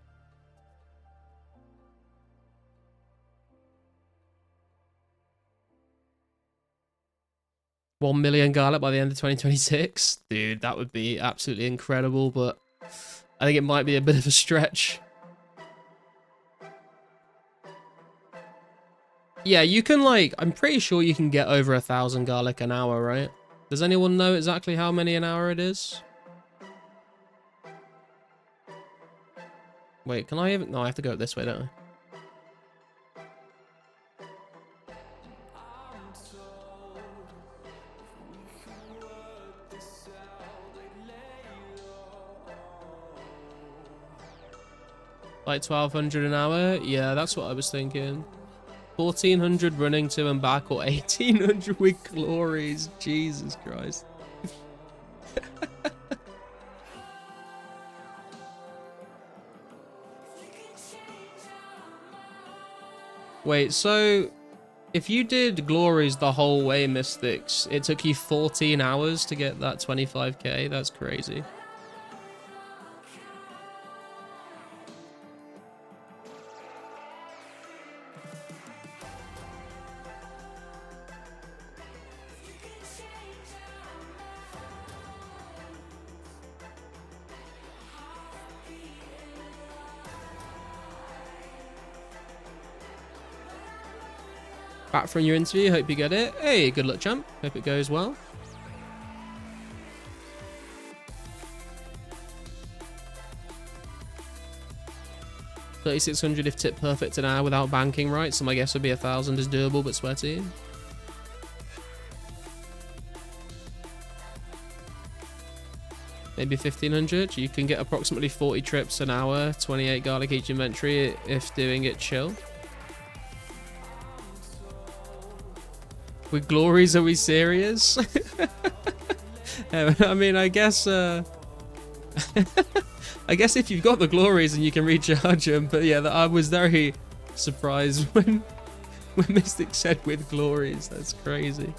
$1 million garlic by the end of 2026? Dude, that would be absolutely incredible, but I think it might be a bit of a stretch. Yeah, you can like, I'm pretty sure you can get over 1,000 garlic an hour, right? Does anyone know exactly how many an hour it is? Wait, can I even, no, I have to go this way, don't I? Like 1200 an hour? Yeah, that's what I was thinking. 1400 running to and back, or 1800 with glories. Jesus Christ. Wait, so if you did glories the whole way, Mystics, it took you 14 hours to get that 25k? That's crazy. Back from your interview, hope you get it. Hey, good luck, champ. Hope it goes well. $3,600 if tip perfect an hour without banking, right? So my guess would be 1,000 is doable but sweaty. Maybe 1,500. You can get approximately 40 trips an hour, 28 garlic each inventory if doing it chill. With glories, are we serious? I mean, I guess I guess if you've got the glories and you can recharge them, but yeah, I was very surprised when Mystic said with glories. That's crazy.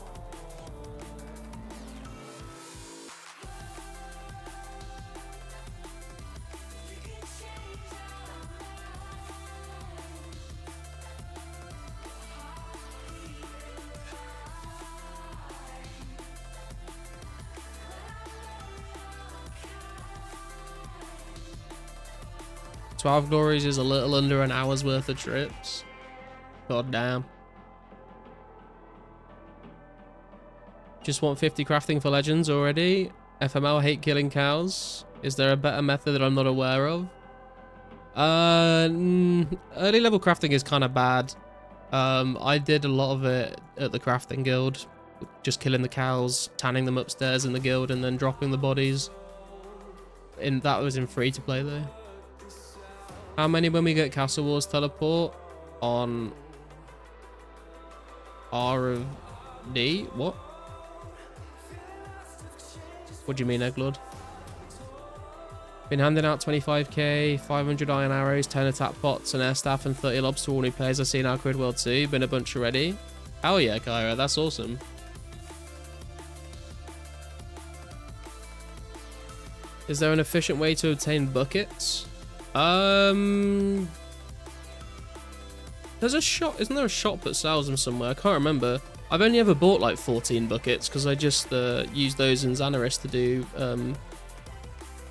$12 glories is a little under an hour's worth of trips. God damn. Just want 50 crafting for legends already. FML hate killing cows. Is there a better method that I'm not aware of? Early level crafting is kind of bad. I did a lot of it at the crafting guild. Just killing the cows, tanning them upstairs in the guild, and then dropping the bodies. That was in free to play though. How many when we get Castle Wars teleport? On R of D? What? What do you mean, Egglord? Been handing out 25k, 500 iron arrows, 10 attack pots, and air staff, and 30 lobs to all new players I've seen Alcrid World 2. Been a bunch already. Hell yeah, Kyra, that's awesome. Is there an efficient way to obtain buckets? There's a shop, isn't there a shop that sells them somewhere? I can't remember. I've only ever bought like 14 buckets because I just use those in Xanaris to do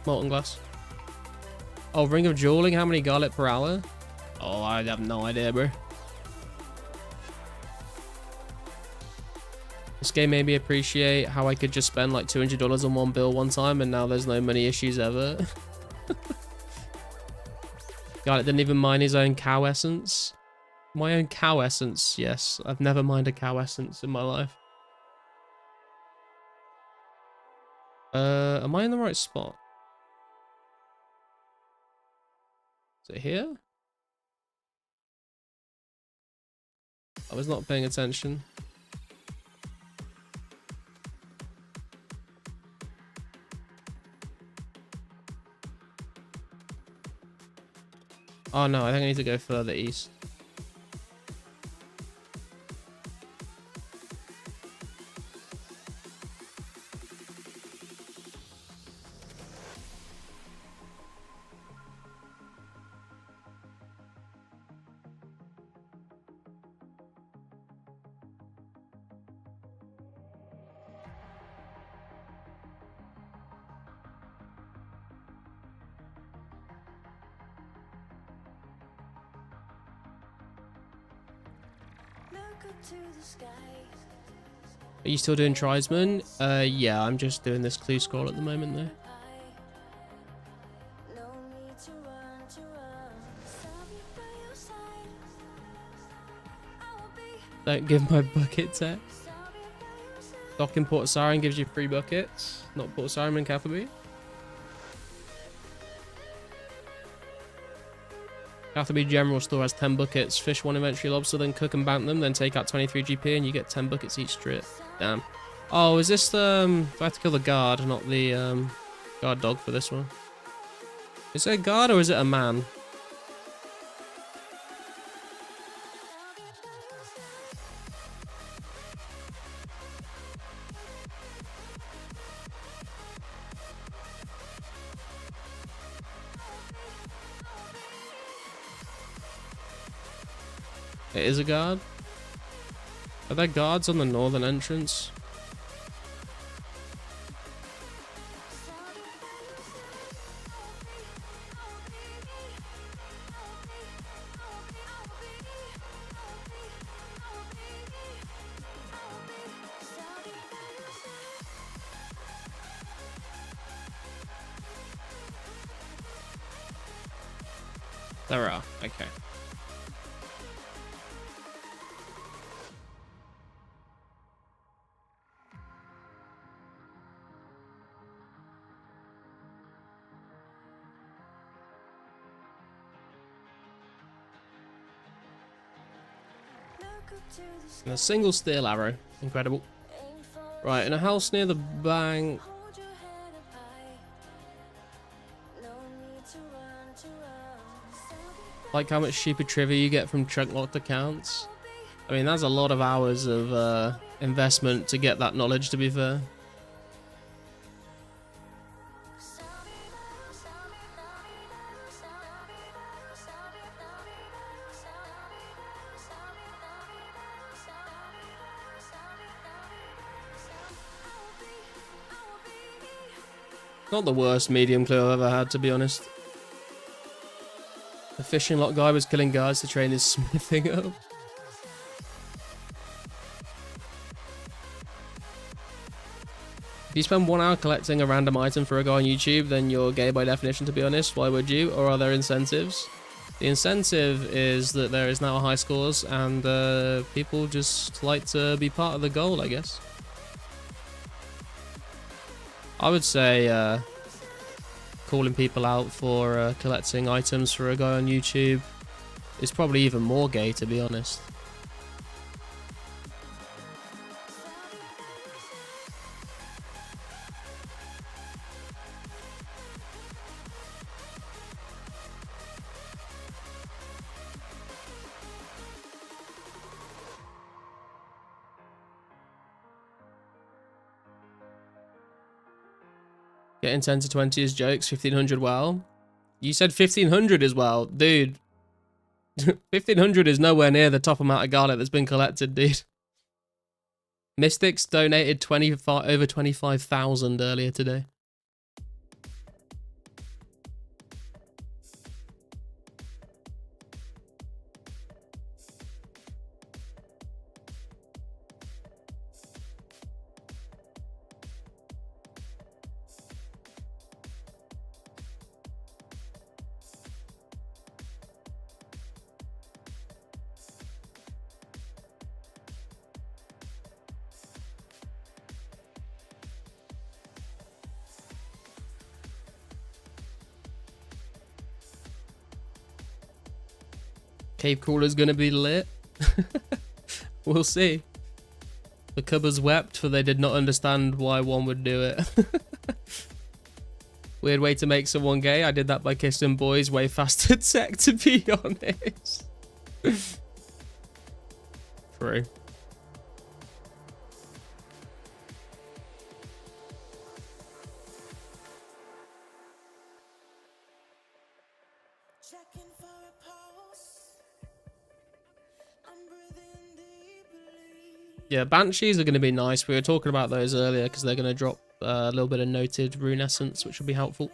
molten glass. Oh, Ring of Dueling, how many garlic per hour? Oh, I have no idea, bro. This game made me appreciate how I could just spend like $200 on one bill one time and now there's no money issues ever. Garlic didn't even mine his own cow essence. My own cow essence, yes. I've never mined a cow essence in my life. Am I in the right spot? Is it here? I was not paying attention. Oh no, I think I need to go further east. Are you still doing Tribesman? Yeah, I'm just doing this clue scroll at the moment though. Don't give my bucket text. Dock in Port Siren gives you 3 buckets. Not Port Siren and Catherby. Catherby General Store has 10 buckets. Fish 1 inventory lobster, then cook and bank them, then take out 23 GP and you get 10 buckets each trip. Damn. Oh, is this the... I have to kill the guard, not the guard dog for this one. Is it a guard or is it a man? It is a guard? Are there guards on the northern entrance? There are, okay. And a single steel arrow. Incredible. Right, in a house near the bank. Like how much stupid trivia you get from chunk locked accounts. I mean, that's a lot of hours of investment to get that knowledge, to be fair. Not the worst medium clue I've ever had, to be honest. The fishing lot guy was killing guards to train his smithing up. If you spend 1 hour collecting a random item for a guy on YouTube, then you're gay by definition, to be honest. Why would you? Or are there incentives? The incentive is that there is now high scores and people just like to be part of the goal, I guess. I would say calling people out for collecting items for a guy on YouTube is probably even more gay, to be honest. Getting 10 to 20 is jokes, 1500 well. You said 1500 as well, dude. 1500 is nowhere near the top amount of garlic that's been collected, dude. Mystics donated over 25,000 earlier today. Cave crawler's gonna be lit. We'll see. The cupboards wept, for they did not understand why one would do it. Weird way to make someone gay. I did that by kissing boys way faster tech, to be honest. True. Yeah, Banshees are going to be nice. We were talking about those earlier because they're going to drop a little bit of noted rune essence, which will be helpful.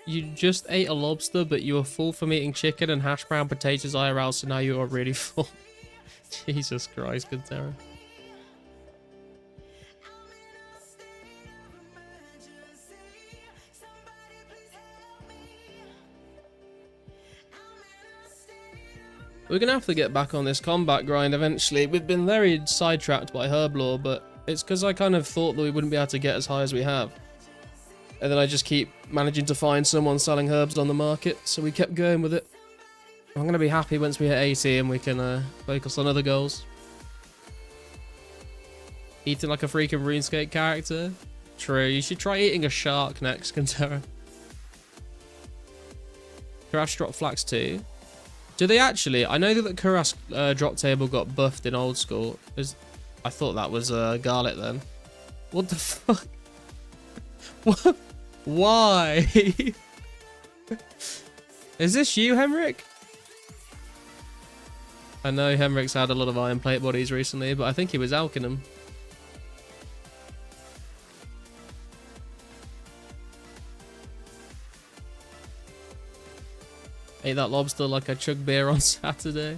You just ate a lobster, but you were full from eating chicken and hash brown potatoes IRL, so now you are really full. Jesus Christ, good terror. We're going to have to get back on this combat grind eventually. We've been very sidetracked by Herblore, but it's because I kind of thought that we wouldn't be able to get as high as we have. And then I just keep managing to find someone selling herbs on the market, so we kept going with it. I'm going to be happy once we hit 80 and we can focus on other goals. Eating like a freaking RuneScape character? True, you should try eating a shark next, Kantera. Karash drop flax too. Do they actually? I know that the Karash drop table got buffed in old school. I thought that was garlic then. What the fuck? What? Why? Is this you, Henrik? I know Henrik's had a lot of iron plate bodies recently, but I think he was alking them. Ate that lobster like I chugged beer on Saturday.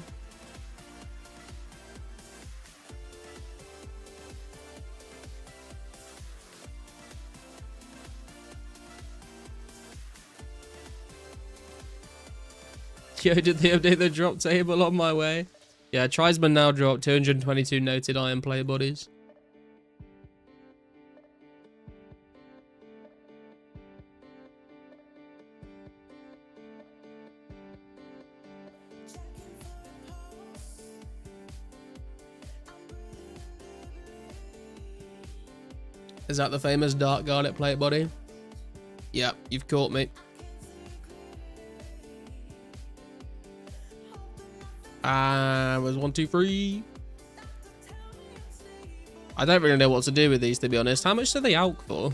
Yo, did they update the drop table on my way? Yeah, Trisman now dropped 222 noted iron plate bodies. Is that the famous dark garlic plate body? Yep, you've caught me. Was 1, 2, 3. I don't really know what to do with these, to be honest. How much do they alk for?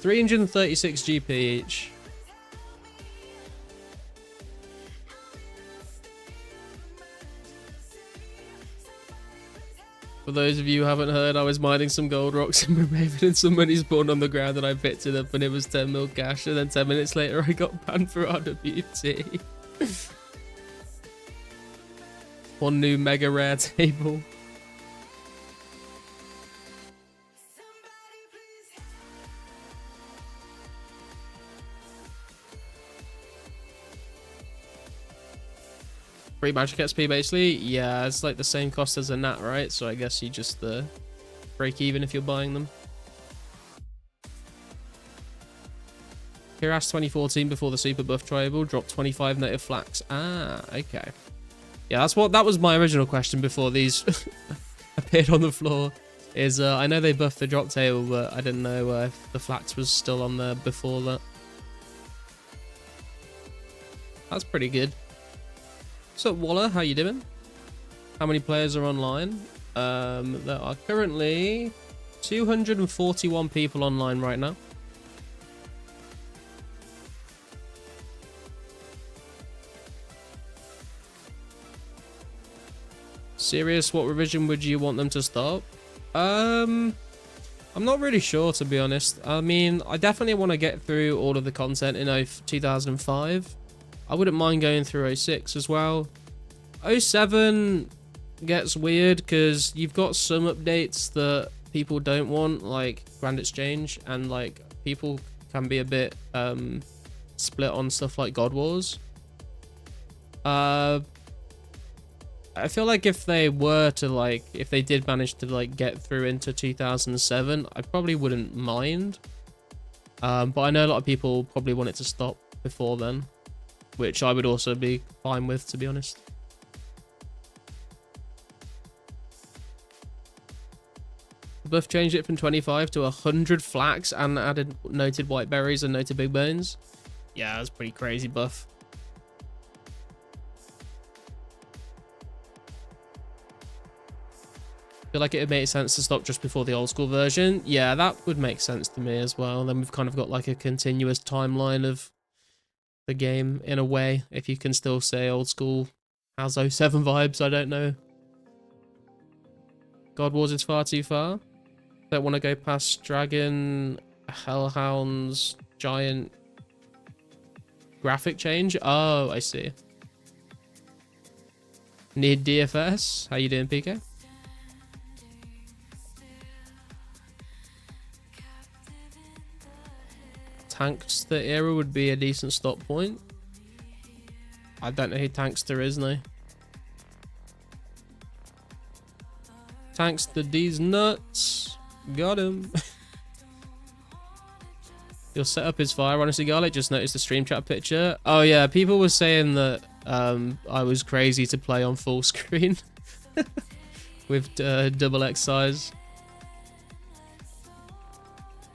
$336 GP each. For those of you who haven't heard, I was mining some gold rocks in Raven and some money spawned on the ground and I picked it up and it was 10 mil cash, and then 10 minutes later I got banned for RWT. One new mega rare table. Free magic XP basically? Yeah, it's like the same cost as a nat, right? So I guess you just break even if you're buying them. Kirash 2014 before the super buff tribal dropped 25 native flax. Ah, okay. Yeah, that was my original question before these appeared on the floor. Is I know they buffed the drop table, but I didn't know if the flax was still on there before that. That's pretty good. So Waller, how you doing? How many players are online? There are currently 241 people online right now. Serious, what revision would you want them to start? I'm not really sure, to be honest. I mean, I definitely want to get through all of the content in 2005. I wouldn't mind going through 06 as well. 07 gets weird because you've got some updates that people don't want, like Grand Exchange, and like people can be a bit split on stuff like God Wars. I feel like if they did manage to like get through into 2007, I probably wouldn't mind. But I know a lot of people probably want it to stop before then, which I would also be fine with, to be honest. The buff changed it from 25 to 100 flax and added noted white berries and noted big bones. Yeah, that's pretty crazy buff. I feel like it would make sense to stop just before the old school version. Yeah, that would make sense to me as well. Then we've kind of got like a continuous timeline of the game in a way, if you can still say old school has 07 vibes. I don't know. God Wars is far too far. Don't want to go past Dragon, Hellhounds, Giant graphic change. Oh, I see. Need DFS. How you doing, PK? Tankster era would be a decent stop point. I don't know who Tankster is, no. Tankster D's nuts. Got him. Your setup is fire, honestly, Garlic. Just noticed the stream chat picture. Oh yeah, people were saying that I was crazy to play on full screen with double X size.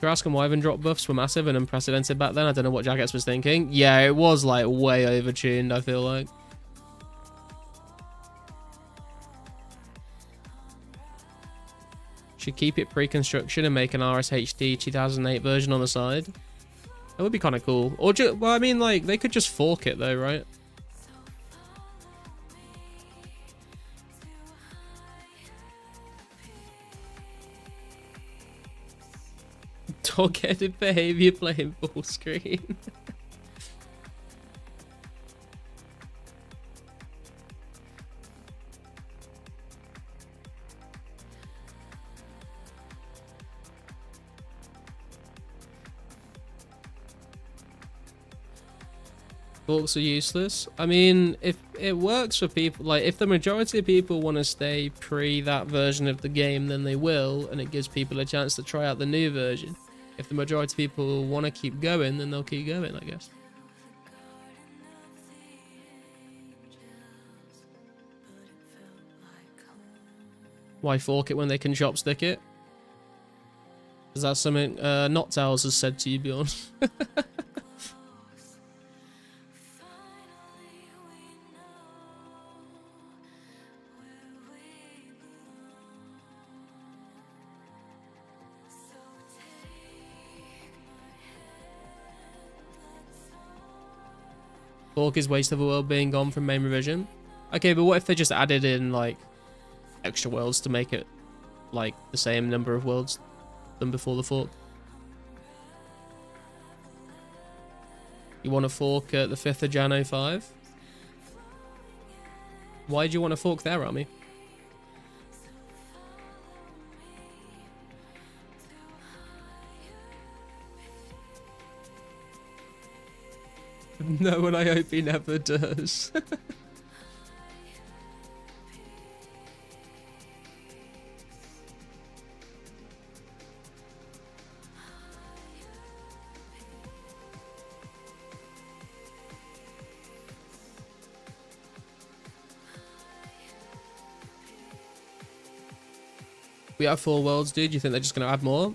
Karask and Wyvern drop buffs were massive and unprecedented back then. I don't know what Jagex was thinking. Yeah, it was like way overtuned, I feel like. Should keep it pre-construction and make an RSHD 2008 version on the side. That would be kind of cool. Or just, well, I mean, like, they could just fork it though, right? Dog-headed behavior playing full screen. Forks are useless. I mean, if it works for people, like if the majority of people want to stay pre that version of the game, then they will, and it gives people a chance to try out the new version. If the majority of people want to keep going, then they'll keep going, I guess. Why fork it when they can chopstick it? Is that something Not Towels has said to you, Bjorn? Fork is waste of a world being gone from main revision. Okay, but what if they just added in like extra worlds to make it like the same number of worlds than before the fork? You want to fork at the 5th of Jan 05? Why do you want to fork there, Army? No, and I hope he never does. We have 4 worlds, dude. You think they're just going to add more?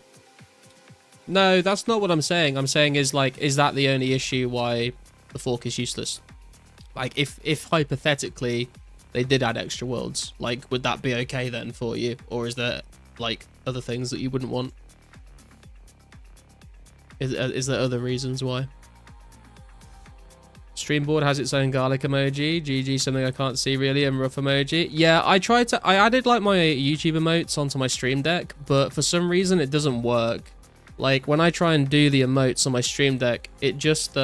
No, that's not what I'm saying. I'm saying is like, is that the only issue why the fork is useless? Like, if hypothetically they did add extra worlds, like, would that be okay then for you? Or is there, like, other things that you wouldn't want? Is there other reasons why? Streamboard has its own garlic emoji. GG, something I can't see really, and rough emoji. Yeah, I added like my YouTube emotes onto my stream deck, but for some reason it doesn't work. Like when I try and do the emotes on my stream deck, it just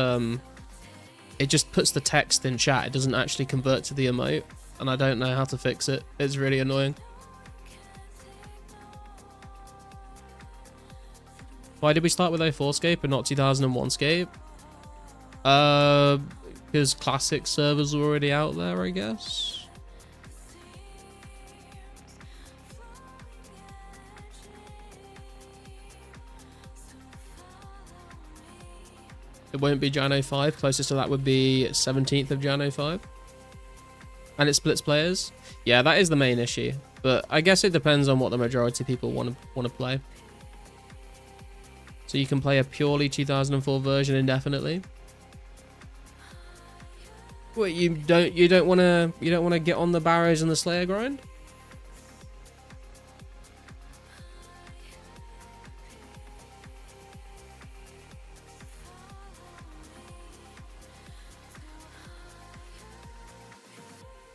puts the text in chat. It doesn't actually convert to the emote, and I don't know how to fix it. It's really annoying. Why did we start with 2004scape and not 2001scape? Because classic servers were already out there, I guess. It won't be Jan 05. Closest to that would be 17th of Jan 05. And it splits players. Yeah, that is the main issue. But I guess it depends on what the majority of people want to play. So you can play a purely 2004 version indefinitely. What, you don't want to get on the Barrows and the Slayer grind?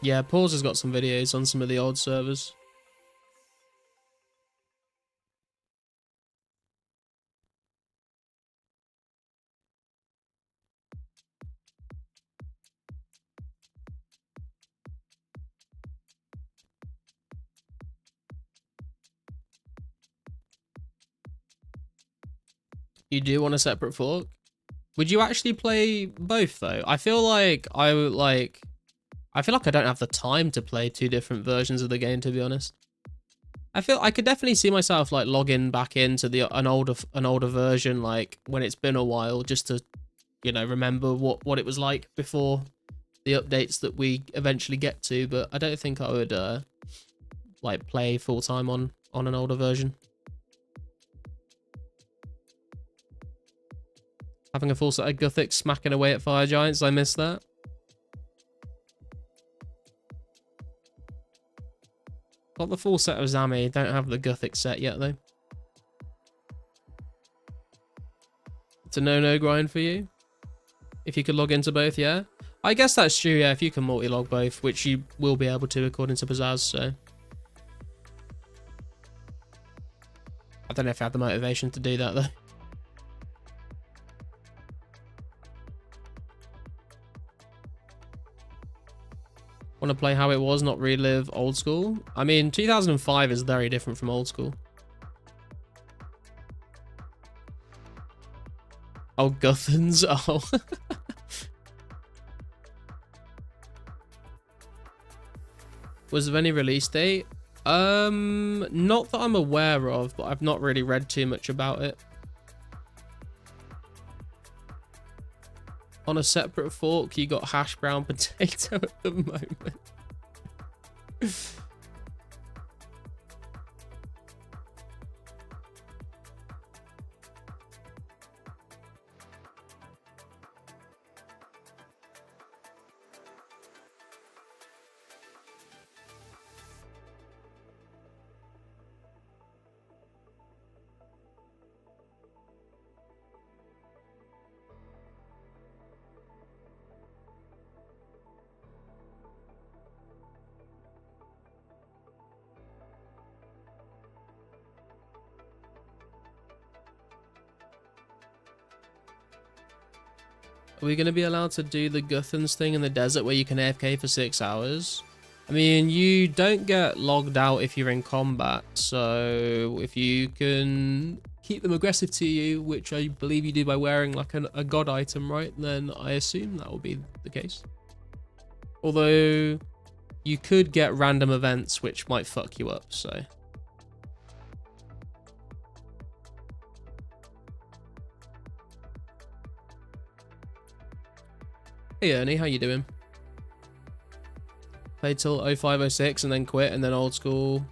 Yeah, Pause has got some videos on some of the old servers. You do want a separate fork? Would you actually play both though? I feel like I would like. I feel like I don't have the time to play two different versions of the game, to be honest. I feel I could definitely see myself like logging back into an older version, like when it's been a while, just to, you know, remember what it was like before the updates that we eventually get to. But I don't think I would like play full time on an older version. Having a full set of Gothic smacking away at fire giants, I miss that. Got the full set of Zami, don't have the Gothic set yet though. It's a no-no grind for you? If you could log into both, yeah? I guess that's true, yeah, if you can multi-log both, which you will be able to according to Pizzazz, so. I don't know if I had the motivation to do that though. Want to play how it was, not relive old school? I mean, 2005 is very different from old school. Oh, Guthans. Oh. Was there any release date? Not that I'm aware of, but I've not really read too much about it. On a separate fork, you got hash brown potato at the moment. Are we going to be allowed to do the Guthans thing in the desert where you can AFK for 6 hours? I mean, you don't get logged out if you're in combat, so if you can keep them aggressive to you, which I believe you do by wearing like a god item, right? Then I assume that will be the case. Although you could get random events which might fuck you up, so. Hey Ernie, how you doing? Played till 0506 and then quit and then old school.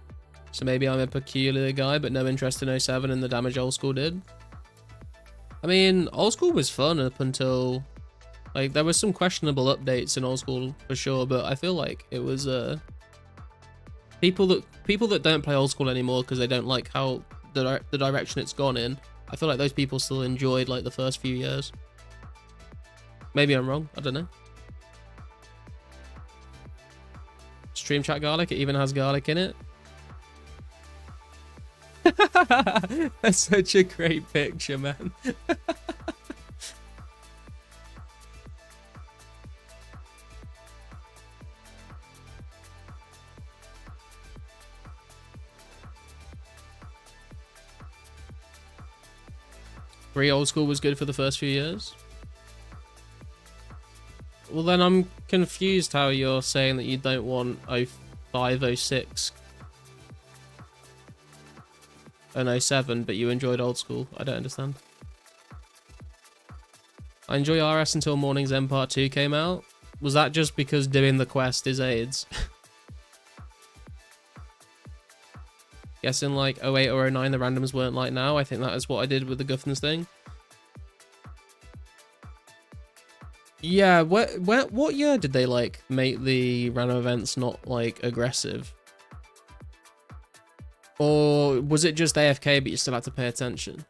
So maybe I'm a peculiar guy, but no interest in 07 and the damage old school did. I mean, old school was fun up until, like, there was some questionable updates in old school for sure, but I feel like it was people that don't play old school anymore because they don't like how the direction it's gone in. I feel like those people still enjoyed like the first few years. Maybe I'm wrong. I don't know. Stream chat garlic. It even has garlic in it. That's such a great picture, man. Free old school was good for the first few years. Well, then I'm confused how you're saying that you don't want 05, 06 and 07, but you enjoyed old school. I don't understand. I enjoy RS until Morning's End Part 2 came out. Was that just because doing the quest is AIDS? Guessing like 08 or 09 the randoms weren't like now. I think that is what I did with the Guffins thing. Yeah, what year did they like make the random events not like aggressive? Or was it just AFK but you still had to pay attention?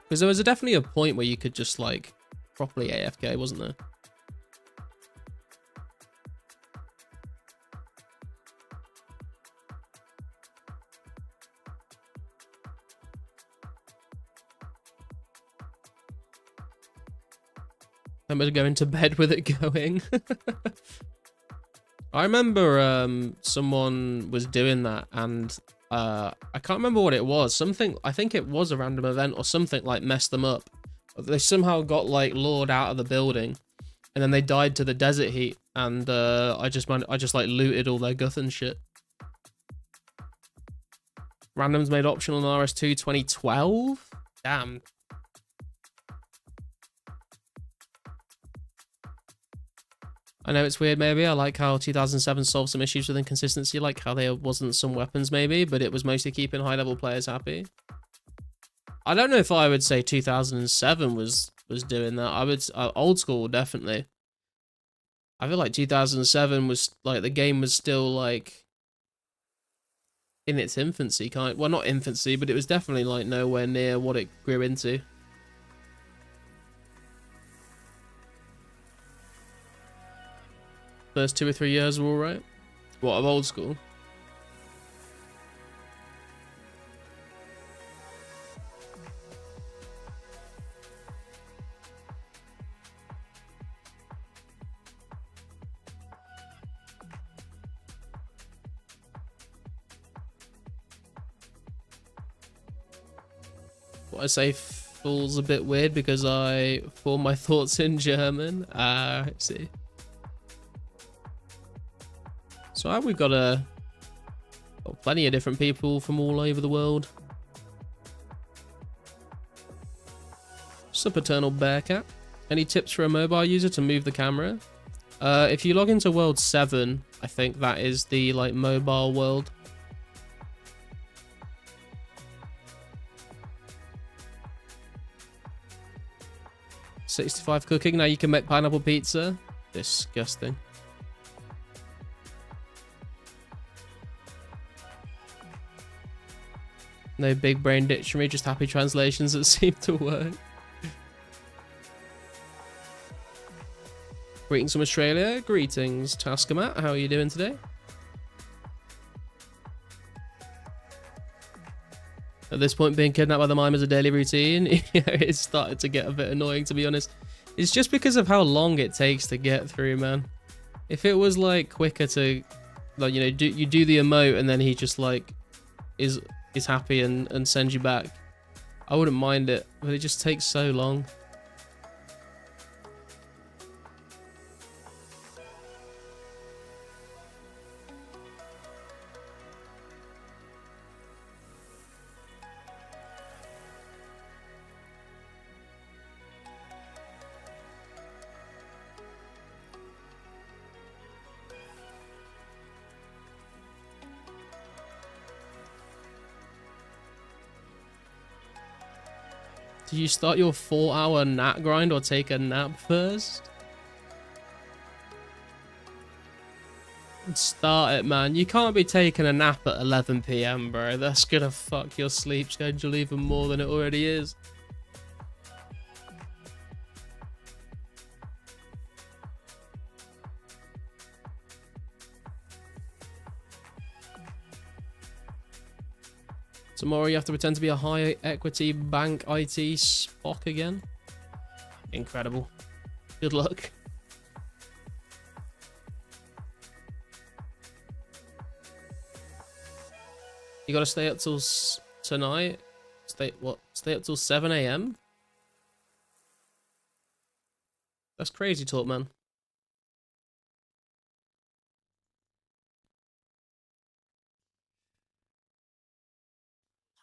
Because there was definitely a point where you could just like properly AFK, wasn't there? I'm gonna go into bed with it going. I remember someone was doing that and I can't remember what it was. Something, I think it was a random event or something like messed them up They somehow got like lured out of the building, and then they died to the desert heat. And I just like looted all their guth and shit. Randoms made optional in RS2 2012. Damn. I know it's weird, maybe. I like how 2007 solved some issues with inconsistency, like how there wasn't some weapons, maybe, but it was mostly keeping high-level players happy. I don't know if I would say 2007 was doing that. I would old school, definitely. I feel like 2007 was like the game was still like in its infancy, well, not infancy, but it was definitely like nowhere near what it grew into. First 2 or 3 years were alright. What, of old school? What I say feels a bit weird because I form my thoughts in German. I see. So we've got plenty of different people from all over the world. Supernal Bearcat. Any tips for a mobile user to move the camera? If you log into World 7, I think that is the like mobile world. $65 cooking. Now you can make pineapple pizza. Disgusting. No big brain dictionary, just happy translations that seem to work. Greetings from Australia. Greetings, Taskamat. How are you doing today? At this point, being kidnapped by the mime is a daily routine. Yeah, it's started to get a bit annoying, to be honest. It's just because of how long it takes to get through, man. If it was like quicker to, like, you know, you do the emote and then he just like is happy and sends you back, I wouldn't mind it, but it just takes so long. Do you start your 4-hour nap grind or take a nap first? Start it, man. You can't be taking a nap at 11 PM, bro. That's gonna fuck your sleep schedule even more than it already is. Tomorrow you have to pretend to be a high equity bank IT Spock again. Incredible. Good luck. You gotta stay up till tonight? Stay up till 7 AM? That's crazy talk, man.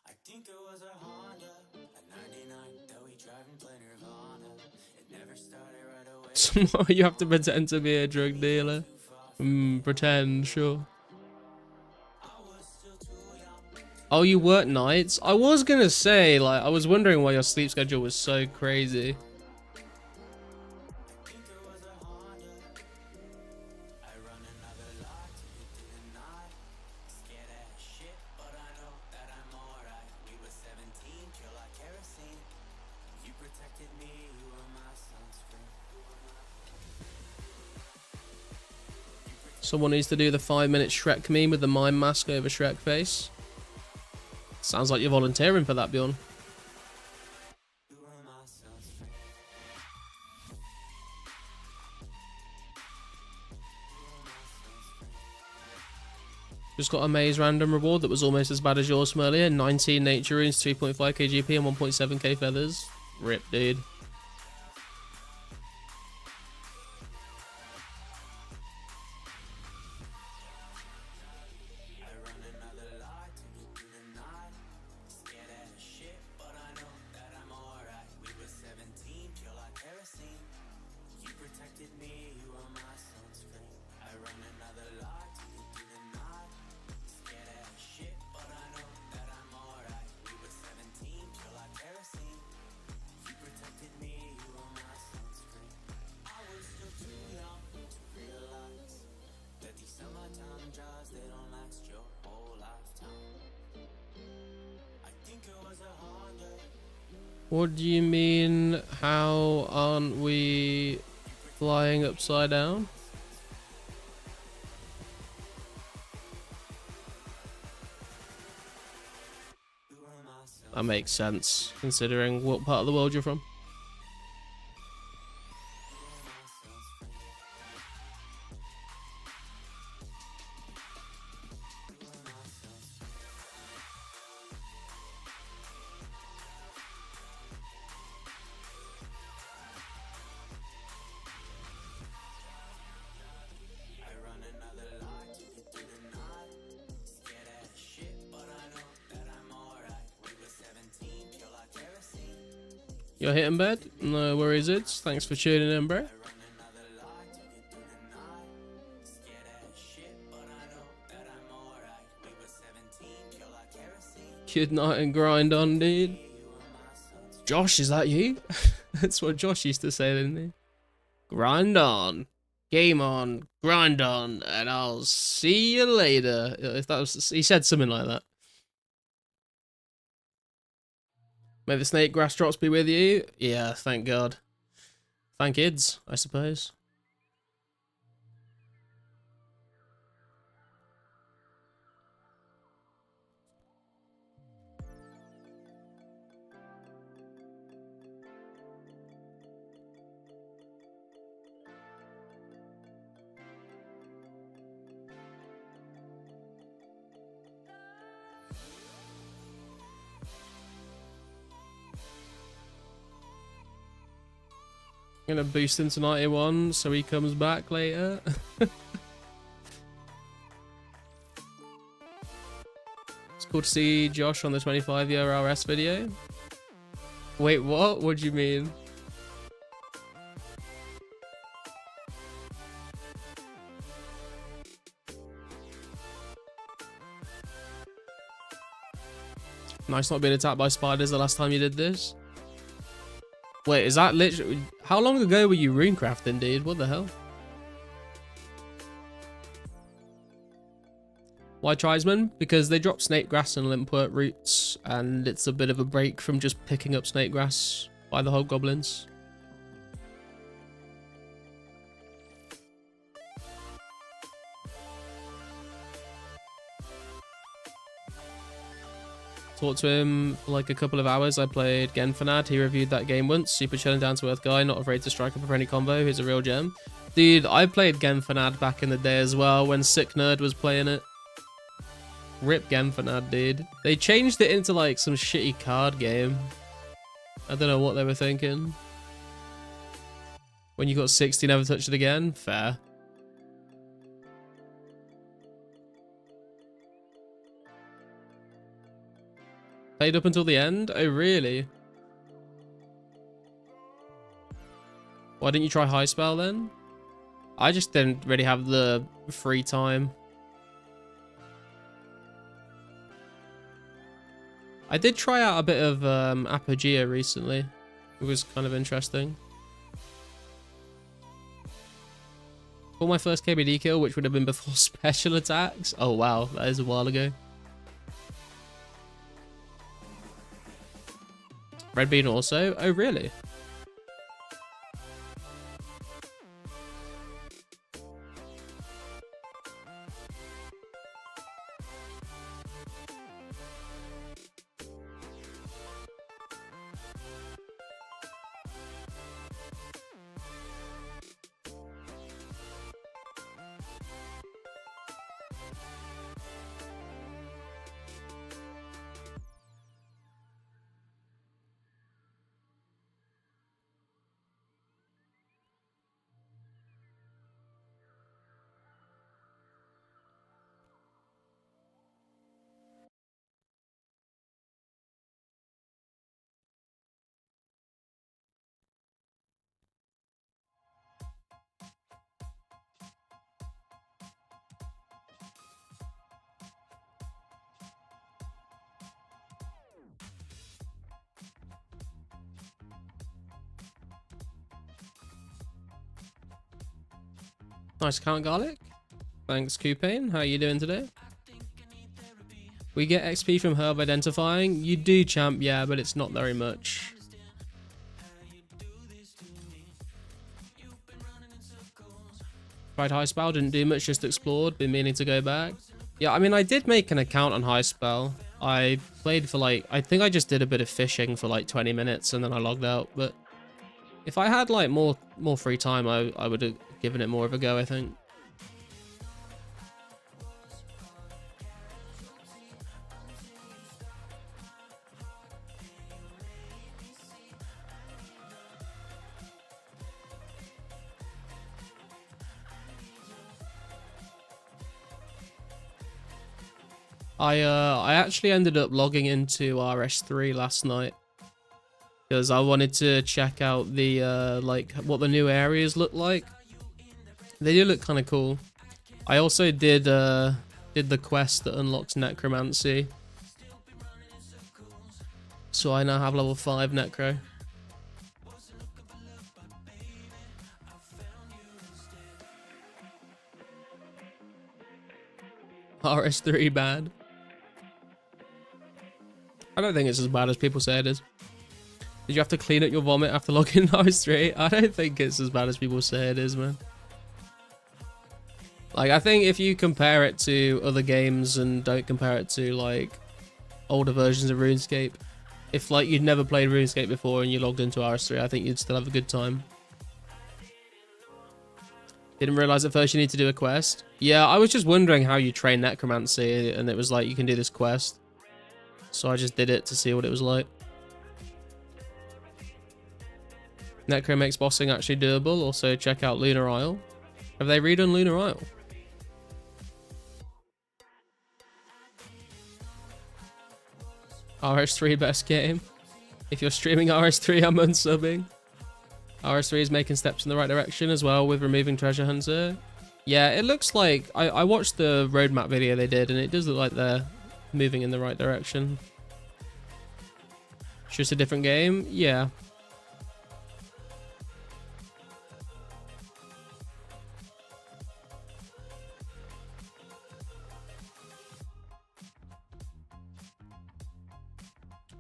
I think it was a Honda, a 99 that we drive and play Nirvana. It never started right away. Tomorrow you have to pretend to be a drug dealer. Pretend, sure. Oh, you work nights? I was gonna say, like, I was wondering why your sleep schedule was so crazy. Someone needs to do the 5-minute Shrek meme with the mime mask over Shrek face. Sounds like you're volunteering for that, Bjorn. Just got a maze random reward that was almost as bad as yours from earlier. 19 nature runes, 3.5k GP and 1.7k feathers. Rip, dude. What do you mean, how aren't we flying upside down? That makes sense, considering what part of the world you're from. You're hitting bed? No worries, it's. Thanks for tuning in, bro. Good night and grind on, dude. Josh, is that you? That's what Josh used to say, didn't he? Grind on. Game on. Grind on. And I'll see you later. If that was, he said something like that. May the snake grass drops be with you. Yeah, thank God. Thank ids, I suppose. I'm gonna boost him to 91 so he comes back later. It's cool to see Josh on the 25-year RS video. Wait, what? What do you mean? Nice not being attacked by spiders the last time you did this. Wait, is that literally... How long ago were you runecrafting, dude? What the hell? Why tribesmen? Because they drop snake grass and limpwort roots, and it's a bit of a break from just picking up snake grass by the hobgoblins. Talked to him for like a couple of hours. I played Genfanad. He reviewed that game once. Super chilling, down to earth guy, not afraid to strike up for any combo. He's a real gem. Dude, I played Genfanad back in the day as well when Sick Nerd was playing it. Rip Genfanad, dude. They changed it into like some shitty card game. I don't know what they were thinking. When you got 60, never touched it again? Fair. Played up until the end? Oh, really? Why didn't you try High Spell then? I just didn't really have the free time. I did try out a bit of Apogea recently. It was kind of interesting. For my first KBD kill, which would have been before special attacks. Oh wow, that is a while ago. Red Bean also? Oh, really? Nice count, Garlic. Thanks, Coupane. How are you doing today? We get XP from herb identifying. You do, champ, yeah, but it's not very much. tried High Spell, didn't do much, just explored, been meaning to go back. Yeah, I mean, I did make an account on High Spell. I played for like, I think I just did a bit of fishing for like 20 minutes and then I logged out. But if I had like more free time, I would have given it more of a go, I think. I actually ended up logging into RS3 last night because I wanted to check out the like what the new areas look like. They do look kind of cool. I also did the quest that unlocks necromancy, so I now have level 5 necro. RS3 bad. I don't think it's as bad as people say it is. Did you have to clean up your vomit after logging in RS3? I don't think it's as bad as people say it is, man. Like, I think if you compare it to other games and don't compare it to, like, older versions of RuneScape, if, like, you'd never played RuneScape before and you logged into RS3, I think you'd still have a good time. Didn't realize at first you need to do a quest. Yeah, I was just wondering how you train necromancy, and it was like, you can do this quest. So I just did it to see what it was like. Necro makes bossing actually doable. Also, check out Lunar Isle. Have they redone Lunar Isle? RS3 best game. If you're streaming RS3, I'm unsubbing. RS3 is making steps in the right direction as well with removing Treasure Hunter. Yeah, it looks like... I watched the roadmap video they did, and it does look like they're moving in the right direction. It's just a different game? Yeah.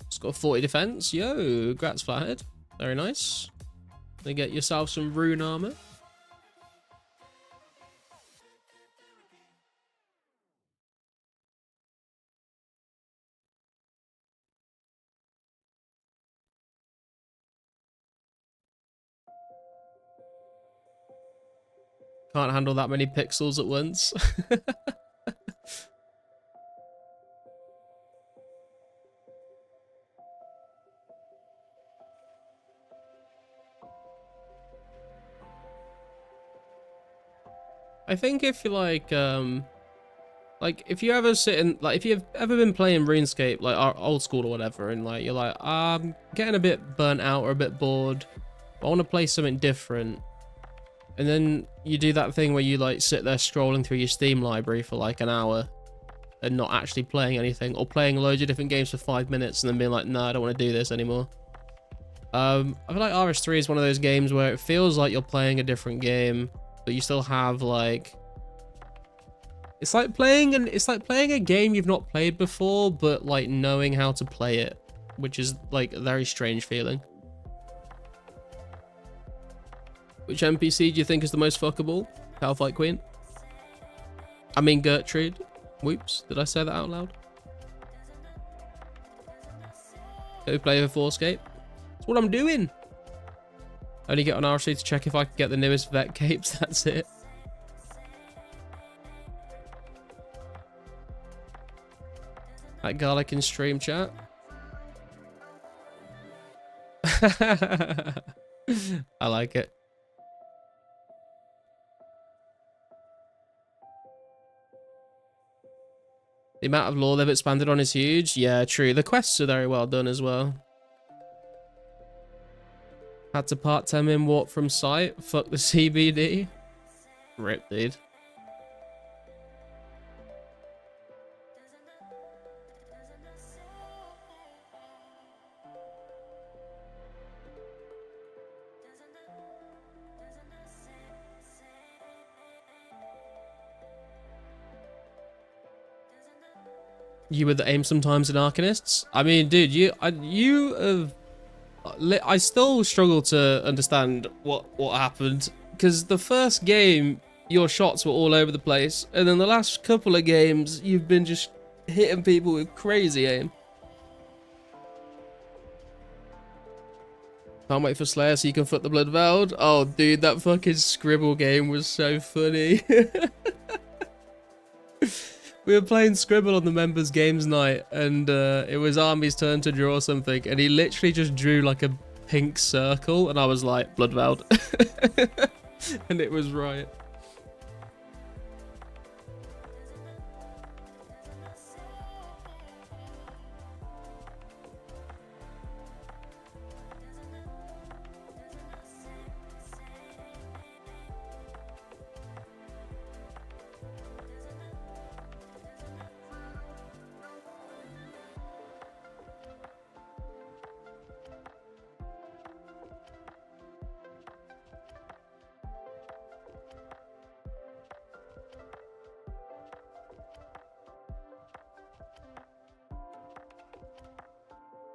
It's got 40 defense. Yo, grats Flathead. Very nice. Then get yourself some rune armor. Can't handle that many pixels at once. I think if you like if you ever sit in, like, if you've ever been playing RuneScape, like old school or whatever, and like you're like, I'm getting a bit burnt out or a bit bored, I want to play something different. And then you do that thing where you like sit there scrolling through your Steam library for like an hour and not actually playing anything, or playing loads of different games for 5 minutes and then being like, no, I don't want to do this anymore. I feel like RS3 is one of those games where it feels like you're playing a different game, but you still have like... It's like playing a game you've not played before, but like knowing how to play it, which is like a very strange feeling. Which NPC do you think is the most fuckable? Cowfight Queen? I mean Gertrude. Whoops, did I say that out loud? Go play 2004scape. That's what I'm doing. Only get on RC to check if I can get the newest vet capes, that's it. That garlic in stream chat. I like it. The amount of lore they've expanded on is huge. Yeah, true. The quests are very well done as well. Had to part-time in walk from site. Fuck the CBD. Rip, dude. You were the aim sometimes in Arcanists? I mean, dude, you have... I still struggle to understand what happened, because the first game your shots were all over the place, and then the last couple of games, you've been just hitting people with crazy aim. Can't wait for Slayer so you can foot the Blood Veld. Oh, dude, that fucking Scribble game was so funny. We were playing Scribble on the members games night, and it was Army's turn to draw something, and he literally just drew like a pink circle, and I was like, Blood Veld. And it was right.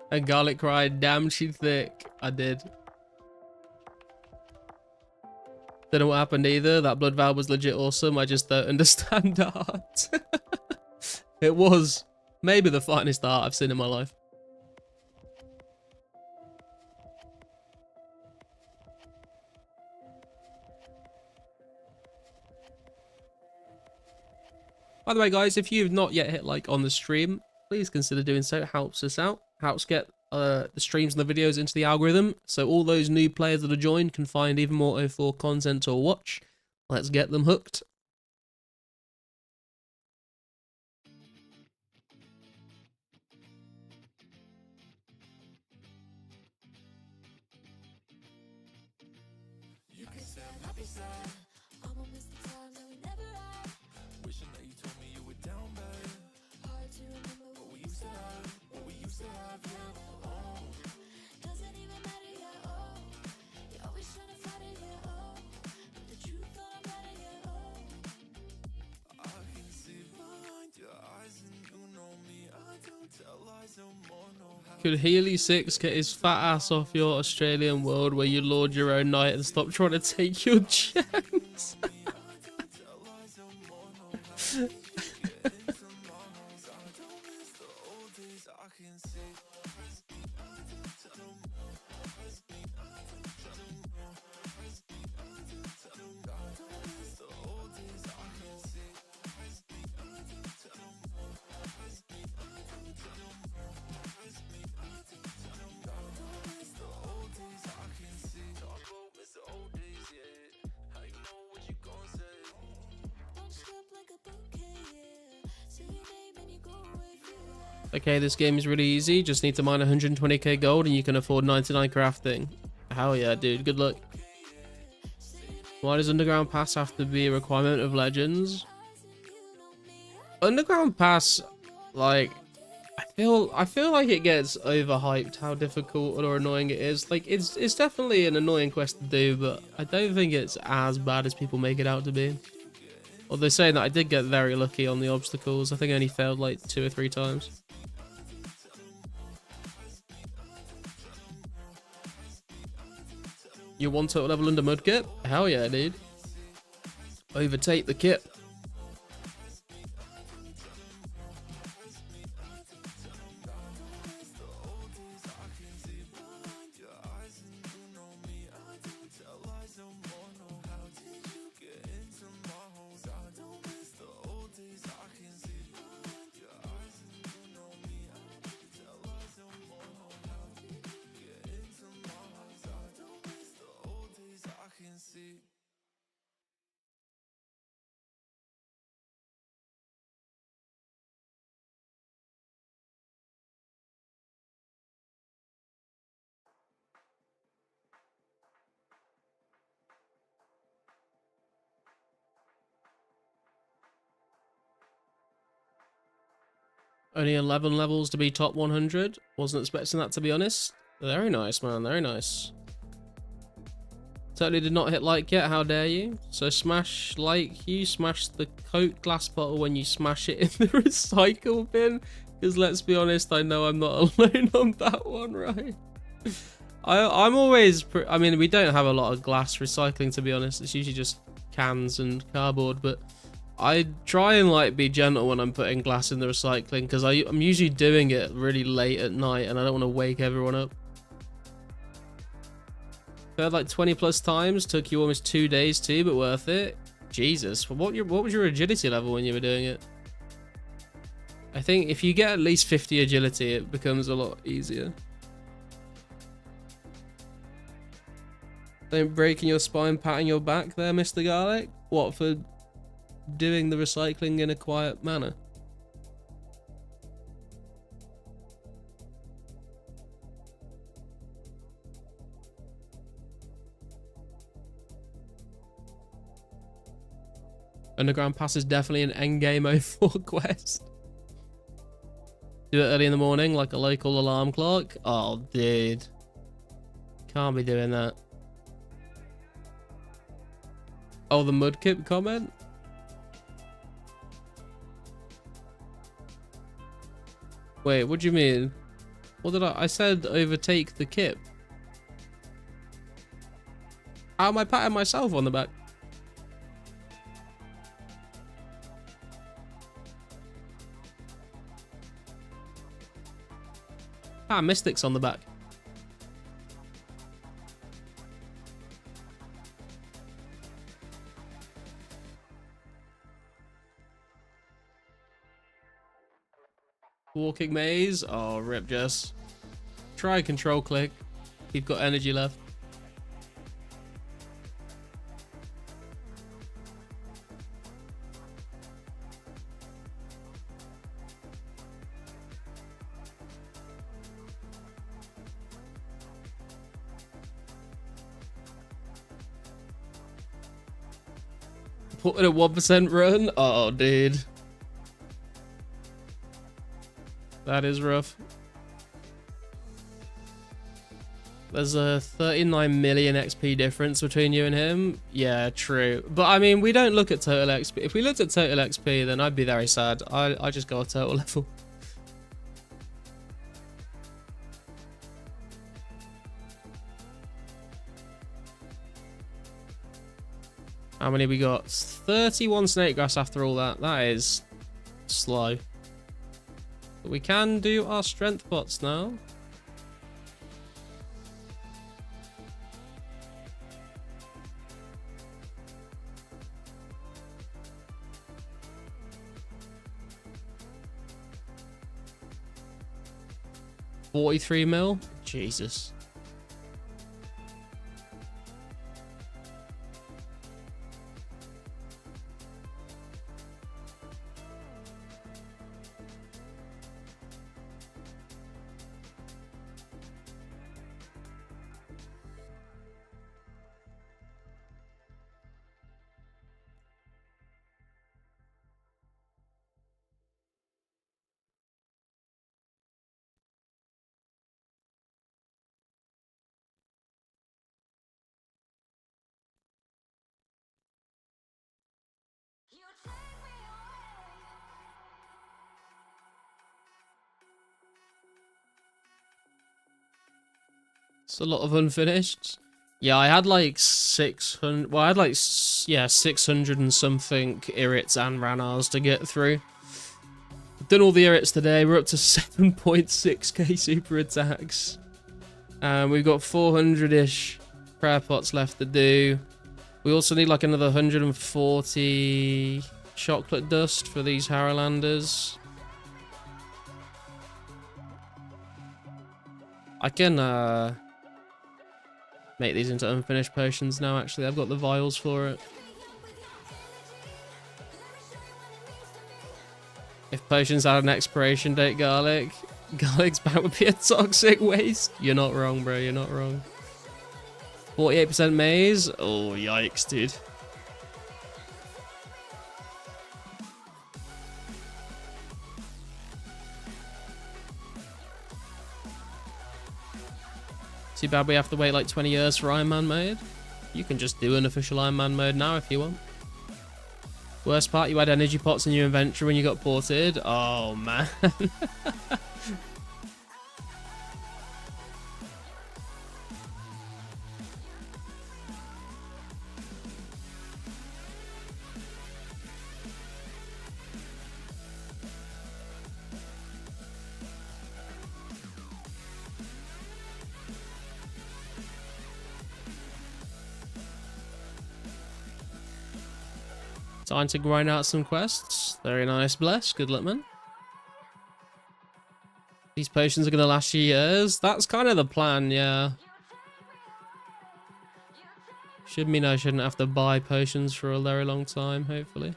And Garlic cried, damn, she thick. I did. Don't know what happened either. That Blood Vow was legit awesome. I just don't understand art. It was maybe the finest art I've seen in my life. By the way, guys, if you've not yet hit like on the stream, please consider doing so. It helps us out. Helps get the streams and the videos into the algorithm, so all those new players that are joined can find even more 04 content to watch. Let's get them hooked. Could Healy 6 get his fat ass off your Australian world where you lord your own night and stop trying to take your chance? Okay, this game is really easy. Just need to mine 120k gold and you can afford 99 crafting. Hell yeah, dude. Good luck. Why does Underground Pass have to be a requirement of Legends? Underground Pass, like, I feel like it gets overhyped how difficult or annoying it is. Like, it's definitely an annoying quest to do, but I don't think it's as bad as people make it out to be. Although saying that, I did get very lucky on the obstacles. I think I only failed like 2 or 3 times. You want total level under mud kit? Hell yeah, dude. Overtake the kit. Only 11 levels to be top 100. Wasn't expecting that, to be honest. Very nice, man. Very nice. Totally did not hit like yet. How dare you? So smash like. You smash the Coke glass bottle when you smash it in the recycle bin. Because let's be honest, I know I'm not alone on that one, right? I'm always... I mean, we don't have a lot of glass recycling, to be honest. It's usually just cans and cardboard, but I try and like be gentle when I'm putting glass in the recycling, because I'm usually doing it really late at night and I don't want to wake everyone up. Failed like 20 plus times, took you almost 2 days too, but worth it. Jesus, what was your agility level when you were doing it? I think if you get at least 50 agility, it becomes a lot easier. Don't breaking your spine, patting your back there, Mr. Garlic? What, for doing the recycling in a quiet manner? Underground Pass is definitely an endgame 04 quest. Do it early in the morning like a local alarm clock. Oh, dude. Can't be doing that. Oh, the Mudkip comment? Wait, what do you mean? What did I said overtake the kip. How am I patting myself on the back? Ah, Mystic's on the back. Walking maze. Oh, rip, Jess. Try control click. You've got energy left. Put in a 1% run. Oh, dude. That is rough. There's a 39 million XP difference between you and him. Yeah, true. But I mean, we don't look at total XP. If we looked at total XP, then I'd be very sad. I just go a total level. How many we got? 31 snake grass after all that. That is slow. But we can do our strength bots now. $43 mil? Jesus. You take me away. It's a lot of unfinished. Yeah, I had like 600. Well, I had like, yeah, 600 and something irrits and ranars to get through. Done all the irrits today. We're up to 7.6k super attacks. We've got 400-ish prayer pots left to do. We also need like another 140 chocolate dust for these Harrowlanders. I can make these into unfinished potions now, actually. I've got the vials for it. If potions had an expiration date, Garlic's back would be a toxic waste. You're not wrong, bro. You're not wrong. 48% maze. Oh, yikes, dude. Too bad we have to wait like 20 years for Iron Man mode. You can just do an official Iron Man mode now if you want. Worst part, you had energy pots in your inventory when you got ported. Oh, man. Time to grind out some quests. Very nice, bless. Good luck, man. These potions are going to last you years. That's kind of the plan, yeah. Should mean I shouldn't have to buy potions for a very long time, hopefully.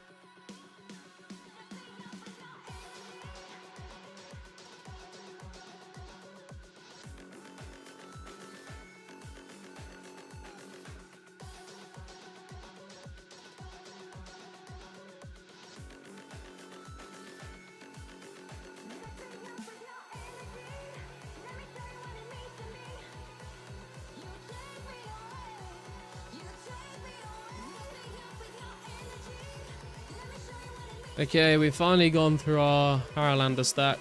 Okay, we've finally gone through our Haralander stack.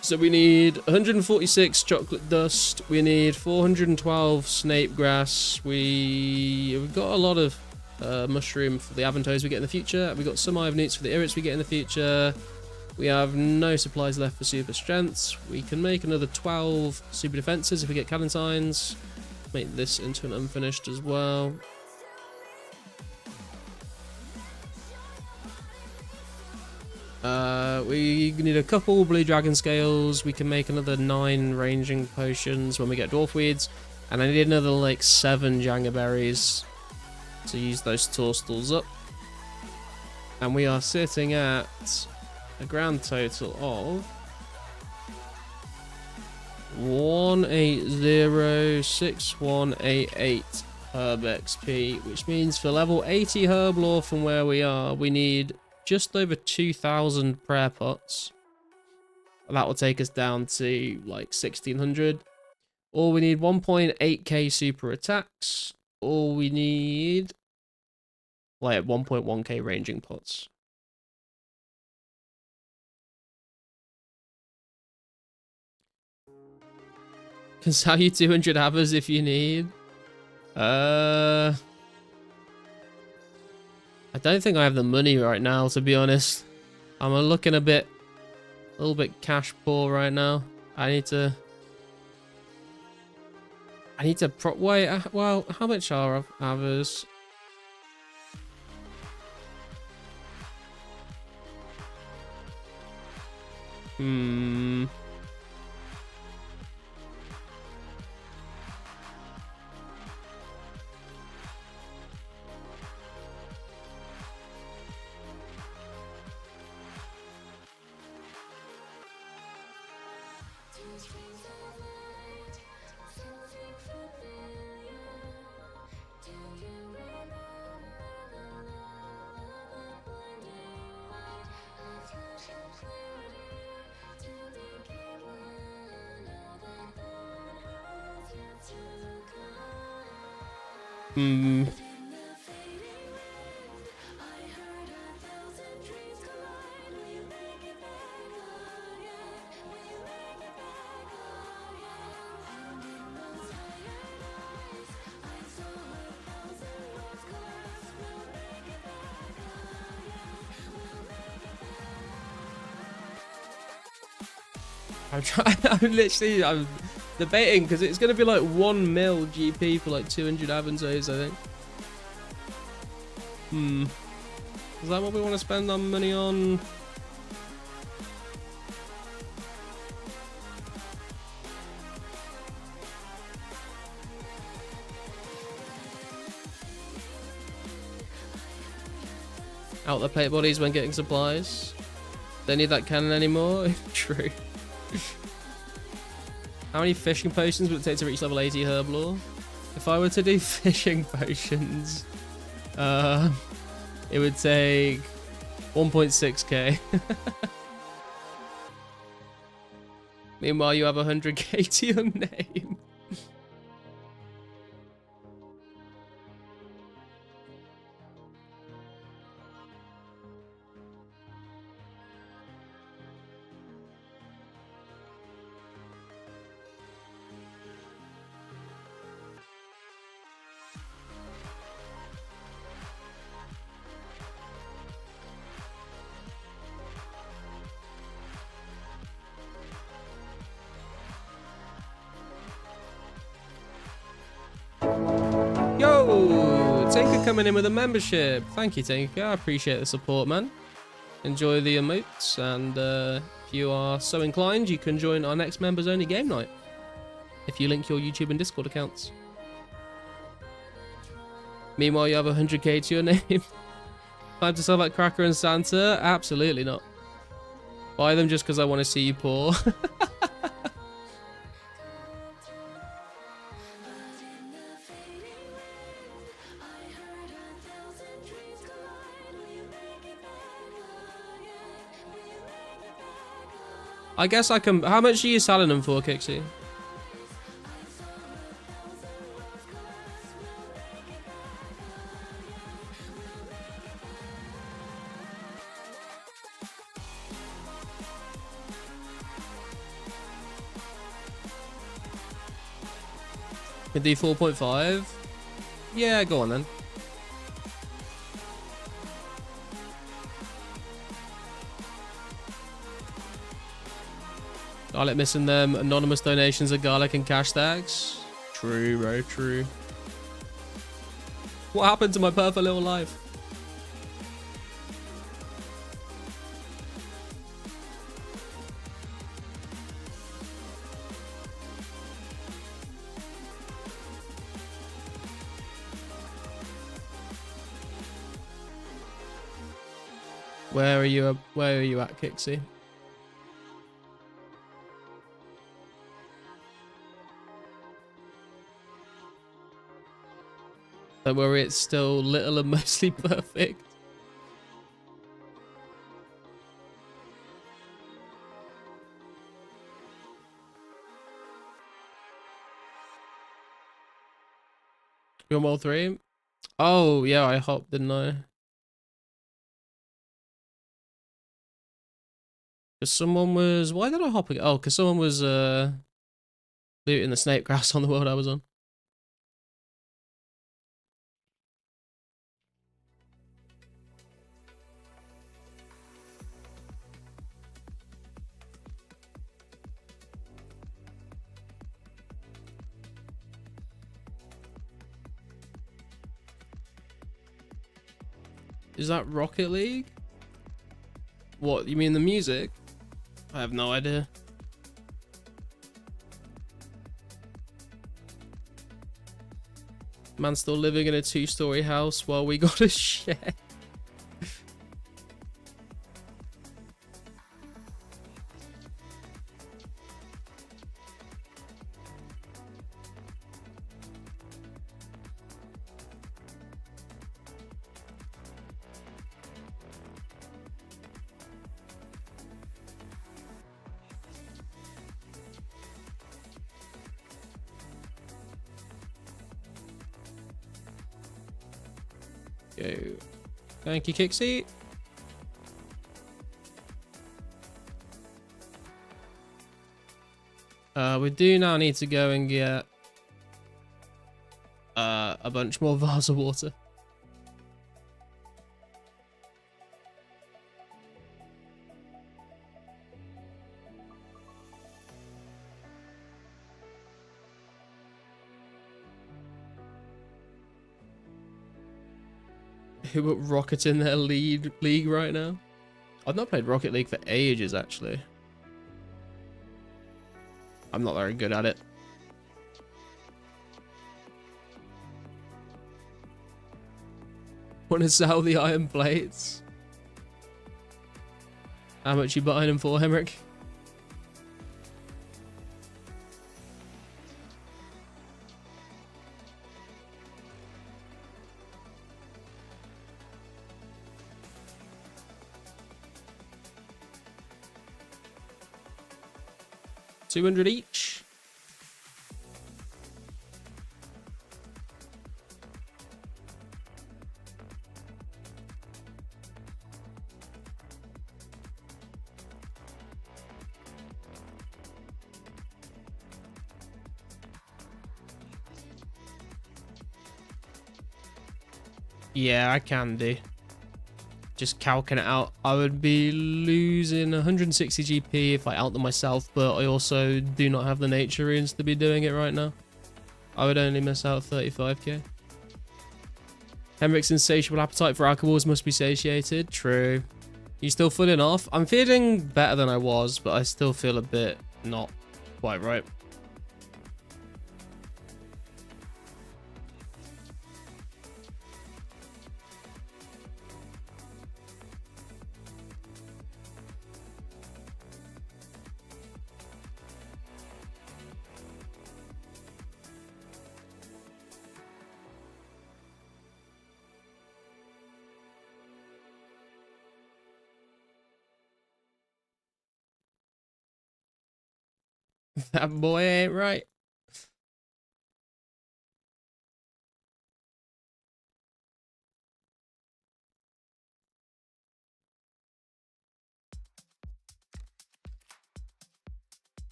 So we need 146 chocolate dust. We need 412 snape grass. We've got a lot of mushroom for the Avantoes we get in the future. We've got some iron newts for the irrits we get in the future. We have no supplies left for super strengths. We can make another 12 super defenses if we get cannon signs. Make this into an unfinished as well. We need a couple blue dragon scales. We can make another 9 ranging potions when we get dwarf weeds, and I need another like 7 Janga berries to use those tourstals up. And we are sitting at a grand total of 1806188 herb XP, which means for level 80 Herblore from where we are, we need just over 2,000 prayer pots. That will take us down to like 1,600. Or we need 1.8k super attacks. Or we need like 1.1k ranging pots. Can sell you 200 hammers if you need. I don't think I have the money right now, to be honest. I'm looking a little bit cash poor right now. I need to wait, well, how much are others? I'm debating because it's going to be like 1 mil GP for like 200 Avantoes, I think. Is that what we want to spend our money on? Out the plate bodies when getting supplies. Don't need that cannon anymore. True. How many fishing potions would it take to reach level 80 Herblore? If I were to do fishing potions, it would take 1.6k. Meanwhile, you have 100k to your name. Tinker coming in with a membership. Thank you, Tinker. I appreciate the support, man. Enjoy the emotes, and if you are so inclined, you can join our next members only game night if you link your YouTube and Discord accounts. Meanwhile, you have 100k to your name. Time to sell like Cracker and Santa? Absolutely not. Buy them just because I want to see you poor. I guess I can... How much are you selling them for, Kixie? Can do 4.5? Yeah, go on then. Garlic missing them. Anonymous donations of garlic and cash tags. True, bro, true. What happened to my perfect little life? Where are you at, Kixie? Don't worry, it's still little and mostly perfect. World 3? Oh, yeah, I hopped, didn't I? Because someone was... Why did I hop again? Oh, because someone was looting the snake grass on the world I was on. Is that Rocket League? What, you mean the music? I have no idea. Man still living in a 2-story house while we got a shed. Go. Thank you, Kixie. We do now need to go and get a bunch more vase of water. Who put Rocket in their league right now? I've not played Rocket League for ages, actually. I'm not very good at it. Want to sell the iron plates? How much you buying them for, Hemrick? $200 each. Yeah, I can do. Just calcing it out, I would be losing 160 GP if I out them myself, but I also do not have the nature runes to be doing it right now. I would only miss out 35k. Henrik's insatiable appetite for alcohols must be satiated. True. You still feeling off? I'm feeling better than I was, but I still feel a bit not quite right. That boy ain't right.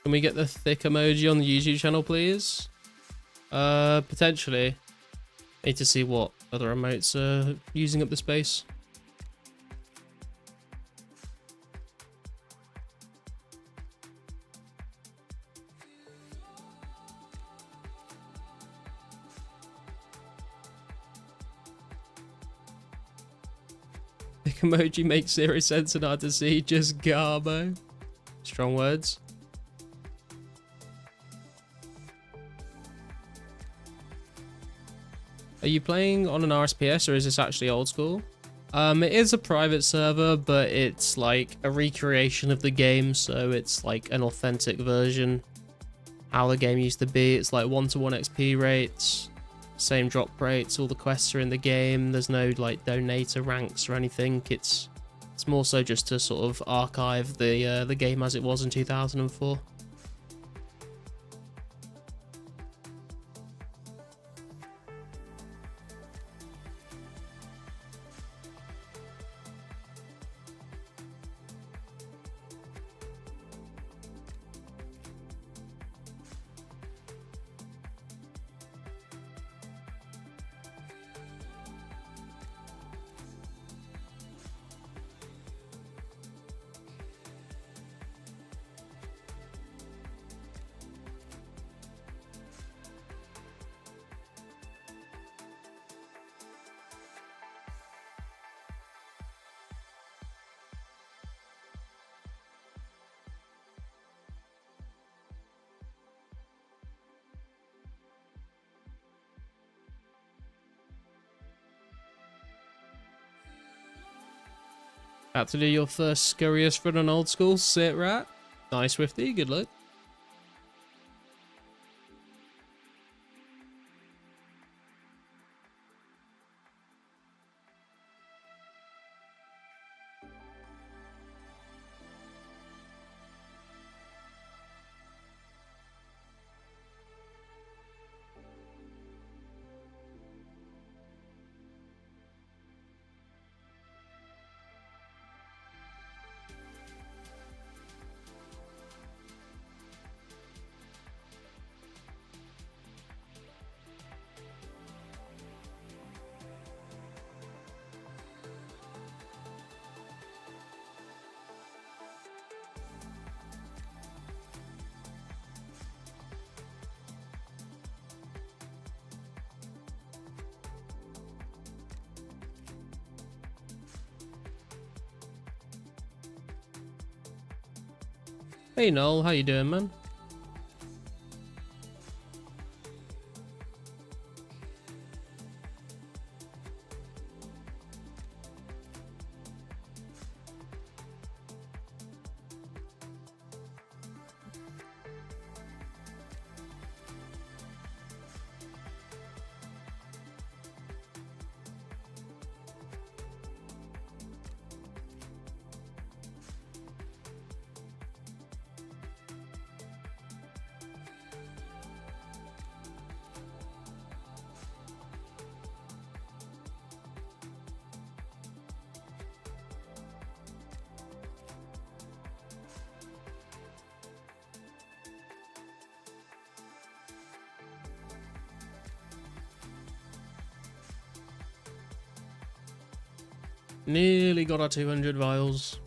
Can we get the thick emoji on the YouTube channel, please? Potentially. Need to see what other emotes are using up the space. Thick emoji makes zero sense and hard to see. Just garbo. Strong words. Are you playing on an RSPS or is this actually old school? It is a private server, but it's like a recreation of the game, so it's like an authentic version. How the game used to be, it's like 1-to-1 XP rates, same drop rates, all the quests are in the game, there's no like donator ranks or anything, it's more so just to sort of archive the game as it was in 2004. About to do your first scurriest for an old school sit rat. Nice, Swifty, good luck. Hey Noel, how you doing, man? Nearly got our 200 vials.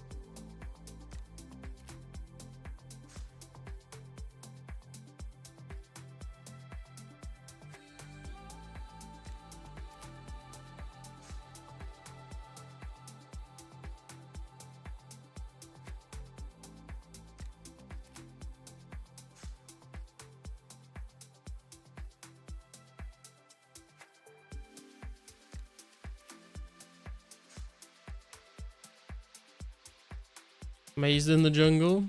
Mazed in the jungle.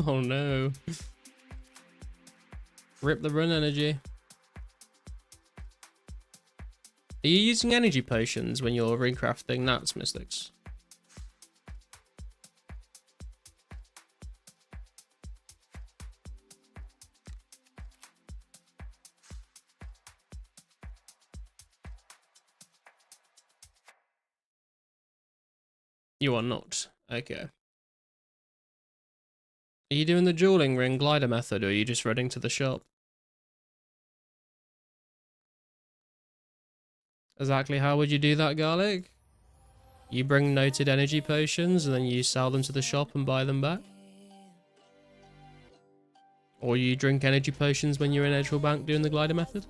Oh no. Rip the run energy. Are you using energy potions when you're recrafting Nats, Mystics? You are not. Okay. Are you doing the dueling ring glider method, or are you just running to the shop? Exactly how would you do that, Garlic? You bring noted energy potions and then you sell them to the shop and buy them back? Or you drink energy potions when you're in Edgewell Bank doing the glider method?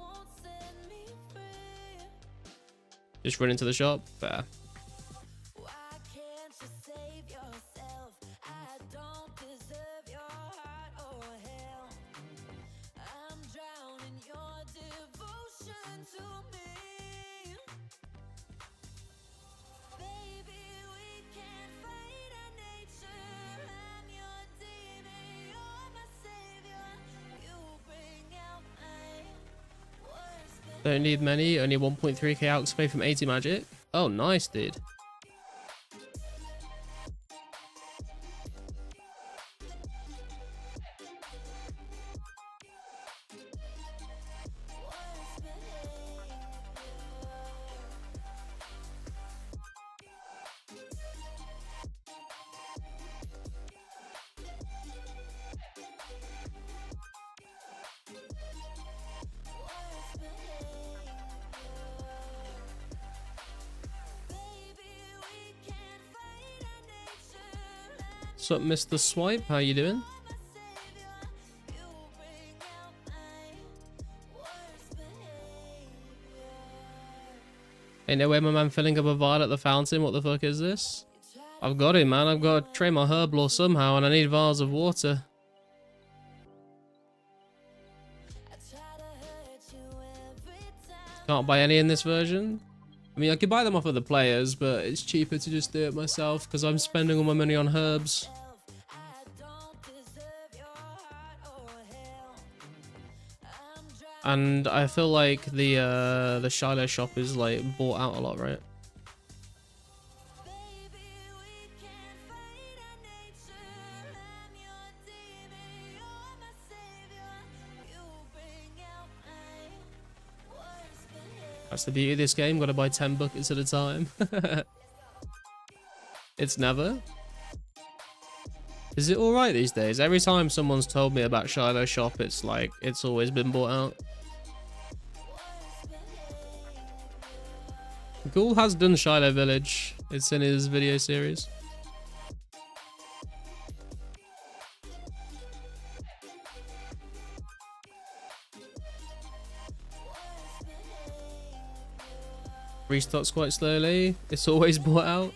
Just run into the shop? Fair. Why can't you save yourself? I don't deserve your heart or hell. I'm drowning your devotion to me. Baby, we can't fight our nature. I'm your demon, you're my savior. You bring out my worst. Don't need many, only 1.3k outspay from 80 magic. Oh, nice, dude. What's up, Mr. Swipe? How you doing? Ain't no way my man filling up a vial at the fountain. What the fuck is this? I've got it, man. I've got to train my Herblore somehow, and I need vials of water. Can't buy any in this version. I mean, I could buy them off of the players, but it's cheaper to just do it myself because I'm spending all my money on herbs. And I feel like the Shiloh shop is like bought out a lot, right? That's the beauty of this game, gotta buy 10 buckets at a time. It's never. Is it alright these days? Every time someone's told me about Shiloh shop, it's like, it's always been bought out. Ghoul has done Shiloh Village. It's in his video series. Restocks quite slowly. It's always bought out.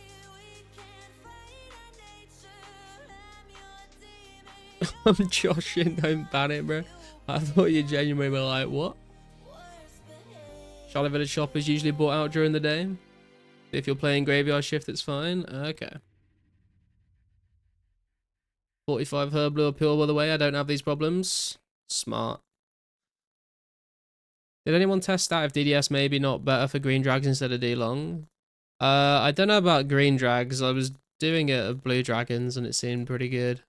I'm joshing, don't ban it, bro. I thought you genuinely were like, what? Charlotte Village shop is usually bought out during the day. If you're playing graveyard shift, it's fine. Okay. 45 Herblore pure, by the way. I don't have these problems. Smart. Did anyone test out if DDS maybe not better for green drags instead of D-Long? I don't know about green drags. I was doing it of blue dragons and it seemed pretty good.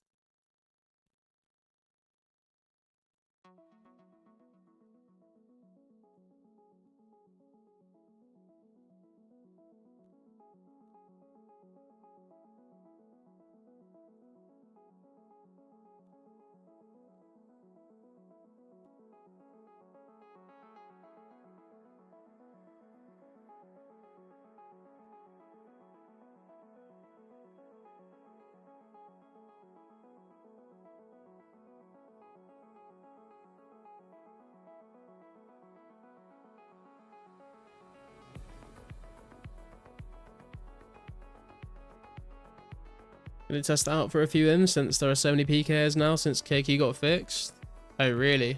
Gonna test it out for a few M's since there are so many PKs now since KQ got fixed. Oh really?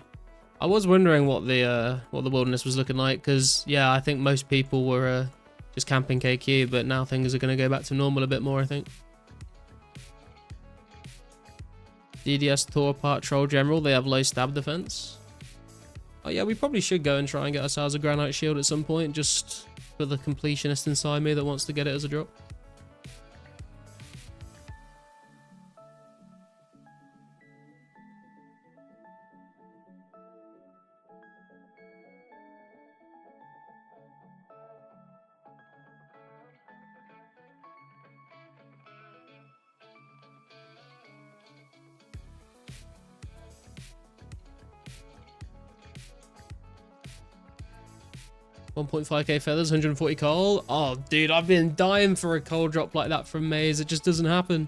I was wondering what the wilderness was looking like, because yeah, I think most people were just camping KQ, but now things are gonna go back to normal a bit more, I think. DDS tore apart Troll General. They have low stab defense. Oh yeah, we probably should go and try and get ourselves a Granite Shield at some point, just for the completionist inside me that wants to get it as a drop. $1.5k feathers, 140 coal. Oh, dude, I've been dying for a coal drop like that from Maze. It just doesn't happen.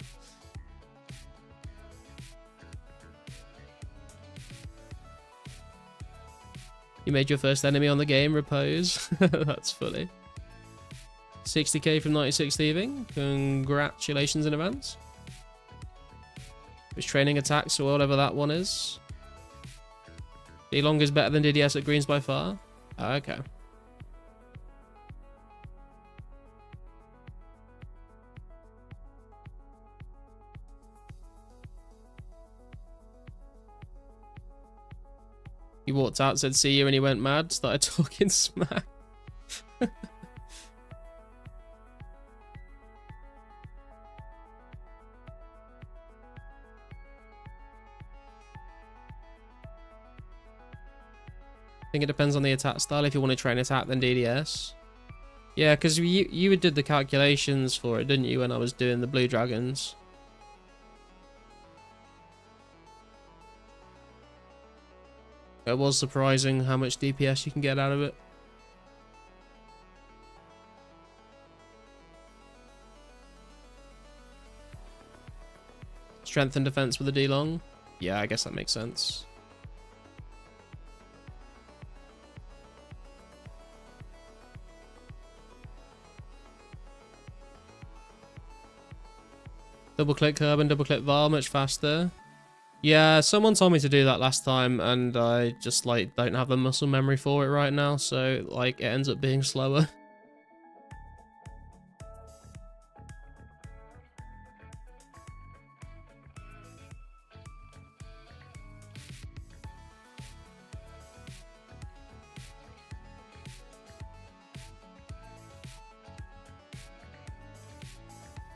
You made your first enemy on the game, Repose. That's funny. 60k from 96 thieving. Congratulations in advance. Which training attacks or whatever that one is. D-Long is better than DDS at greens by far. Oh, okay. He walked out, said see you, and he went mad, started talking smack. I think it depends on the attack style. If you want to train attack, then DDS. Yeah, because you did the calculations for it, didn't you, when I was doing the Blue Dragons? It was surprising how much DPS you can get out of it. Strength and defense with a D-Long? Yeah, I guess that makes sense. Double click Herb and double click Var much faster. Yeah, someone told me to do that last time, and I just like don't have the muscle memory for it right now, so like it ends up being slower.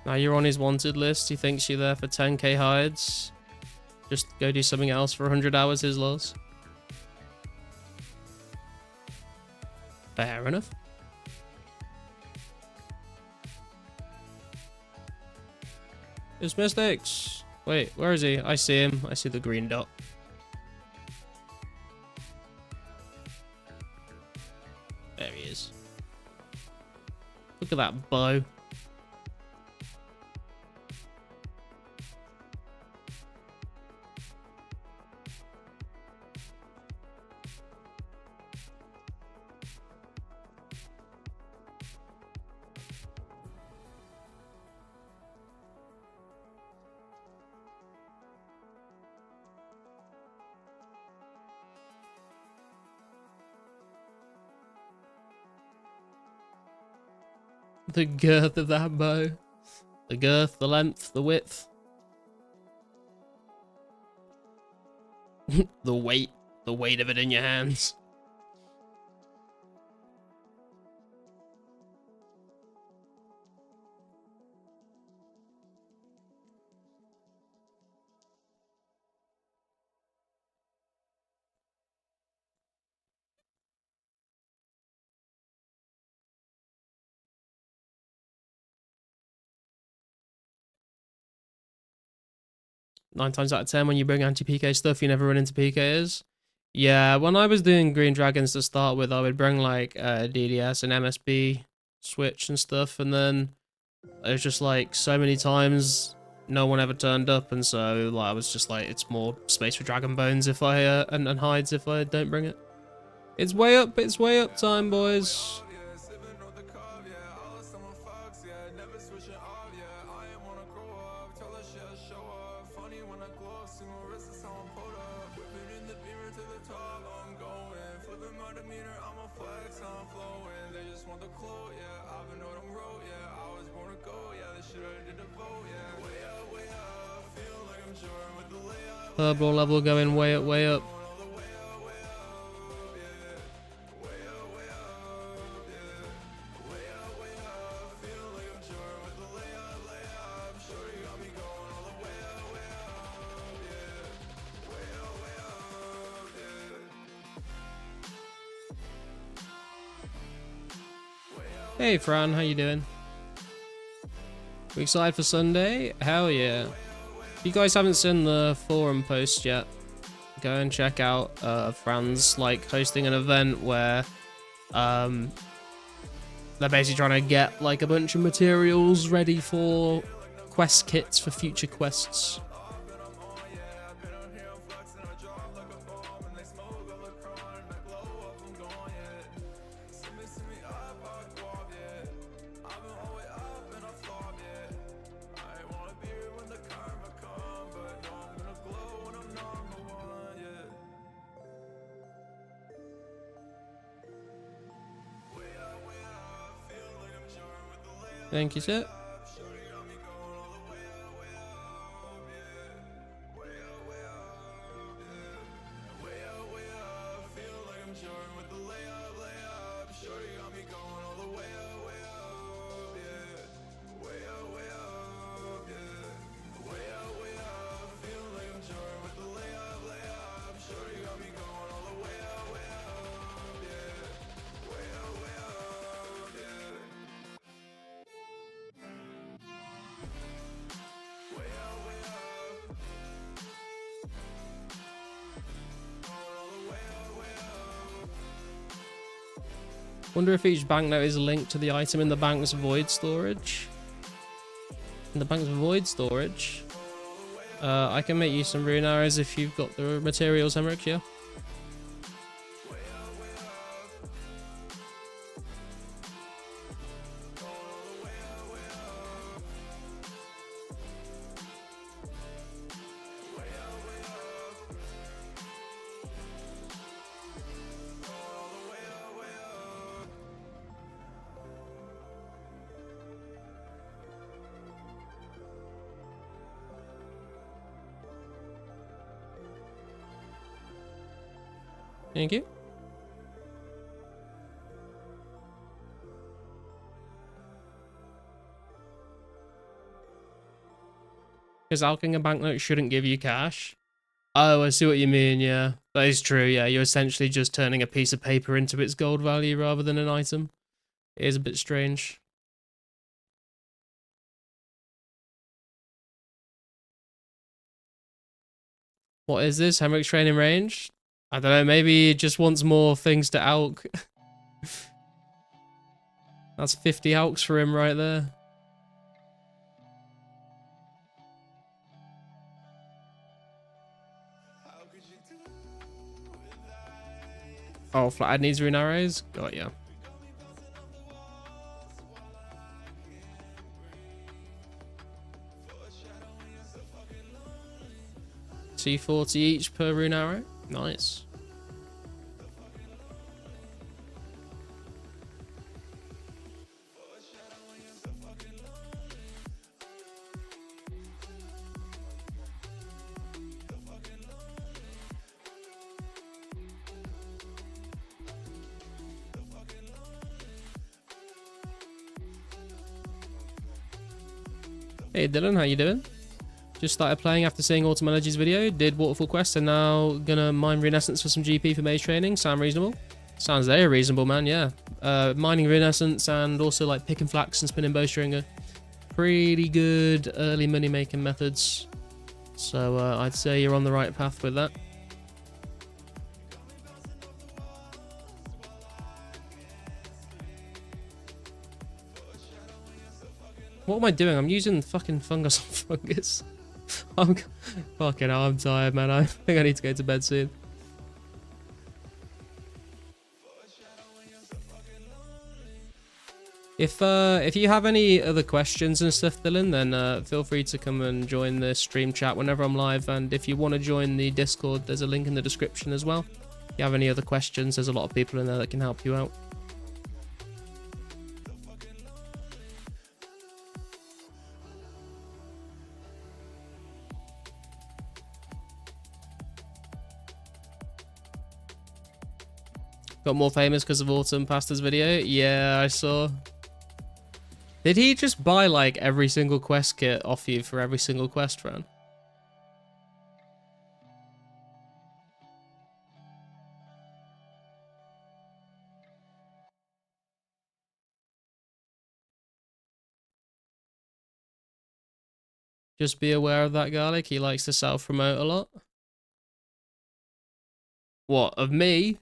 Now you're on his wanted list. He thinks you're there for 10k hides. Just go do something else for 100 hours, his loss. Fair enough. His mistakes. Wait, where is he? I see him. I see the green dot. There he is. Look at that bow. The girth of that bow. The girth, the length, the width. The weight of it in your hands. Nine times out of 10 when you bring anti-PK stuff, you never run into PKs. Yeah, when I was doing Green Dragons to start with, I would bring like DDS and MSB switch and stuff, and then it was just like so many times no one ever turned up, and so like I was just like, it's more space for Dragon Bones if I and hides if I don't bring it. It's way up time, boys. Herblore level going way up, way up. Hey Fran, how you doing? We excited for Sunday? Hell yeah. If you guys haven't seen the forum post yet, go and check out Fran's like hosting an event where they're basically trying to get like a bunch of materials ready for quest kits for future quests. Thank you, sir. Wonder if each banknote is linked to the item in the bank's void storage. In the bank's void storage? I can make you some rune arrows if you've got the materials, Emmerich, yeah? Thank you. Because alching a banknote shouldn't give you cash. Oh, I see what you mean, yeah. That is true, yeah. You're essentially just turning a piece of paper into its gold value rather than an item. It is a bit strange. What is this? Hemrick's training range? I don't know, maybe he just wants more things to alch. That's 50 alchs for him right there. Oh, Flathead needs rune arrows? Got ya. $240 each per rune arrow? Nice. Hey Dylan, how you doing? Just started playing after seeing Automelogy's video, did Waterfall Quest, and now gonna mine Renaissance for some GP for mage training. Sound reasonable? Sounds very reasonable, man, yeah. Mining Renaissance and also like picking flax and spinning bowstring are pretty good early money making methods. So I'd say you're on the right path with that. What am I doing? I'm using fucking fungus on fungus. I'm fucking hell, I'm tired, man. I think I need to go to bed soon. If you have any other questions and stuff, Dylan, then feel free to come and join the stream chat whenever I'm live. And if you want to join the Discord, there's a link in the description as well. If you have any other questions, there's a lot of people in there that can help you out. Got more famous because of Autumn Pasta's video? Yeah, I saw. Did he just buy like every single quest kit off you for every single quest run? Just be aware of that, Garlic. He likes to self-promote a lot. What, of me?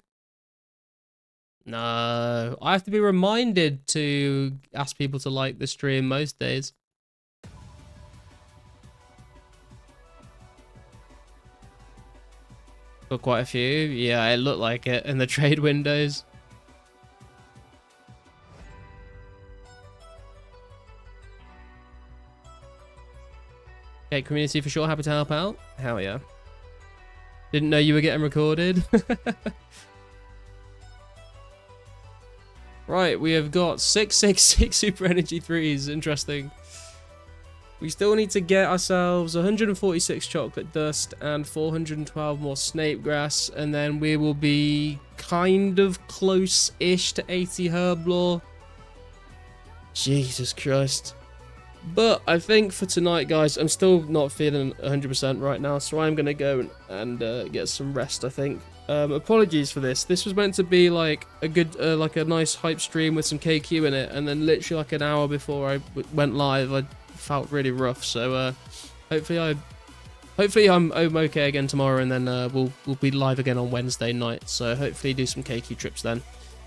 No, I have to be reminded to ask people to like the stream most days. Got quite a few. Yeah, it looked like it in the trade windows. Okay, community for sure. Happy to help out. Hell yeah. Didn't know you were getting recorded. Right, we have got 666 super energy 3s. Interesting. We still need to get ourselves 146 chocolate dust and 412 more snape grass, and then we will be kind of close-ish to 80 herblore. Jesus Christ. But I think for tonight, guys, I'm still not feeling 100% right now, so I'm going to go and get some rest, I think. Apologies for this. This was meant to be like a good, like a nice hype stream with some KQ in it, and then literally like an hour before I went live, I felt really rough. So hopefully I'm okay again tomorrow, and then we'll be live again on Wednesday night. So hopefully do some KQ trips then.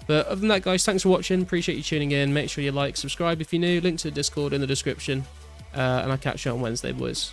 But other than that, guys, thanks for watching. Appreciate you tuning in. Make sure you like, subscribe if you're new. Link to the Discord in the description. And I'll catch you on Wednesday, boys.